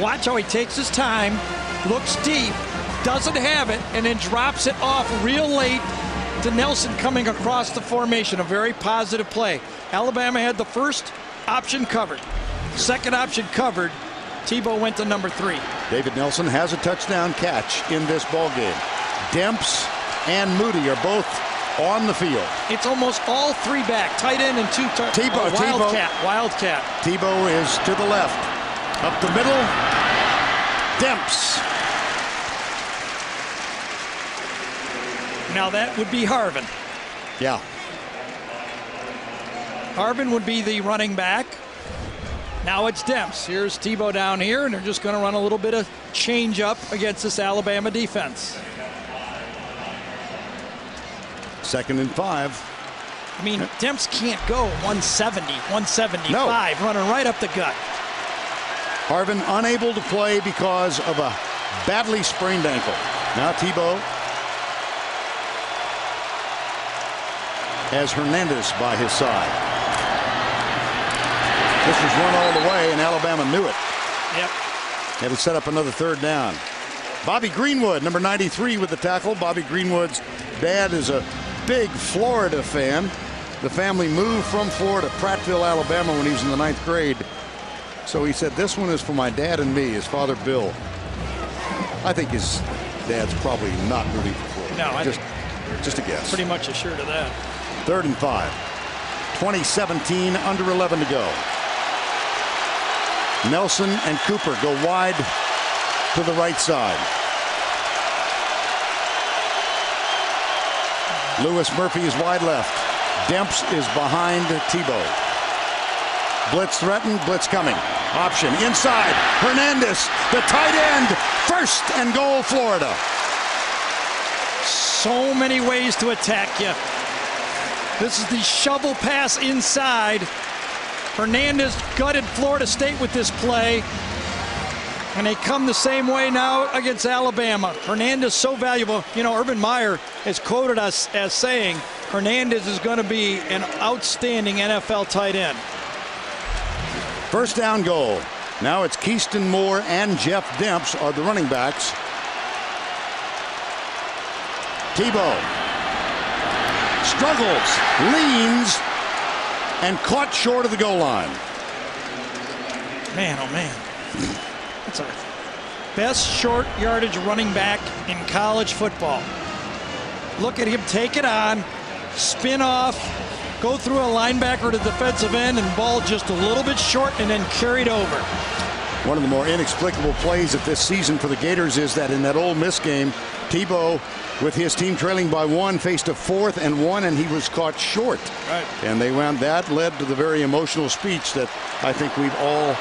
Watch how he takes his time, looks deep, doesn't have it, and then drops it off real late to Nelson coming across the formation. A very positive play. Alabama had the first option covered. Second option covered. Tebow went to number 3. David Nelson has a touchdown catch in this ball game. Demps and Moody are both on the field. It's almost all 3 back, tight end and 2 Wildcat. Tebow is to the left. Up the middle. Demps. Now that would be Harvin. Yeah. Harvin would be the running back. Now it's Demps. Here's Tebow down here, and they're just going to run a little bit of change up against this Alabama defense. 2nd and 5. I mean, Demps can't go 170, 175, running right up the gut. Harvin unable to play because of a badly sprained ankle. Now Tebow has Hernandez by his side. This was run all the way, and Alabama knew it. Yep. It'll set up another third down. Bobby Greenwood, number 93, with the tackle. Bobby Greenwood's dad is a big Florida fan. The family moved from Florida, Prattville, Alabama, when he was in the 9th grade. So he said, this one is for my dad and me, his father, Bill. I think his dad's probably not rooting for Florida. No, just a guess. Pretty much assured of that. 3rd and 5. 2017, under 11 to go. Nelson and Cooper go wide to the right side. Lewis Murphy is wide left. Demps is behind Tebow. Blitz threatened, blitz coming. Option inside. Hernandez, the tight end. 1st and goal, Florida. So many ways to attack you. This is the shovel pass inside. Hernandez gutted Florida State with this play. And they come the same way now against Alabama. Hernandez so valuable. You know, Urban Meyer has quoted us as saying Hernandez is going to be an outstanding NFL tight end. 1st down goal. Now it's Keyston Moore and Jeff Demps are the running backs. Tebow struggles, leans, and caught short of the goal line. Man, oh man. That's our best short yardage running back in college football. Look at him take it on, spin off, go through a linebacker to defensive end, and ball just a little bit short and then carried over. One of the more inexplicable plays of this season for the Gators is that in that Ole Miss game, Tebow, with his team trailing by 1, faced a 4th and 1, and he was caught short. Right. And they wound that led to the very emotional speech that I think we've all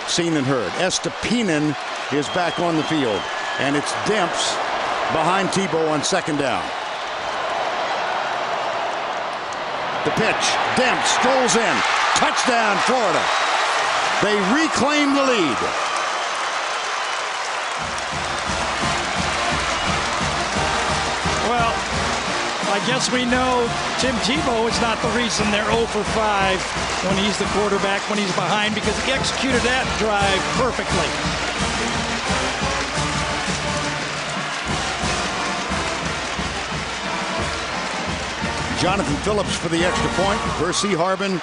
seen and heard. Estepinen is back on the field, and it's Demps behind Tebow on 2nd down. The pitch, Demps strolls in, touchdown Florida. They reclaim the lead. Well, I guess we know Tim Tebow is not the reason they're 0 for 5 when he's the quarterback, when he's behind, because he executed that drive perfectly. Jonathan Phillips for the extra point. Percy Harvin,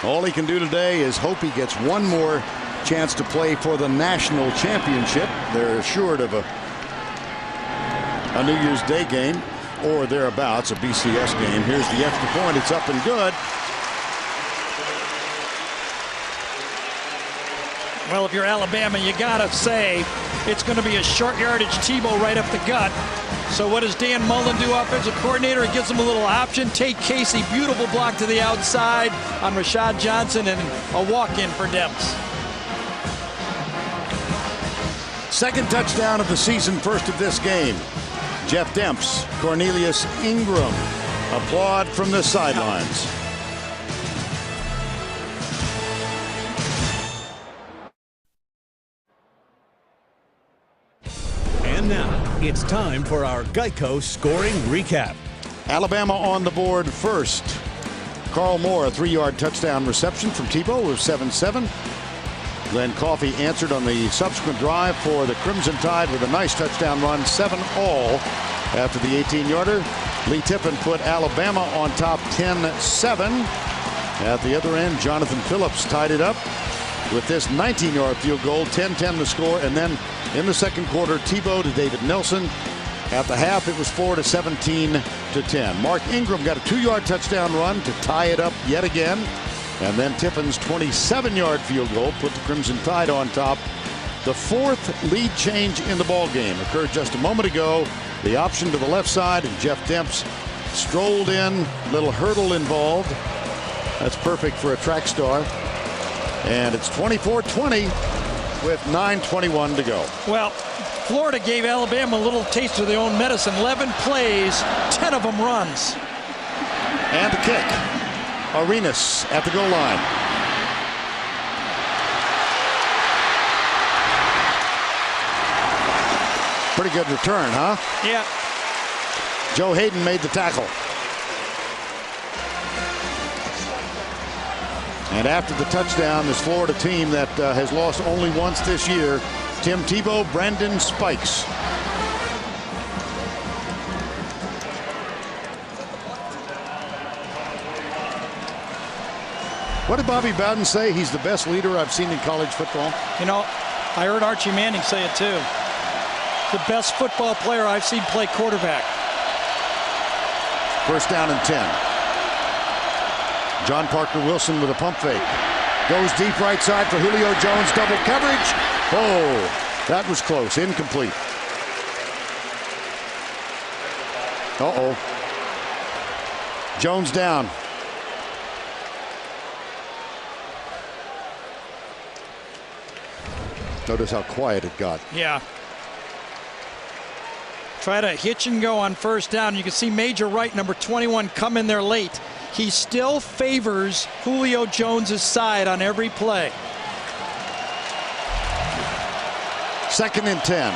all he can do today is hope he gets one more chance to play for the national championship. They're assured of a New Year's Day game or thereabouts, a BCS game. Here's the extra point. It's up and good. Well, if you're Alabama, you gotta say it's going to be a short yardage Tebow right up the gut. So what does Dan Mullen do, offensive coordinator? He gives them a little option. Tate Casey, beautiful block to the outside on Rashad Johnson, and a walk-in for Demps. 2nd touchdown of the season, 1st of this game. Jeff Demps, Cornelius Ingram. Applaud from the sidelines. And now it's time for our Geico scoring recap. Alabama on the board first. Carl Moore, a 3-yard touchdown reception from Tebow with 7-7. Glenn Coffey answered on the subsequent drive for the Crimson Tide with a nice touchdown run, 7-all after the 18-yarder. Lee Tippin put Alabama on top 10-7. At the other end, Jonathan Phillips tied it up with this 19-yard field goal, 10-10 the score, and then in the 2nd quarter, Tebow to David Nelson. At the half, it was 17-10. Mark Ingram got a 2-yard touchdown run to tie it up yet again. And then Tippin's 27-yard field goal put the Crimson Tide on top. The 4th lead change in the ball game occurred just a moment ago. The option to the left side, and Jeff Demps strolled in. Little hurdle involved. That's perfect for a track star. And it's 24-20 with 9:21 to go. Well, Florida gave Alabama a little taste of their own medicine. 11 plays, 10 of them runs. And the kick. Arenas at the goal line. Pretty good return, huh? Yeah. Joe Hayden made the tackle. And after the touchdown, this Florida team that has lost only once this year, Tim Tebow, Brandon Spikes. What did Bobby Bowden say? He's the best leader I've seen in college football. You know, I heard Archie Manning say it too. The best football player I've seen play quarterback. 1st down and 10. John Parker Wilson with a pump fake. Goes deep right side for Julio Jones. Double coverage. Oh, that was close. Incomplete. Uh-oh. Jones down. Notice how quiet it got. Yeah. Try to hitch and go on 1st down. You can see Major Wright, number 21, come in there late. He still favors Julio Jones' side on every play. 2nd and 10.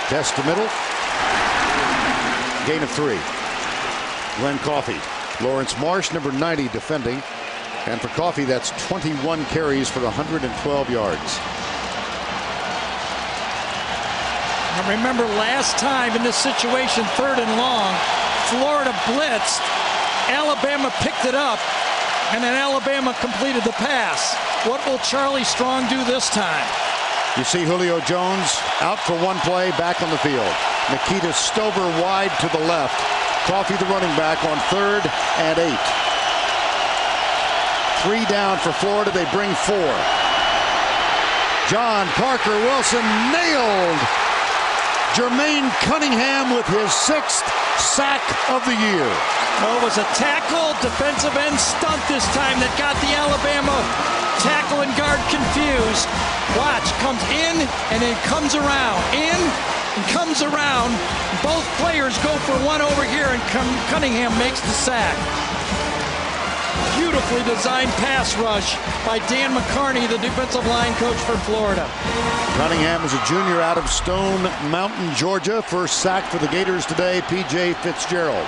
Test the middle. Gain of 3. Glenn Coffey. Lawrence Marsh, number 90, defending. And for Coffey, that's 21 carries for 112 yards. And remember, last time in this situation, 3rd and long, Florida blitzed. Alabama picked it up, And then Alabama completed the pass. What will Charlie Strong do this time? You see Julio Jones out for one play, back on the field. Nikita Stover wide to the left. Coffee, the running back, on 3rd and 8. 3 down for Florida. They bring 4. John Parker Wilson nailed Jermaine Cunningham with his 6th sack of the year. Well, it was a tackle, defensive end stunt this time that got the Alabama tackle and guard confused. Watch, comes in and then comes around. In and comes around. Both players go for one over here, and Cunningham makes the sack. Beautifully designed pass rush by Dan McCarney, the defensive line coach for Florida. Cunningham is a junior out of Stone Mountain, Georgia. First sack for the Gators today, P.J. Fitzgerald.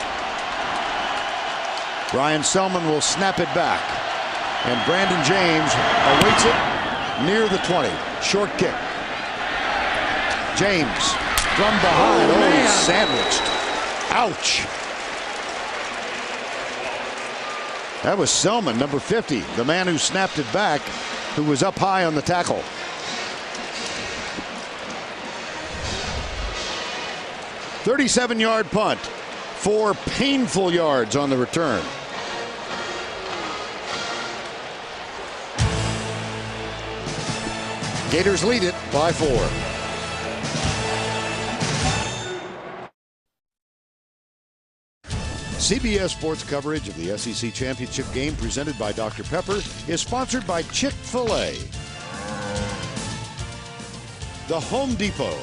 Brian Selman will snap it back. And Brandon James awaits it near the 20. Short kick. James from behind. Oh, he's sandwiched. Ouch. That was Selman, number 50, the man who snapped it back, who was up high on the tackle. "37-yard punt. 4 painful yards on the return. Gators lead it by 4. CBS Sports coverage of the SEC Championship game presented by Dr. Pepper is sponsored by Chick-fil-A, The Home Depot,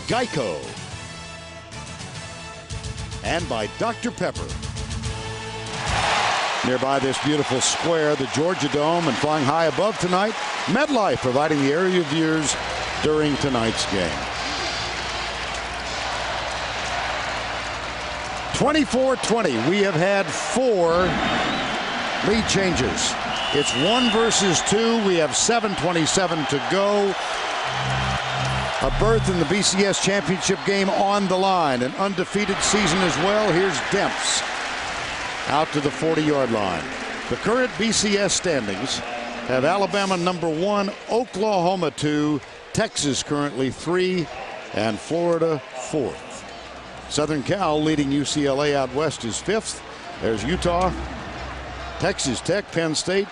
Geico, and by Dr. Pepper. Nearby this beautiful square, the Georgia Dome, and flying high above tonight, MetLife providing the area views during tonight's game. 24-20. We have had 4 lead changes. It's 1 versus 2. We have 7:27 to go. A berth in the BCS championship game on the line. An undefeated season as well. Here's Demps out to the 40-yard line. The current BCS standings have Alabama number 1, Oklahoma 2, Texas currently 3, and Florida 4th. Southern Cal leading UCLA out west is 5th. There's Utah, Texas Tech, Penn State.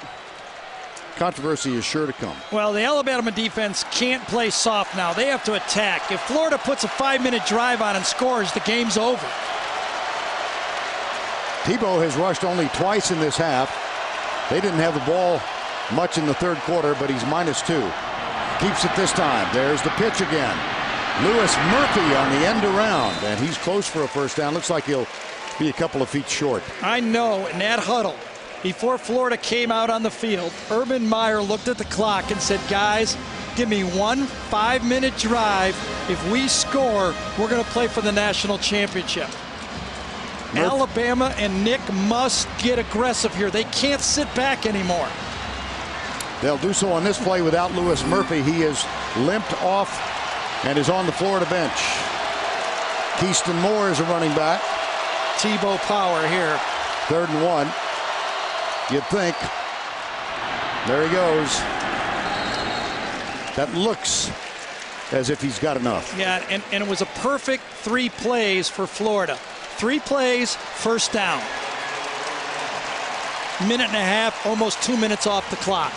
Controversy is sure to come. Well, the Alabama defense can't play soft now. They have to attack. If Florida puts a 5-minute drive on and scores, the game's over. Tebow has rushed only twice in this half. They didn't have the ball much in the 3rd quarter, but he's -2. Keeps it this time. There's the pitch again. Lewis Murphy on the end around, and he's close for a first down. Looks like he'll be a couple of feet short. I know, in that huddle, before Florida came out on the field, Urban Meyer looked at the clock and said, guys, give me 1 5-minute drive. If we score, we're going to play for the national championship. Alabama and Nick must get aggressive here. They can't sit back anymore. They'll do so on this play without Lewis Murphy. He is limped off and is on the Florida bench. Keyston Moore is a running back. Tebow power here. 3rd and 1. You'd think. There he goes. That looks as if he's got enough. Yeah, and it was a perfect 3 plays for Florida. 3 plays, first down. 1.5 minutes, almost 2 minutes off the clock.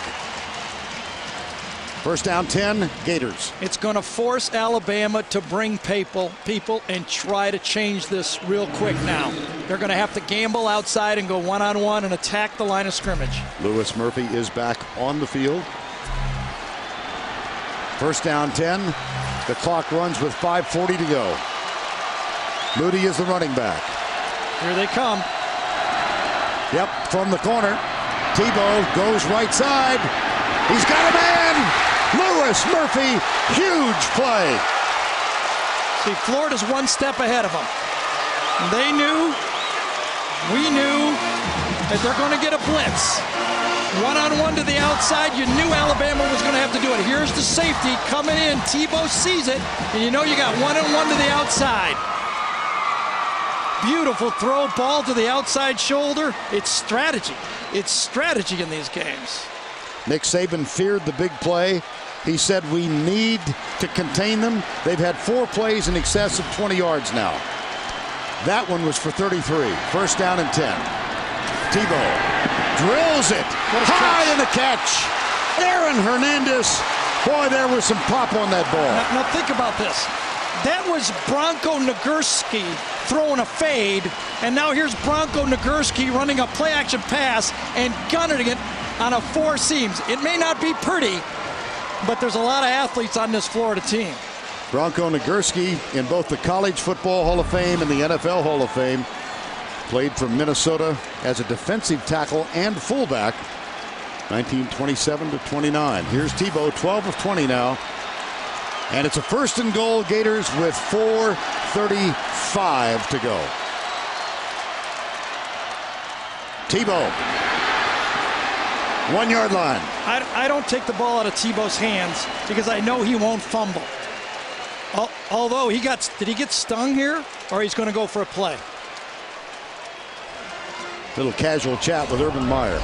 First down 10, Gators. It's going to force Alabama to bring people and try to change this real quick now. They're going to have to gamble outside and go one-on-one and attack the line of scrimmage. Lewis Murphy is back on the field. First down 10. The clock runs with 5:40 to go. Moody is the running back. Here they come. Yep, from the corner. Tebow goes right side. He's got a man. Lewis Murphy, huge play. See, Florida's 1 step ahead of them. They knew, we knew that they're going to get a blitz. One-on-one to the outside. You knew Alabama was going to have to do it. Here's the safety coming in. Tebow sees it, and you know you got 1-on-1 to the outside. Beautiful throw, ball to the outside shoulder. It's strategy. It's strategy in these games. Nick Saban feared the big play. He said we need to contain them. They've had 4 plays in excess of 20 yards now. That one was for 33. First down and 10. Tebow drills it. High in the catch. Aaron Hernandez. Boy, there was some pop on that ball. Now think about this. That was Bronco Nagurski throwing a fade, and now here's Bronco Nagurski running a play-action pass and gunning it on a 4 seams. It may not be pretty, but there's a lot of athletes on this Florida team. Bronco Nagurski in both the College Football Hall of Fame and the NFL Hall of Fame. Played for Minnesota as a defensive tackle and fullback, 1927 to 29. Here's Tebow, 12 of 20 now. And it's a first and goal, Gators, with 4:35 to go. Tebow. 1 yard line. I don't take the ball out of Tebow's hands because I know he won't fumble. Although did he get stung here, or he's going to go for a play? Little casual chat with Urban Meyer.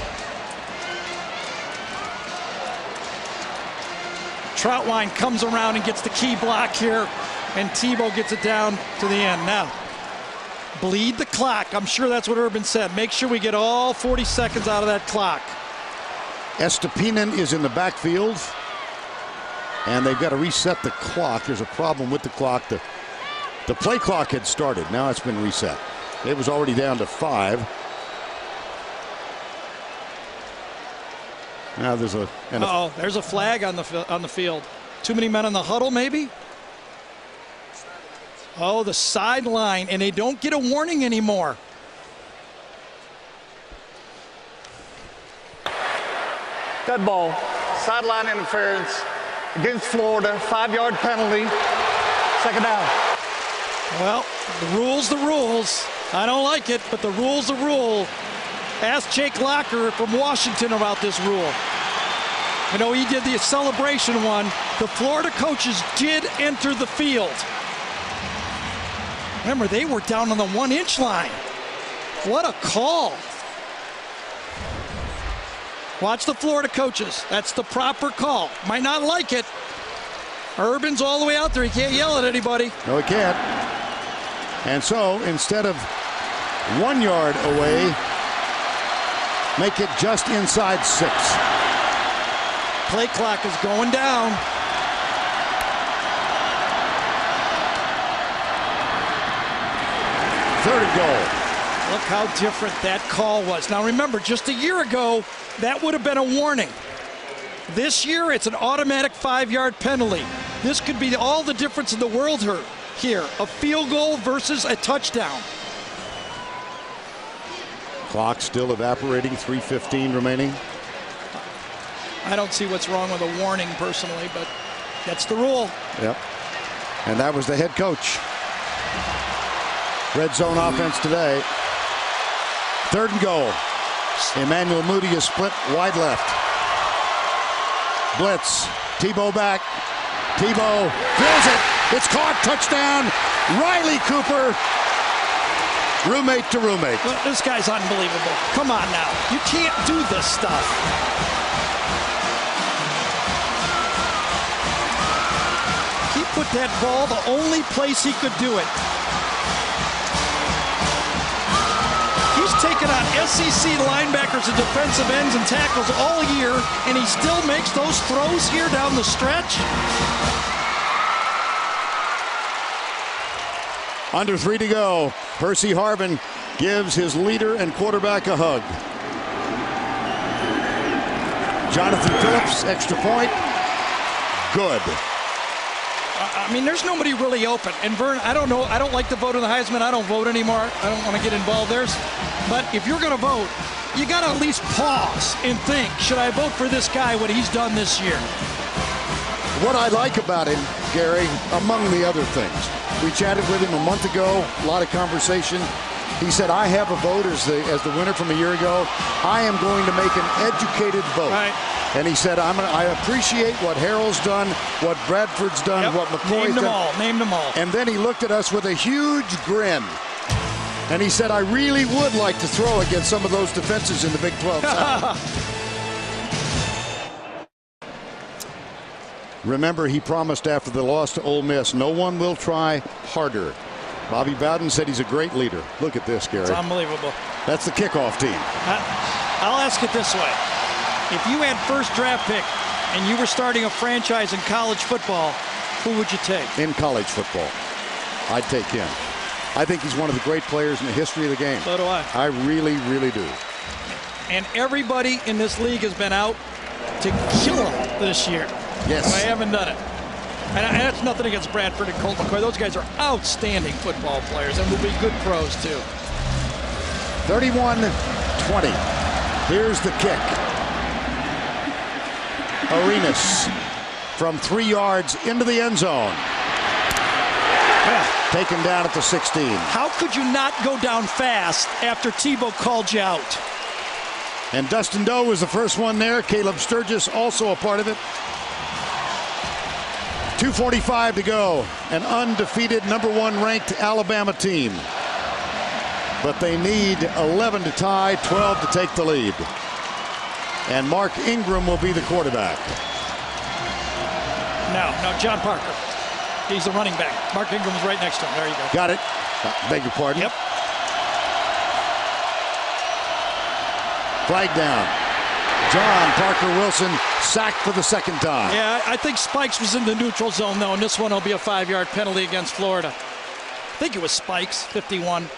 Troutwine comes around and gets the key block here, and Tebow gets it down to the end. Now, bleed the clock. I'm sure that's what Urban said. Make sure we get all 40 seconds out of that clock. Estepinen is in the backfield, and they've got to reset the clock. There's a problem with the clock. The play clock had started. Now it's been reset. It was already down to 5. Now there's there's a flag on the field. Too many men in the huddle, maybe? Oh, the sideline, and they don't get a warning anymore. Dead ball. Sideline interference against Florida. 5-yard penalty. Second down. Well, the rules. I don't like it, but the rule's the rule. Ask Jake Locker from Washington about this rule. You know, he did the celebration one. The Florida coaches did enter the field. Remember, they were down on the 1-inch line. What a call. Watch the Florida coaches. That's the proper call. Might not like it. Urban's all the way out there. He can't yell at anybody. No, he can't. And so, instead of 1 yard away, make it just inside 6. Play clock is going down. Third and goal. Look how different that call was. Now remember, just a year ago, that would have been a warning. This year, it's an automatic 5-yard penalty. This could be all the difference in the world here. A field goal versus a touchdown. Clock still evaporating, 3:15 remaining. I don't see what's wrong with a warning personally, but that's the rule. Yep. And that was the head coach. Red zone offense today. Third and goal. Emmanuel Moody is split wide left. Blitz. Tebow back. Tebow throws it. It's caught. Touchdown. Riley Cooper. Roommate to roommate. Well, this guy's unbelievable. Come on now. You can't do this stuff. He put that ball the only place he could do it. He's taken on SEC linebackers and defensive ends and tackles all year, and he still makes those throws here down the stretch. Under 3 to go. Percy Harvin gives his leader and quarterback a hug. Jonathan Phillips, extra point. Good. I mean, there's nobody really open. And Vern, I don't know. I don't like to vote in the Heisman. I don't vote anymore. I don't want to get involved there. But if you're going to vote, you got to at least pause and think, should I vote for this guy, what he's done this year? What I like about him, Gary, among the other things, we chatted with him a month ago, a lot of conversation. He said, I have a vote as the winner from a year ago. I am going to make an educated vote. Right. And he said, I appreciate what Harrell's done, what Bradford's done, what McCoy's done. Named them all. And then he looked at us with a huge grin. And he said, I really would like to throw against some of those defenses in the Big 12 South. Remember, he promised after the loss to Ole Miss, no one will try harder. Bobby Bowden said he's a great leader. Look at this, Gary. It's unbelievable. That's the kickoff team. I'll ask it this way. If you had first draft pick and you were starting a franchise in college football, who would you take? In college football, I'd take him. I think he's one of the great players in the history of the game. So do I. I really, really do. And everybody in this league has been out to kill him this year. Yes. I haven't done it. And that's nothing against Bradford and Colt McCoy. Those guys are outstanding football players and will be good pros, too. 31-20. Here's the kick. Arenas from 3 yards into the end zone. Taken down at the 16. How could you not go down fast after Tebow called you out? And Dustin Doe was the first one there. Caleb Sturgis also a part of it. 2:45 to go. An undefeated #1 ranked Alabama team. But they need 11 to tie, 12 to take the lead. And Mark Ingram will be the quarterback. No, John Parker. He's the running back. Mark Ingram's right next to him. There you go. Got it. Beg your pardon. Yep. Flag down. John Parker Wilson sacked for the second time. Yeah, I think Spikes was in the neutral zone, though, and this one will be a 5-yard penalty against Florida. I think it was Spikes, 51.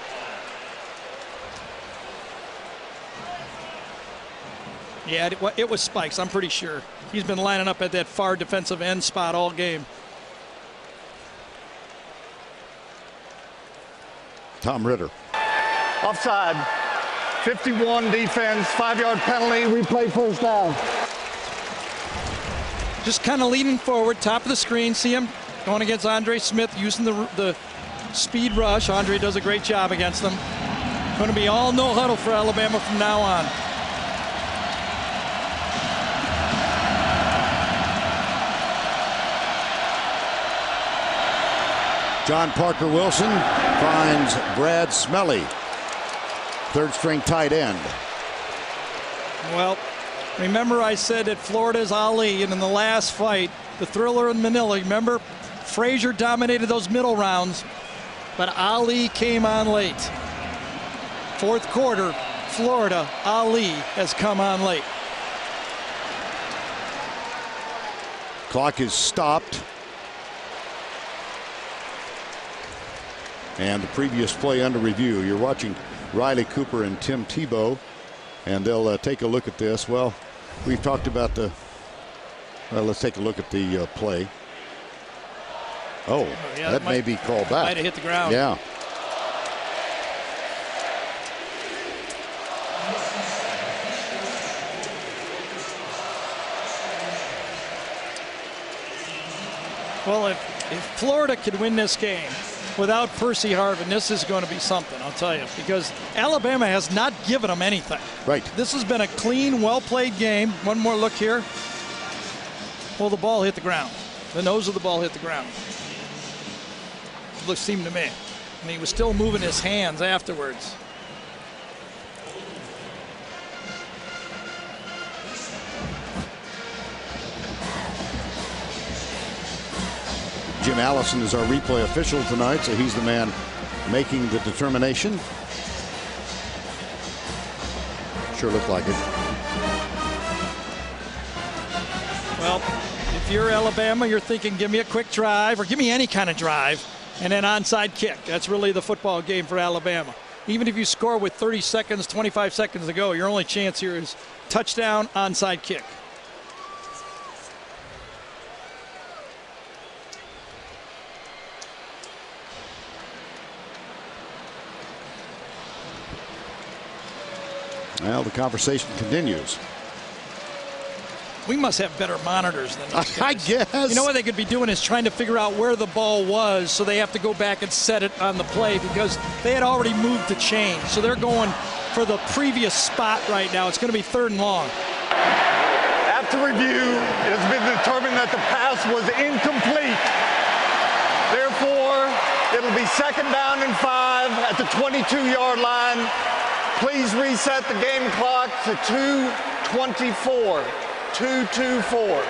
Yeah, it was Spikes, I'm pretty sure. He's been lining up at that far defensive end spot all game. Tom Ritter. Offside. 51 defense, 5-yard penalty, replay first down. Just kind of leaning forward, top of the screen. See him going against Andre Smith, using the speed rush. Andre does a great job against them. Going to be all no huddle for Alabama from now on. John Parker Wilson finds Brad Smelly, third-string tight end. Well, remember I said that Florida's Ali, and in the last fight, the thriller in Manila, remember, Frazier dominated those middle rounds, but Ali came on late. Fourth quarter, Florida, Ali has come on late. Clock is stopped. And the previous play under review. You're watching Riley Cooper and Tim Tebow, and they'll take a look at this. Well, we've talked about the. Well, let's take a look at the play. Oh, yeah, that may be called back. Might have hit the ground. Yeah. Well, if Florida could win this game without Percy Harvin, this is going to be something, I'll tell you, because Alabama has not given them anything. Right. This has been a clean, well-played game. One more look here. Well, the ball hit the ground. The nose of the ball hit the ground. It seemed to me. And he was still moving his hands afterwards. Jim Allison is our replay official tonight, so he's the man making the determination. Sure looked like it. Well, if you're Alabama, you're thinking, give me a quick drive, or give me any kind of drive, and then onside kick. That's really the football game for Alabama. Even if you score with 30 seconds, 25 seconds to go, your only chance here is touchdown, onside kick. Well, the conversation continues. We must have better monitors than these guys. I guess. You know what they could be doing is trying to figure out where the ball was, so they have to go back and set it on the play because they had already moved the chain. So they're going for the previous spot right now. It's going to be 3rd and long. After review, it has been determined that the pass was incomplete. Therefore, It'll be 2nd down and 5 at the 22-yard line. Please reset the game clock to 2:24. 2:24.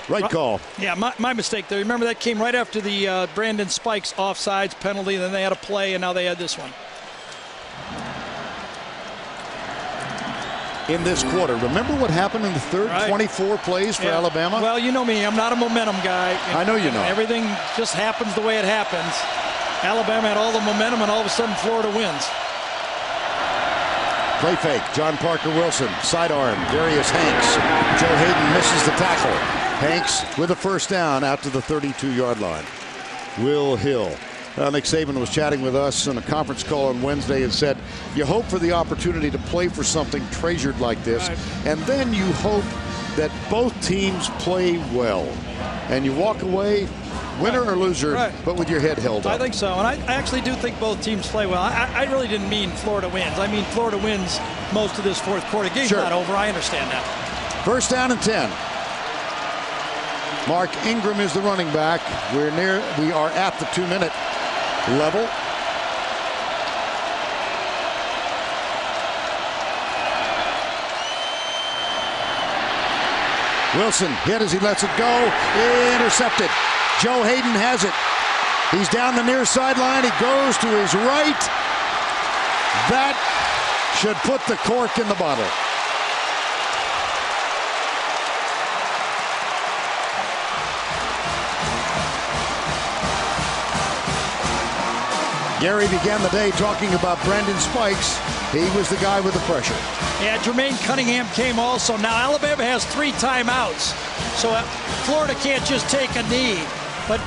Right call. Yeah, my mistake there. Remember, that came right after the Brandon Spikes offsides penalty. Then they had a play, and now they had this one. In this quarter, remember what happened in the third? Right. 24 plays for Alabama. Well, you know me. I'm not a momentum guy. I know you know. Everything just happens the way it happens. Alabama had all the momentum, and all of a sudden Florida wins. Play fake. John Parker Wilson. Sidearm. Darius Hanks. Joe Hayden misses the tackle. Hanks with a first down out to the 32-yard line. Will Hill. Nick Saban was chatting with us on a conference call on Wednesday and said, you hope for the opportunity to play for something treasured like this, and then you hope that both teams play well. And you walk away, winner or loser, but with your head held up. I think so, and I actually do think both teams play well. I really didn't mean Florida wins. I mean Florida wins most of this fourth quarter. Game's not over. I understand that. First down and 10. Mark Ingram is the running back. We are at the 2-minute level. Wilson hit as he lets it go. Intercepted. Joe Hayden has it. He's down the near sideline. He goes to his right. That should put the cork in the bottle. Gary began the day talking about Brandon Spikes. He was the guy with the pressure. Yeah, Jermaine Cunningham came also. Now Alabama has 3 timeouts, so Florida can't just take a knee. But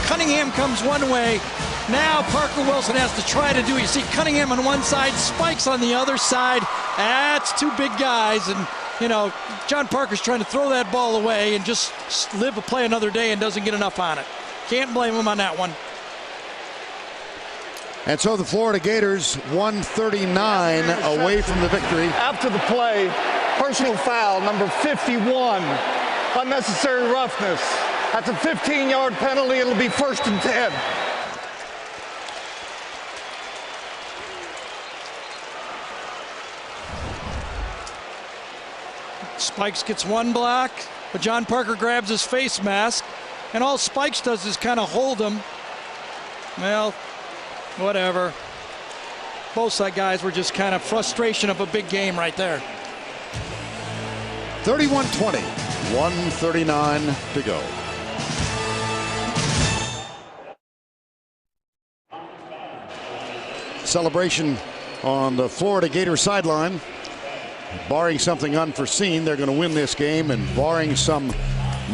Cunningham comes one way. Now Parker Wilson has to try to do it. You see Cunningham on one side, Spikes on the other side. That's 2 big guys, and you know John Parker's trying to throw that ball away and just live to play another day and doesn't get enough on it. Can't blame him on that one. And so the Florida Gators 139 away from the victory. After the play, personal foul number 51, unnecessary roughness. That's a 15-yard penalty. It'll be 1st and 10. Spikes gets 1 block, but John Parker grabs his face mask, and all Spikes does is kind of hold him. Well, whatever. Both side guys were just kind of frustration of a big game right there. 31-20, 139 to go. Celebration on the Florida Gator sideline. Barring something unforeseen, they're going to win this game, and barring some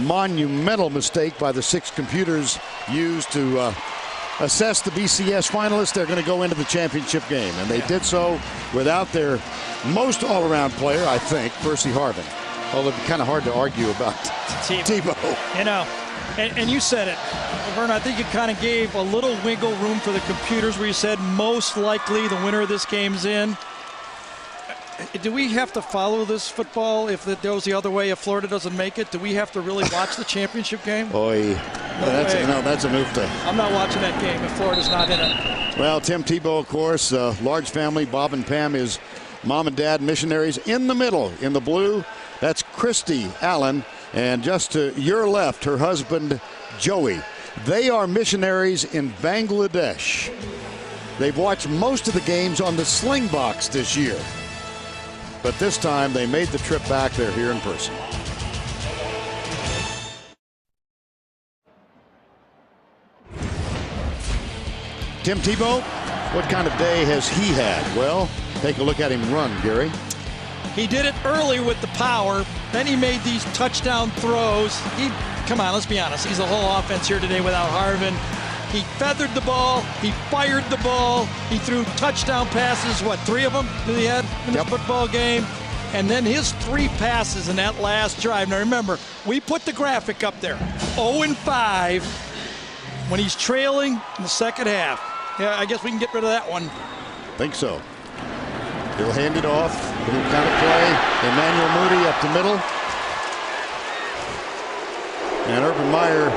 monumental mistake by the 6 computers used to assess the BCS finalists, they're going to go into the championship game. And they did so without their most all-around player, I think, Percy Harvin. Although it'd be kind of hard to argue about Tebow. You know, and you said it, Vern, I think you kind of gave a little wiggle room for the computers where you said most likely the winner of this game's in. Do we have to follow this football if it goes the other way, if Florida doesn't make it? Do we have to really watch the championship game? Boy, that's a move to. I'm not watching that game if Florida's not in it. Well, Tim Tebow, of course, large family. Bob and Pam, his mom and dad, missionaries. In the middle, in the blue, that's Christy Allen. And just to your left, her husband, Joey. They are missionaries in Bangladesh. They've watched most of the games on the Slingbox this year. But this time they made the trip back. They're here in person. Tim Tebow, what kind of day has he had? Well, take a look at him run, Gary. He did it early with the power. Then he made these touchdown throws. Come on, let's be honest. He's the whole offense here today without Harvin. He feathered the ball. He fired the ball. He threw touchdown passes. What, 3 of them did he have in this football game? And then his 3 passes in that last drive. Now remember, we put the graphic up there. 0-5 when he's trailing in the second half. Yeah, I guess we can get rid of that one. Think so. He'll hand it off. Little kind of play. Emmanuel Moody up the middle. And Urban Meyer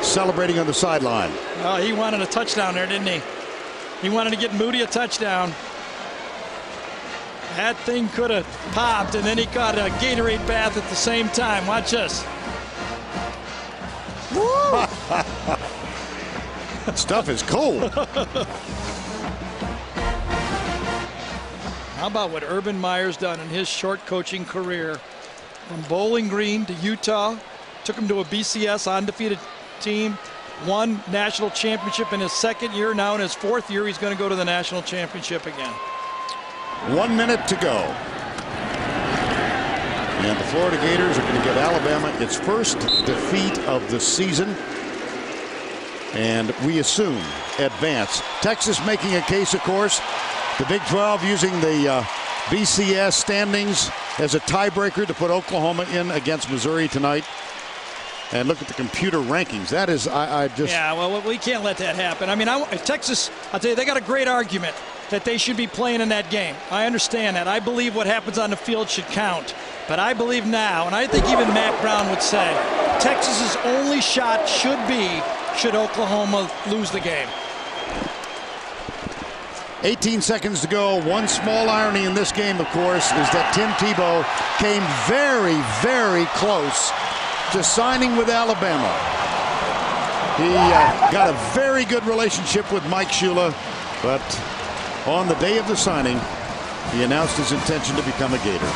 celebrating on the sideline. Oh, he wanted a touchdown there, didn't he? He wanted to get Moody a touchdown. That thing could have popped, and then he caught a Gatorade bath at the same time. Watch this. Stuff is cold. How about what Urban Meyer's done in his short coaching career? From Bowling Green to Utah, took him to a BCS undefeated team, won national championship in his second year. Now in his fourth year, he's going to go to the national championship again. 1 minute to go. And the Florida Gators are going to give Alabama its first defeat of the season. And we assume advance. Texas making a case, of course. The Big 12 using the BCS standings as a tiebreaker to put Oklahoma in against Missouri tonight. And look at the computer rankings. That is, I just... Yeah, well, we can't let that happen. I mean, Texas, I'll tell you, they got a great argument that they should be playing in that game. I understand that. I believe what happens on the field should count. But I believe now, and I think even Matt Brown would say, Texas's only shot should Oklahoma lose the game. 18 seconds to go. One small irony in this game, of course, is that Tim Tebow came very, very close to signing with Alabama. He got a very good relationship with Mike Shula, but on the day of the signing, he announced his intention to become a Gator.